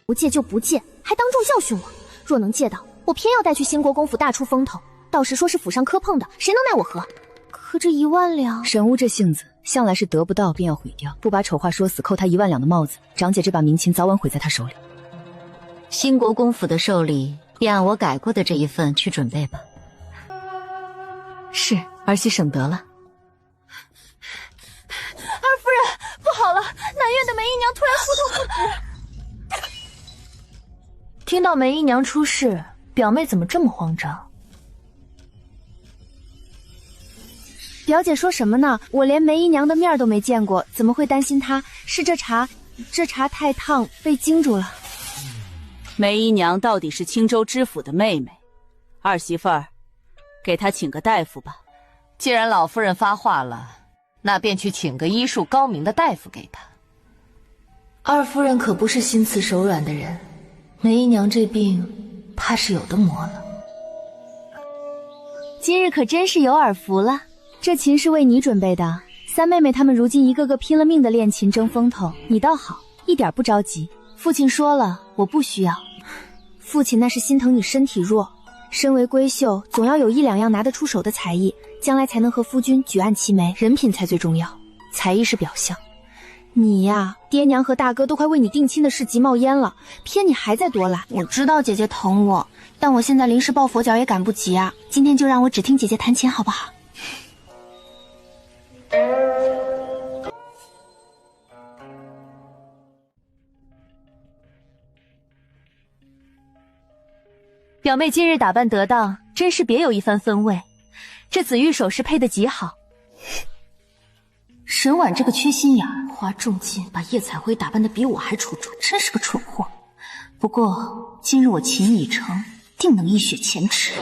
不借就不借，还当众教训我。若能借到，我偏要带去兴国公府大出风头。到时说是府上磕碰的，谁能奈我何？可这1万两，沈屋这性子向来是得不到便要毁掉，不把丑话说死，扣他1万两的帽子，长姐这把名琴早晚毁在他手里。兴国公府的寿礼，便按我改过的这一份去准备吧。是，儿媳省得了。二夫人，不好了，南院的梅姨娘突然腹痛不止。听到梅姨娘出事，表妹怎么这么慌张？表姐说什么呢？我连梅姨娘的面都没见过，怎么会担心她？是这茶太烫，被惊住了。梅姨娘到底是青州知府的妹妹，二媳妇儿，给她请个大夫吧。既然老夫人发话了，那便去请个医术高明的大夫给她。二夫人可不是心慈手软的人，梅姨娘这病怕是有的磨了。今日可真是有耳福了。这琴是为你准备的，三妹妹她们如今一个个拼了命的练琴争风头，你倒好，一点不着急。父亲说了，我不需要。父亲那是心疼你身体弱，身为闺秀，总要有1、2样拿得出手的才艺，将来才能和夫君举案齐眉。人品才最重要，才艺是表象。你呀，爹娘和大哥都快为你定亲的事急冒烟了，偏你还在多来。我知道姐姐疼我，但我现在临时抱佛脚也赶不及啊。今天就让我只听姐姐弹琴好不好？表妹今日打扮得当，真是别有一番风味。这紫玉首饰配得极好。沈婉这个缺心眼儿，花重金把叶彩辉打扮得比我还出众，真是个蠢货。不过今日我情已成，定能一雪前耻。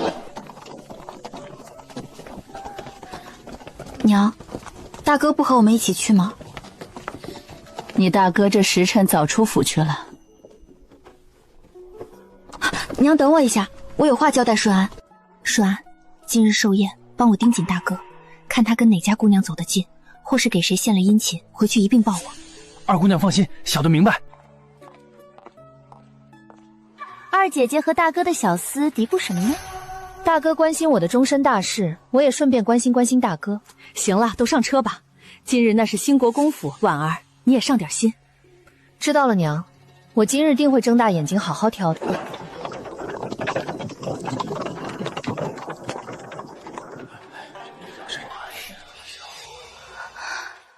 娘，大哥不和我们一起去吗？你大哥这时辰早出府去了。娘，等我一下，我有话交代顺安。顺安，今日寿宴，帮我盯紧大哥，看他跟哪家姑娘走得近，或是给谁献了殷勤，回去一并报我。二姑娘放心，小的明白。二姐姐和大哥的小厮嘀咕什么呢？大哥关心我的终身大事，我也顺便关心关心大哥。行了，都上车吧。今日那是兴国公府，婉儿你也上点心。知道了，娘，我今日定会睁大眼睛好好挑的。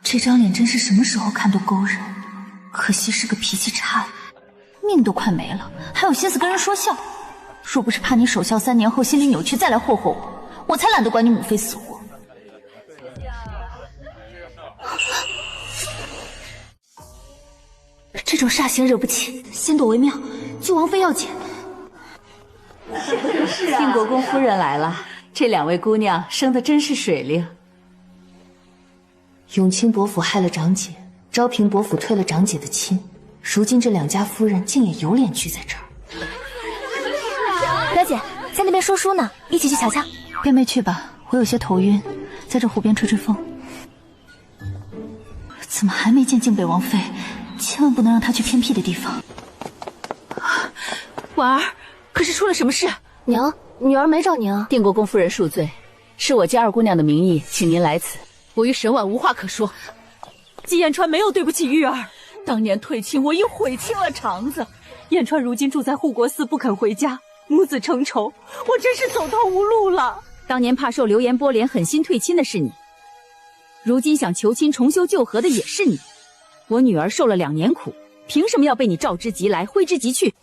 这张脸真是什么时候看都勾人，可惜是个脾气差的，命都快没了，还有心思跟人说笑。若不是怕你守孝3年后心理扭曲再来霍霍我，我才懒得管你母妃死活。这种煞星惹不起，先躲为妙，救王妃要紧。定国公夫人来了，这2位姑娘生的真是水灵。永清伯府害了长姐，昭平伯府退了长姐的亲，如今这2家夫人竟也有脸聚在这儿。表姐在那边说书呢，一起去瞧瞧。便妹去吧，我有些头晕，在这湖边吹吹风。怎么还没见靖北王妃？千万不能让她去偏僻的地方。婉儿，可是出了什么事？娘，女儿没找您。定国公夫人恕罪，是我借二姑娘的名义请您来此。我与沈婉无话可说。季彦川没有对不起玉儿，当年退亲我已悔青了肠子。彦川如今住在护国寺不肯回家，母子成仇，我真是走投无路了。当年怕受流言波连狠心退亲的是你，如今想求亲重修旧和的也是你。我女儿受了2年苦，凭什么要被你召之即来挥之即去？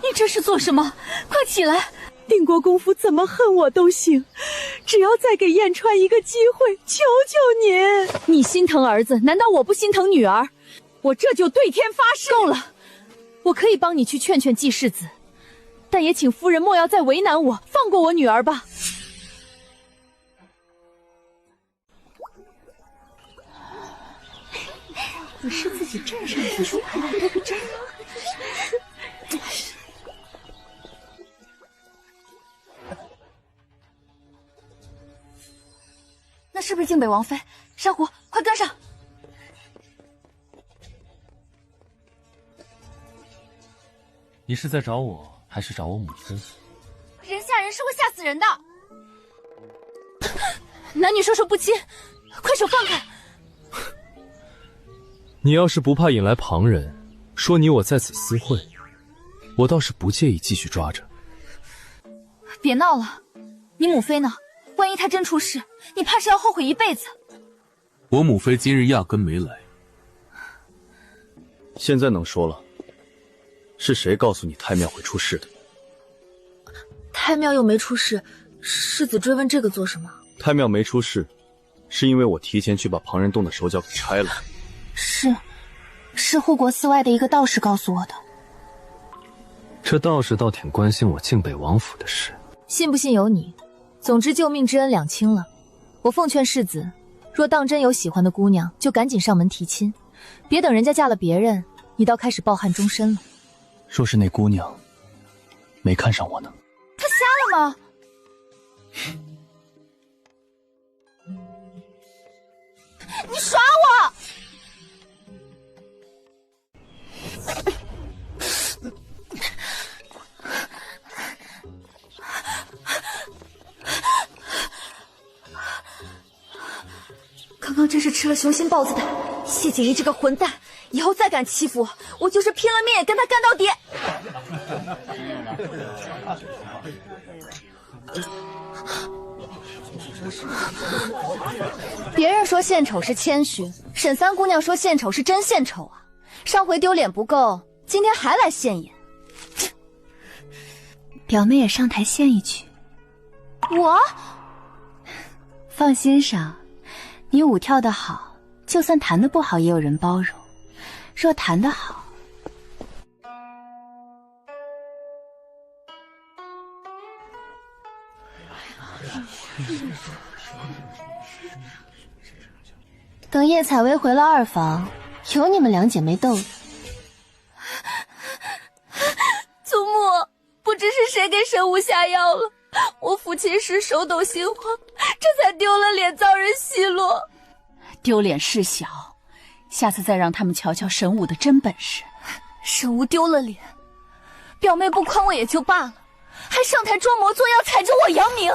你这是做什么？快起来！定国公府怎么恨我都行，只要再给彦川一个机会，求求您！你心疼儿子，难道我不心疼女儿？我这就对天发誓。够了，我可以帮你去劝劝季世子，但也请夫人莫要再为难我，放过我女儿吧。不是自己站上去，还来了个真。那是不是靖北王妃？珊瑚，快跟上！你是在找我，还是找我母妃？人吓人是会吓死人的。男女授受不亲，快手放开！你要是不怕引来旁人说你我在此私会，我倒是不介意继续抓着。别闹了，你母妃呢？万一她真出事，你怕是要后悔一辈子。我母妃今日压根没来。现在能说了，是谁告诉你太庙会出事的？太庙又没出事，世子追问这个做什么？太庙没出事，是因为我提前去把旁人动的手脚给拆了。是护国寺外的一个道士告诉我的。这道士倒挺关心我靖北王府的事。信不信由你，总之救命之恩两清了。我奉劝世子，若当真有喜欢的姑娘，就赶紧上门提亲，别等人家嫁了别人，你倒开始抱憾终身了。若是那姑娘没看上我呢？她瞎了吗？你耍我！刚刚真是吃了雄心豹子胆，谢景怡这个混蛋，以后再敢欺负我，我就是拼了命也跟他干到底。别人说献丑是谦虚，沈三姑娘说献丑是真献丑啊！上回丢脸不够，今天还来现眼。表妹也上台献一曲。我？放心上，你舞跳得好，就算弹得不好也有人包容。若弹得好，等叶采薇回了二房，有你们两姐妹斗。祖母，不知是谁给神武下药了，我父亲时手抖心慌，这才丢了脸，遭人奚落。丢脸事小，下次再让他们瞧瞧神武的真本事。神武丢了脸，表妹不宽我也就罢了，还上台装模作样踩着我扬名。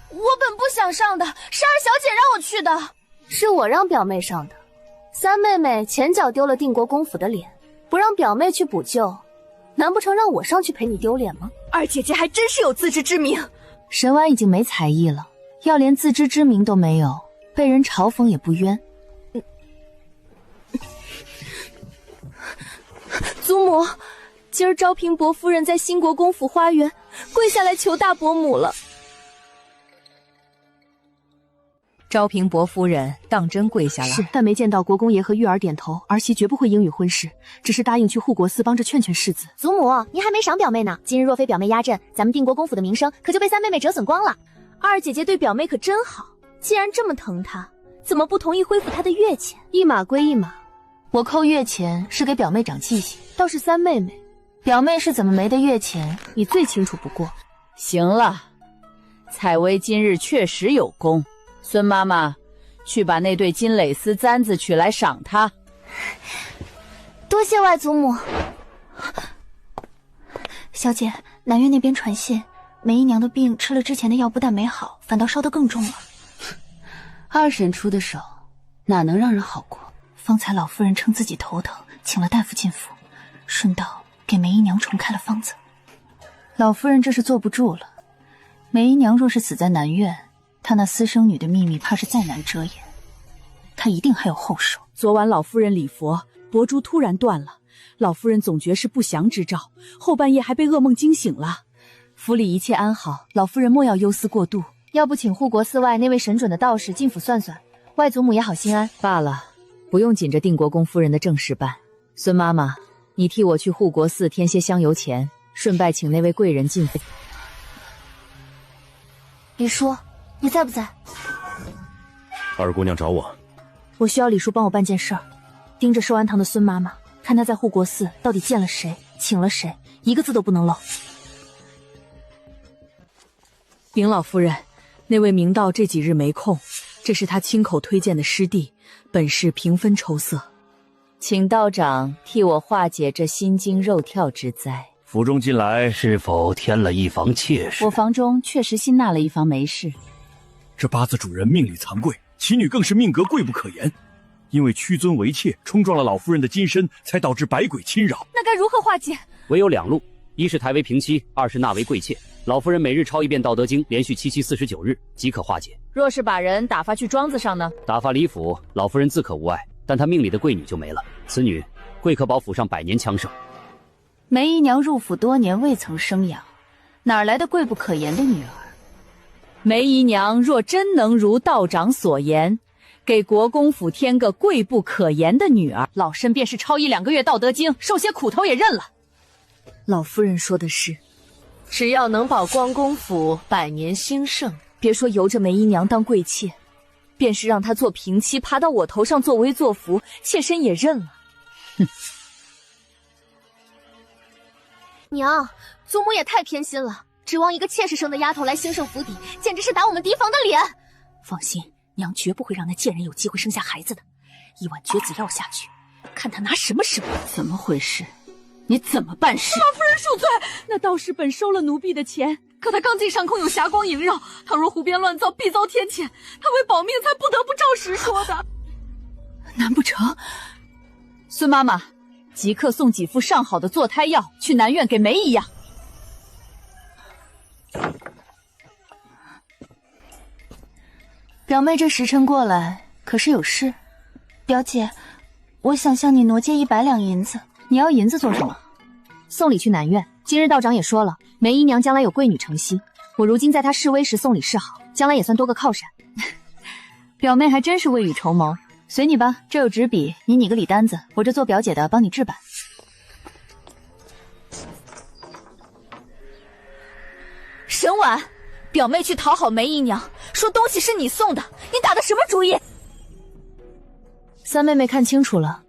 我本不想上的，是二小姐让我去的。是我让表妹上的。三妹妹前脚丢了定国公府的脸，不让表妹去补救，难不成让我上去陪你丢脸吗？二姐姐还真是有自知之明。神婉已经没才艺了，要连自知之明都没有，被人嘲讽也不冤。祖母，今儿昭平伯夫人在兴国公府花园跪下来求大伯母了。昭平伯夫人当真跪下了？是，但没见到国公爷和玉儿点头，儿媳绝不会应允婚事，只是答应去护国寺帮着劝劝世子。祖母，您还没赏表妹呢，今日若非表妹压阵，咱们定国公府的名声可就被三妹妹折损光了。二姐姐对表妹可真好，既然这么疼她，怎么不同意恢复她的月钱？一码归一码，我扣月钱是给表妹长记性，倒是三妹妹，表妹是怎么没的月钱，你最清楚不过。行了，采薇今日确实有功，孙妈妈，去把那对金蕾丝簪子取来赏她。多谢外祖母。小姐，南院那边传信，梅姨娘的病吃了之前的药不但没好，反倒烧得更重了。二婶出的手，哪能让人好过？方才老夫人称自己头疼，请了大夫进府，顺道给梅姨娘重开了方子。老夫人这是坐不住了，梅姨娘若是死在南院，她那私生女的秘密怕是再难遮掩，她一定还有后手。昨晚老夫人礼佛，佛珠突然断了，老夫人总觉是不祥之兆，后半夜还被噩梦惊醒了。府里一切安好，老夫人莫要忧思过度。要不请护国寺外那位神准的道士进府算算，外祖母也好心安。罢了，不用紧着定国公夫人的正事办。孙妈妈，你替我去护国寺添些香油钱，顺拜请那位贵人进府。李叔，你在不在？二姑娘找我。我需要李叔帮我办件事儿，盯着寿安堂的孙妈妈，看她在护国寺到底见了谁，请了谁，一个字都不能漏。禀老夫人，那位明道这几日没空，这是他亲口推荐的师弟，本是平分愁色，请道长替我化解这心惊肉跳之灾。府中近来是否添了一房妾室？我房中确实新纳了一房媒氏。这八字主人命里藏贵，其女更是命格贵不可言，因为屈尊为妾，冲撞了老夫人的金身，才导致百鬼侵扰。那该如何化解？唯有两路，一是抬为平妻，二是纳为贵妾。老夫人每日抄一遍《道德经》，连续7期49日，即可化解。若是把人打发去庄子上呢？打发李府，老夫人自可无碍，但她命里的贵女就没了。此女贵可保府上百年强盛。梅姨娘入府多年未曾生养，哪来的贵不可言的女儿？梅姨娘若真能如道长所言，给国公府添个贵不可言的女儿，老身便是抄1-2个月《道德经》，受些苦头也认了。老夫人说的是，只要能保光公府百年兴盛，别说由着梅姨娘当贵妾，便是让她做平妻，爬到我头上作威作福，妾身也认了。哼！娘，祖母也太偏心了，指望一个妾室生的丫头来兴盛府邸，简直是打我们嫡房的脸。放心，娘绝不会让那贱人有机会生下孩子的。一碗绝子药下去，看他拿什么生。怎么回事？你怎么办事？老夫人恕罪，那道士本收了奴婢的钱，可他刚进上空有霞光萦绕，倘若胡编乱造，必遭天谴。他为保命才不得不照实说的。难不成？孙妈妈，即刻送几副上好的坐胎药去南院给梅姨养。表妹这时辰过来，可是有事？表姐，我想向你挪借100两银子。你要银子做什么？送礼去南苑。今日道长也说了，梅姨娘将来有贵女承袭，我如今在她示威时送礼示好，将来也算多个靠山。表妹还真是未雨绸缪，随你吧。这有纸笔，你拟个礼单子，我这做表姐的帮你制版。沈婉，表妹去讨好梅姨娘，说东西是你送的，你打的什么主意？三妹妹看清楚了，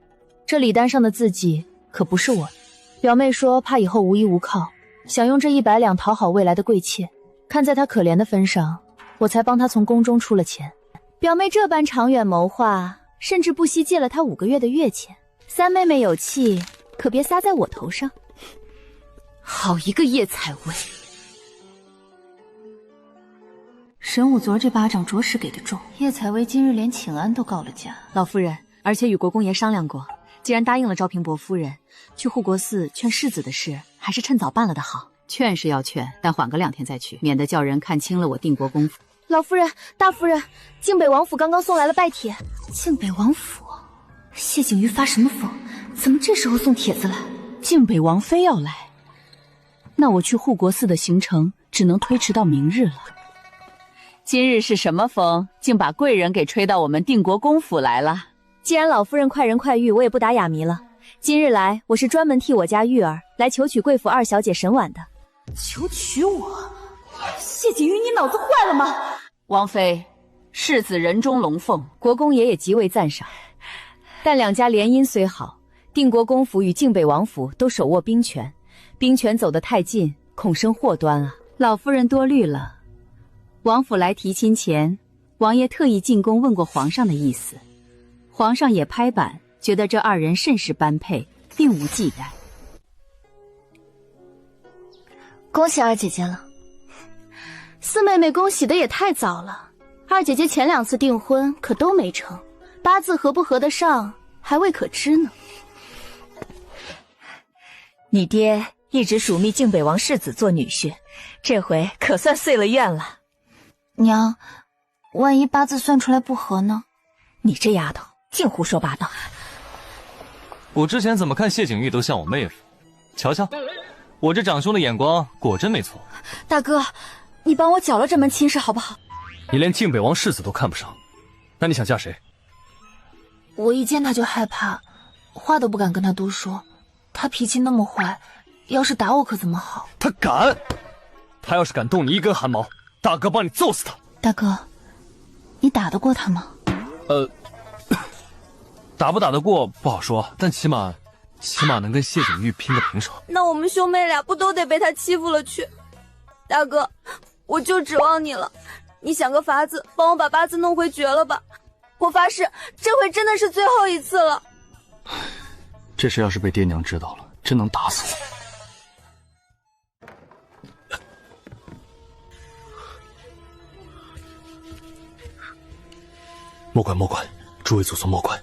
这礼单上的字迹可不是我的。表妹说怕以后无依无靠，想用这100两讨好未来的贵妾，看在她可怜的份上，我才帮她从宫中出了钱。表妹这般长远谋划，甚至不惜借了她5个月的月钱。三妹妹有气，可别撒在我头上。好一个叶采薇！沈武昨儿这巴掌着实给得重，叶采薇今日连请安都告了假。老夫人，而且与国公爷商量过，既然答应了昭平伯夫人，去护国寺劝世子的事，还是趁早办了的好。劝是要劝，但缓个2天再去，免得叫人看清了我定国公府。老夫人、大夫人，靖北王府刚刚送来了拜帖。靖北王府，谢景瑜发什么疯？怎么这时候送帖子来？靖北王妃要来，那我去护国寺的行程只能推迟到明日了。今日是什么风，竟把贵人给吹到我们定国公府来了？既然老夫人快人快遇，我也不打哑谜了。今日来，我是专门替我家玉儿来求娶贵府2小姐沈婉的。求娶我？谢景瑜，你脑子坏了吗？王妃，世子人中龙凤，国公爷也极为赞赏。但两家联姻虽好，定国公府与靖北王府都手握兵权，兵权走得太近，恐生祸端啊！老夫人多虑了。王府来提亲前，王爷特意进宫问过皇上的意思，皇上也拍板，觉得这2人甚是般配，并无忌惮。恭喜二姐姐了。四妹妹恭喜的也太早了，二姐姐前2次订婚可都没成，八字合不合得上还未可知呢。你爹一直属密靖北王世子做女婿，这回可算遂了愿了。娘，万一八字算出来不合呢？你这丫头净胡说八道。我之前怎么看谢景玉都像我妹夫，瞧瞧，我这长兄的眼光果真没错。大哥，你帮我搅了这门亲事好不好？你连靖北王世子都看不上，那你想嫁谁？我一见他就害怕，话都不敢跟他多说。他脾气那么坏，要是打我可怎么好？他敢！他要是敢动你一根汗毛，大哥帮你揍死他。大哥，你打得过他吗？打不打得过不好说，但起码能跟谢景玉拼个平手。那我们兄妹俩不都得被他欺负了去？大哥，我就指望你了，你想个法子帮我把八字弄回绝了吧。我发誓，这回真的是最后一次了。这事要是被爹娘知道了，真能打死我。莫怪莫怪，诸位祖宗莫怪。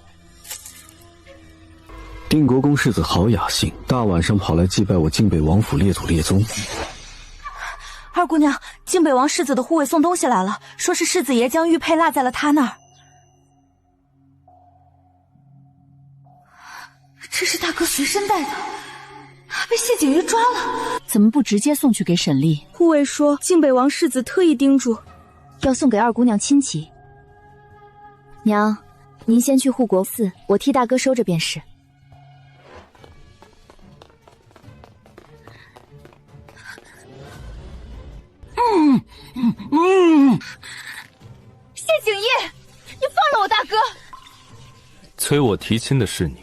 定国公世子好雅兴，大晚上跑来祭拜我靖北王府列祖列宗。二姑娘，靖北王世子的护卫送东西来了，说是世子爷将玉佩落在了他那儿。这是大哥随身带的，被谢景瑜抓了。怎么不直接送去给沈丽？护卫说靖北王世子特意叮嘱，要送给二姑娘亲戚。娘，您先去护国寺，我替大哥收着便是。谢景逸，你放了我大哥！催我提亲的是你，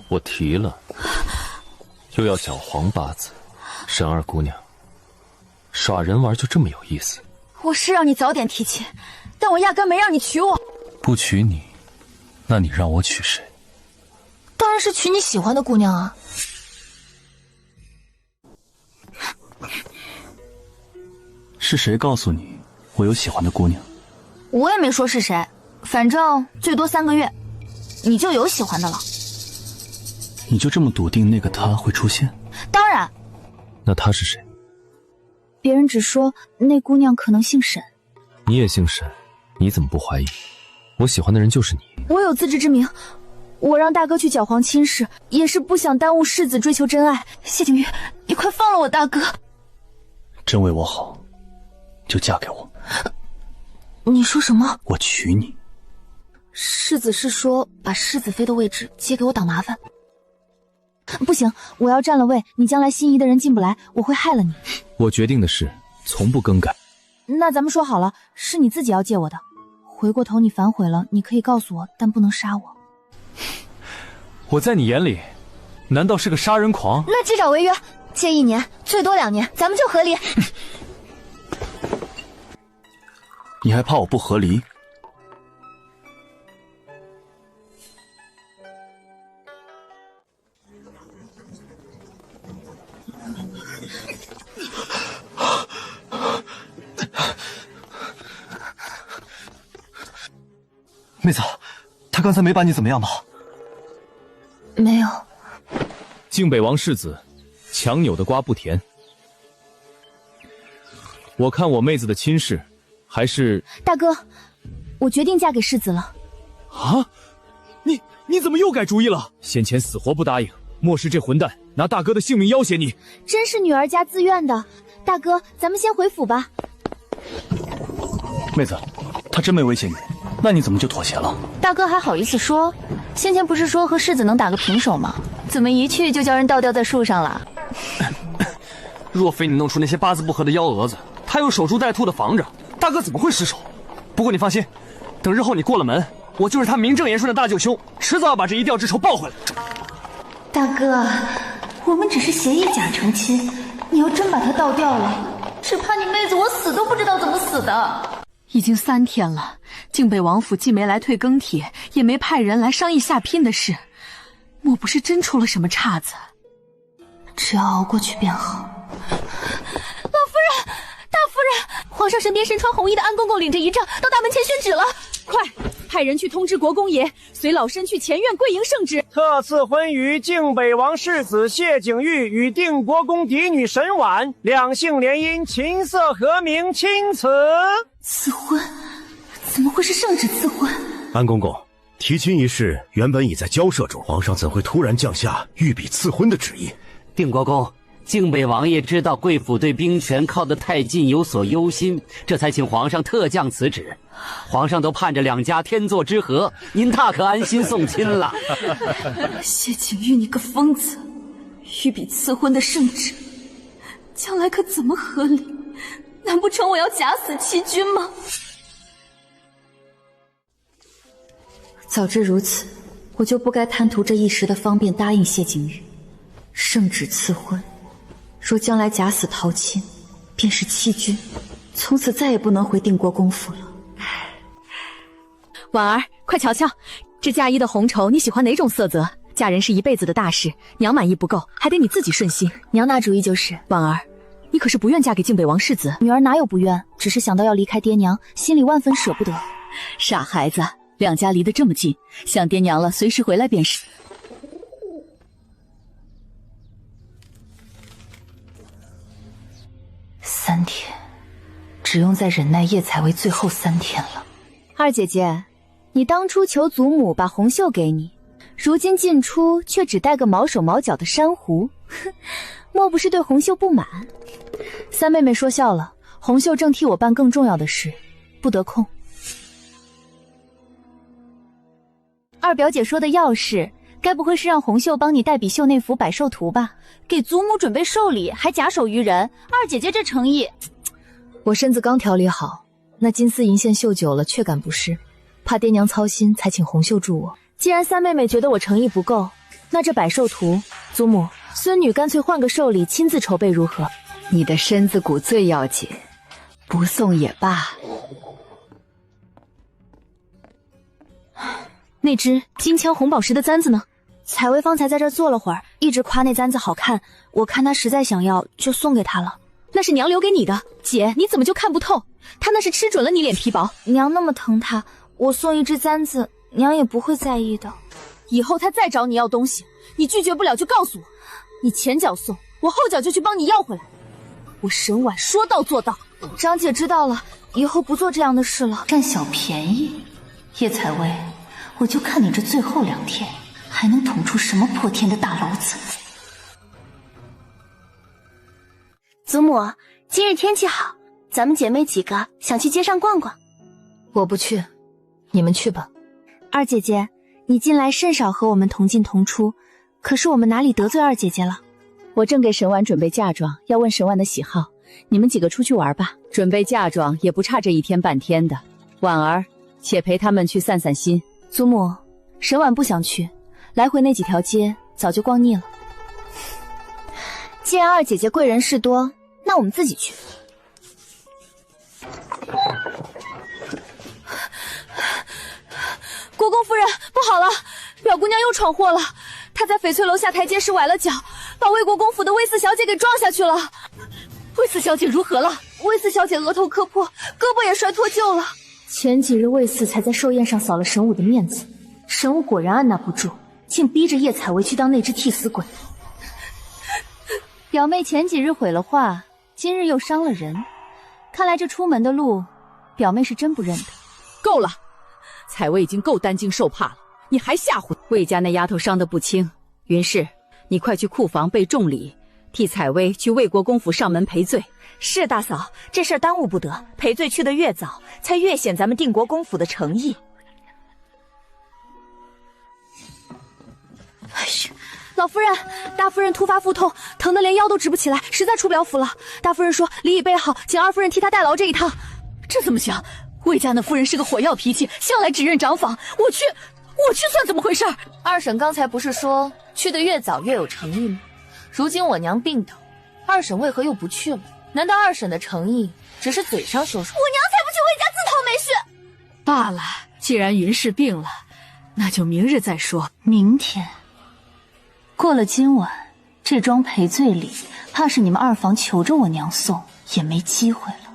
我提了，又要搅黄八字，沈二姑娘，耍人玩就这么有意思？我是让你早点提亲，但我压根没让你娶我。不娶你，那你让我娶谁？当然是娶你喜欢的姑娘啊。是谁告诉你我有喜欢的姑娘？我也没说是谁，反正最多3个月，你就有喜欢的了。你就这么笃定那个他会出现？当然。那他是谁？别人只说那姑娘可能姓沈。你也姓沈，你怎么不怀疑？我喜欢的人就是你。我有自知之明，我让大哥去搅黄亲事，也是不想耽误世子追求真爱。谢景玉，你快放了我大哥！真为我好，就嫁给我。你说什么？我娶你。世子是说把世子妃的位置接给我挡麻烦？不行，我要占了位，你将来心仪的人进不来，我会害了你。我决定的事从不更改。那咱们说好了，是你自己要借我的。回过头你反悔了，你可以告诉我，但不能杀我。我在你眼里，难道是个杀人狂？那至少违约，借1年，最多2年，咱们就和离。你还怕我不和离？妹子，他刚才没把你怎么样吧？没有。靖北王世子，强扭的瓜不甜。我看我妹子的亲事，还是……大哥，我决定嫁给世子了。啊？你怎么又改主意了？先前死活不答应，莫是这混蛋拿大哥的性命要挟你？真是女儿家自愿的。大哥，咱们先回府吧。妹子，他真没威胁你，那你怎么就妥协了？大哥还好意思说？先前不是说和世子能打个平手吗？怎么一去就叫人倒吊在树上了？若非你弄出那些八字不合的幺蛾子，他又守株待兔的防着，大哥怎么会失手？不过你放心，等日后你过了门，我就是他名正言顺的大舅兄，迟早要把这一吊之仇报回来。大哥，我们只是协议假成亲，你要真把他倒吊了，只怕你妹子我死都不知道怎么死的。已经3天了，靖北王府既没来退更帖，也没派人来商议下聘的事，莫不是真出了什么岔子？只要熬过去便好。老夫人，大夫人，皇上身边身穿红衣的安公公领着仪仗到大门前宣旨了，快派人去通知国公爷，随老身去前院跪迎圣旨。特赐婚于靖北王世子谢景玉与定国公嫡女沈婉，两姓联姻，琴瑟和鸣，钦此。赐婚？怎么会是圣旨赐婚？安公公，提亲一事原本已在交涉中，皇上怎会突然降下御笔赐婚的旨意？定国公，靖北王爷知道贵府对兵权靠得太近，有所忧心，这才请皇上特降此旨。皇上都盼着两家天作之合，您大可安心送亲了。谢景玉，你个疯子！御笔赐婚的圣旨，将来可怎么合理？难不成我要假死欺君吗？早知如此，我就不该贪图这一时的方便答应谢景玉。圣旨赐婚，若将来假死逃亲，便是欺君，从此再也不能回定国公府了。婉儿，快瞧瞧，这嫁衣的红绸你喜欢哪种色泽？嫁人是一辈子的大事，娘满意不够，还得你自己顺心。娘拿主意就是。婉儿，你可是不愿嫁给靖北王世子？女儿哪有不愿，只是想到要离开爹娘，心里万分舍不得。傻孩子，两家离得这么近，想爹娘了随时回来便是。3天，只用再忍耐叶采薇最后3天了。二姐姐，你当初求祖母把红袖给你，如今进出却只带个毛手毛脚的珊瑚，莫不是对红袖不满？三妹妹说笑了，红袖正替我办更重要的事，不得空。二表姐说的要事，该不会是让红袖帮你代笔绣那幅百寿图吧？给祖母准备寿礼，还假手于人，二姐姐这诚意。我身子刚调理好，那金丝银线绣久了却感不适，怕爹娘操心，才请红袖助我。既然三妹妹觉得我诚意不够，那这百寿图，祖母、孙女干脆换个寿礼，亲自筹备如何？你的身子骨最要紧，不送也罢。那只金枪红宝石的簪子呢？采薇方才在这儿坐了会儿，一直夸那簪子好看，我看她实在想要，就送给她了。那是娘留给你的，姐你怎么就看不透？她那是吃准了你脸皮薄。娘那么疼她，我送一只簪子，娘也不会在意的。以后她再找你要东西，你拒绝不了就告诉我，你前脚送，我后脚就去帮你要回来。我沈婉说到做到。长姐知道了，以后不做这样的事了。占小便宜，叶采薇，我就看你这最后2天还能捅出什么破天的大娄子？祖母，今日天气好，咱们姐妹几个想去街上逛逛。我不去，你们去吧。二姐姐，你近来甚少和我们同进同出，可是我们哪里得罪二姐姐了？我正给沈婉准备嫁妆，要问沈婉的喜好，你们几个出去玩吧。准备嫁妆也不差这1天半天的，婉儿且陪他们去散散心。祖母，沈婉不想去，来回那几条街早就逛腻了。既然二姐姐贵人事多，那我们自己去。国公夫人，不好了，表姑娘又闯祸了。她在翡翠楼下台阶时崴了脚，把魏国公府的魏四小姐给撞下去了。魏四小姐如何了？魏四小姐额头磕破，胳膊也摔脱臼了。前几日魏四才在寿宴上扫了神武的面子，神武果然按捺不住，竟逼着叶采薇去当那只替死鬼。表妹前几日毁了画，今日又伤了人，看来这出门的路，表妹是真不认得。够了，采薇已经够担惊受怕了，你还吓唬魏家那丫头伤得不轻。云氏，你快去库房备重礼，替采薇去魏国公府上门赔罪。是大嫂，这事儿耽误不得，赔罪去得越早，才越显咱们定国公府的诚意。哎呀，老夫人，大夫人突发腹痛，疼得连腰都直不起来，实在出不了府了。大夫人说礼已备好，请二夫人替她代劳这一趟。这怎么行？魏家那夫人是个火药脾气，向来只认长坊。我去算怎么回事？二婶刚才不是说去得越早越有诚意吗？如今我娘病倒，二婶为何又不去了？难道二婶的诚意只是嘴上说说？我娘才不去魏家自讨没趣。罢了，既然云氏病了，那就明日再说。明天过了今晚，这桩赔罪礼，怕是你们二房求着我娘送也没机会了。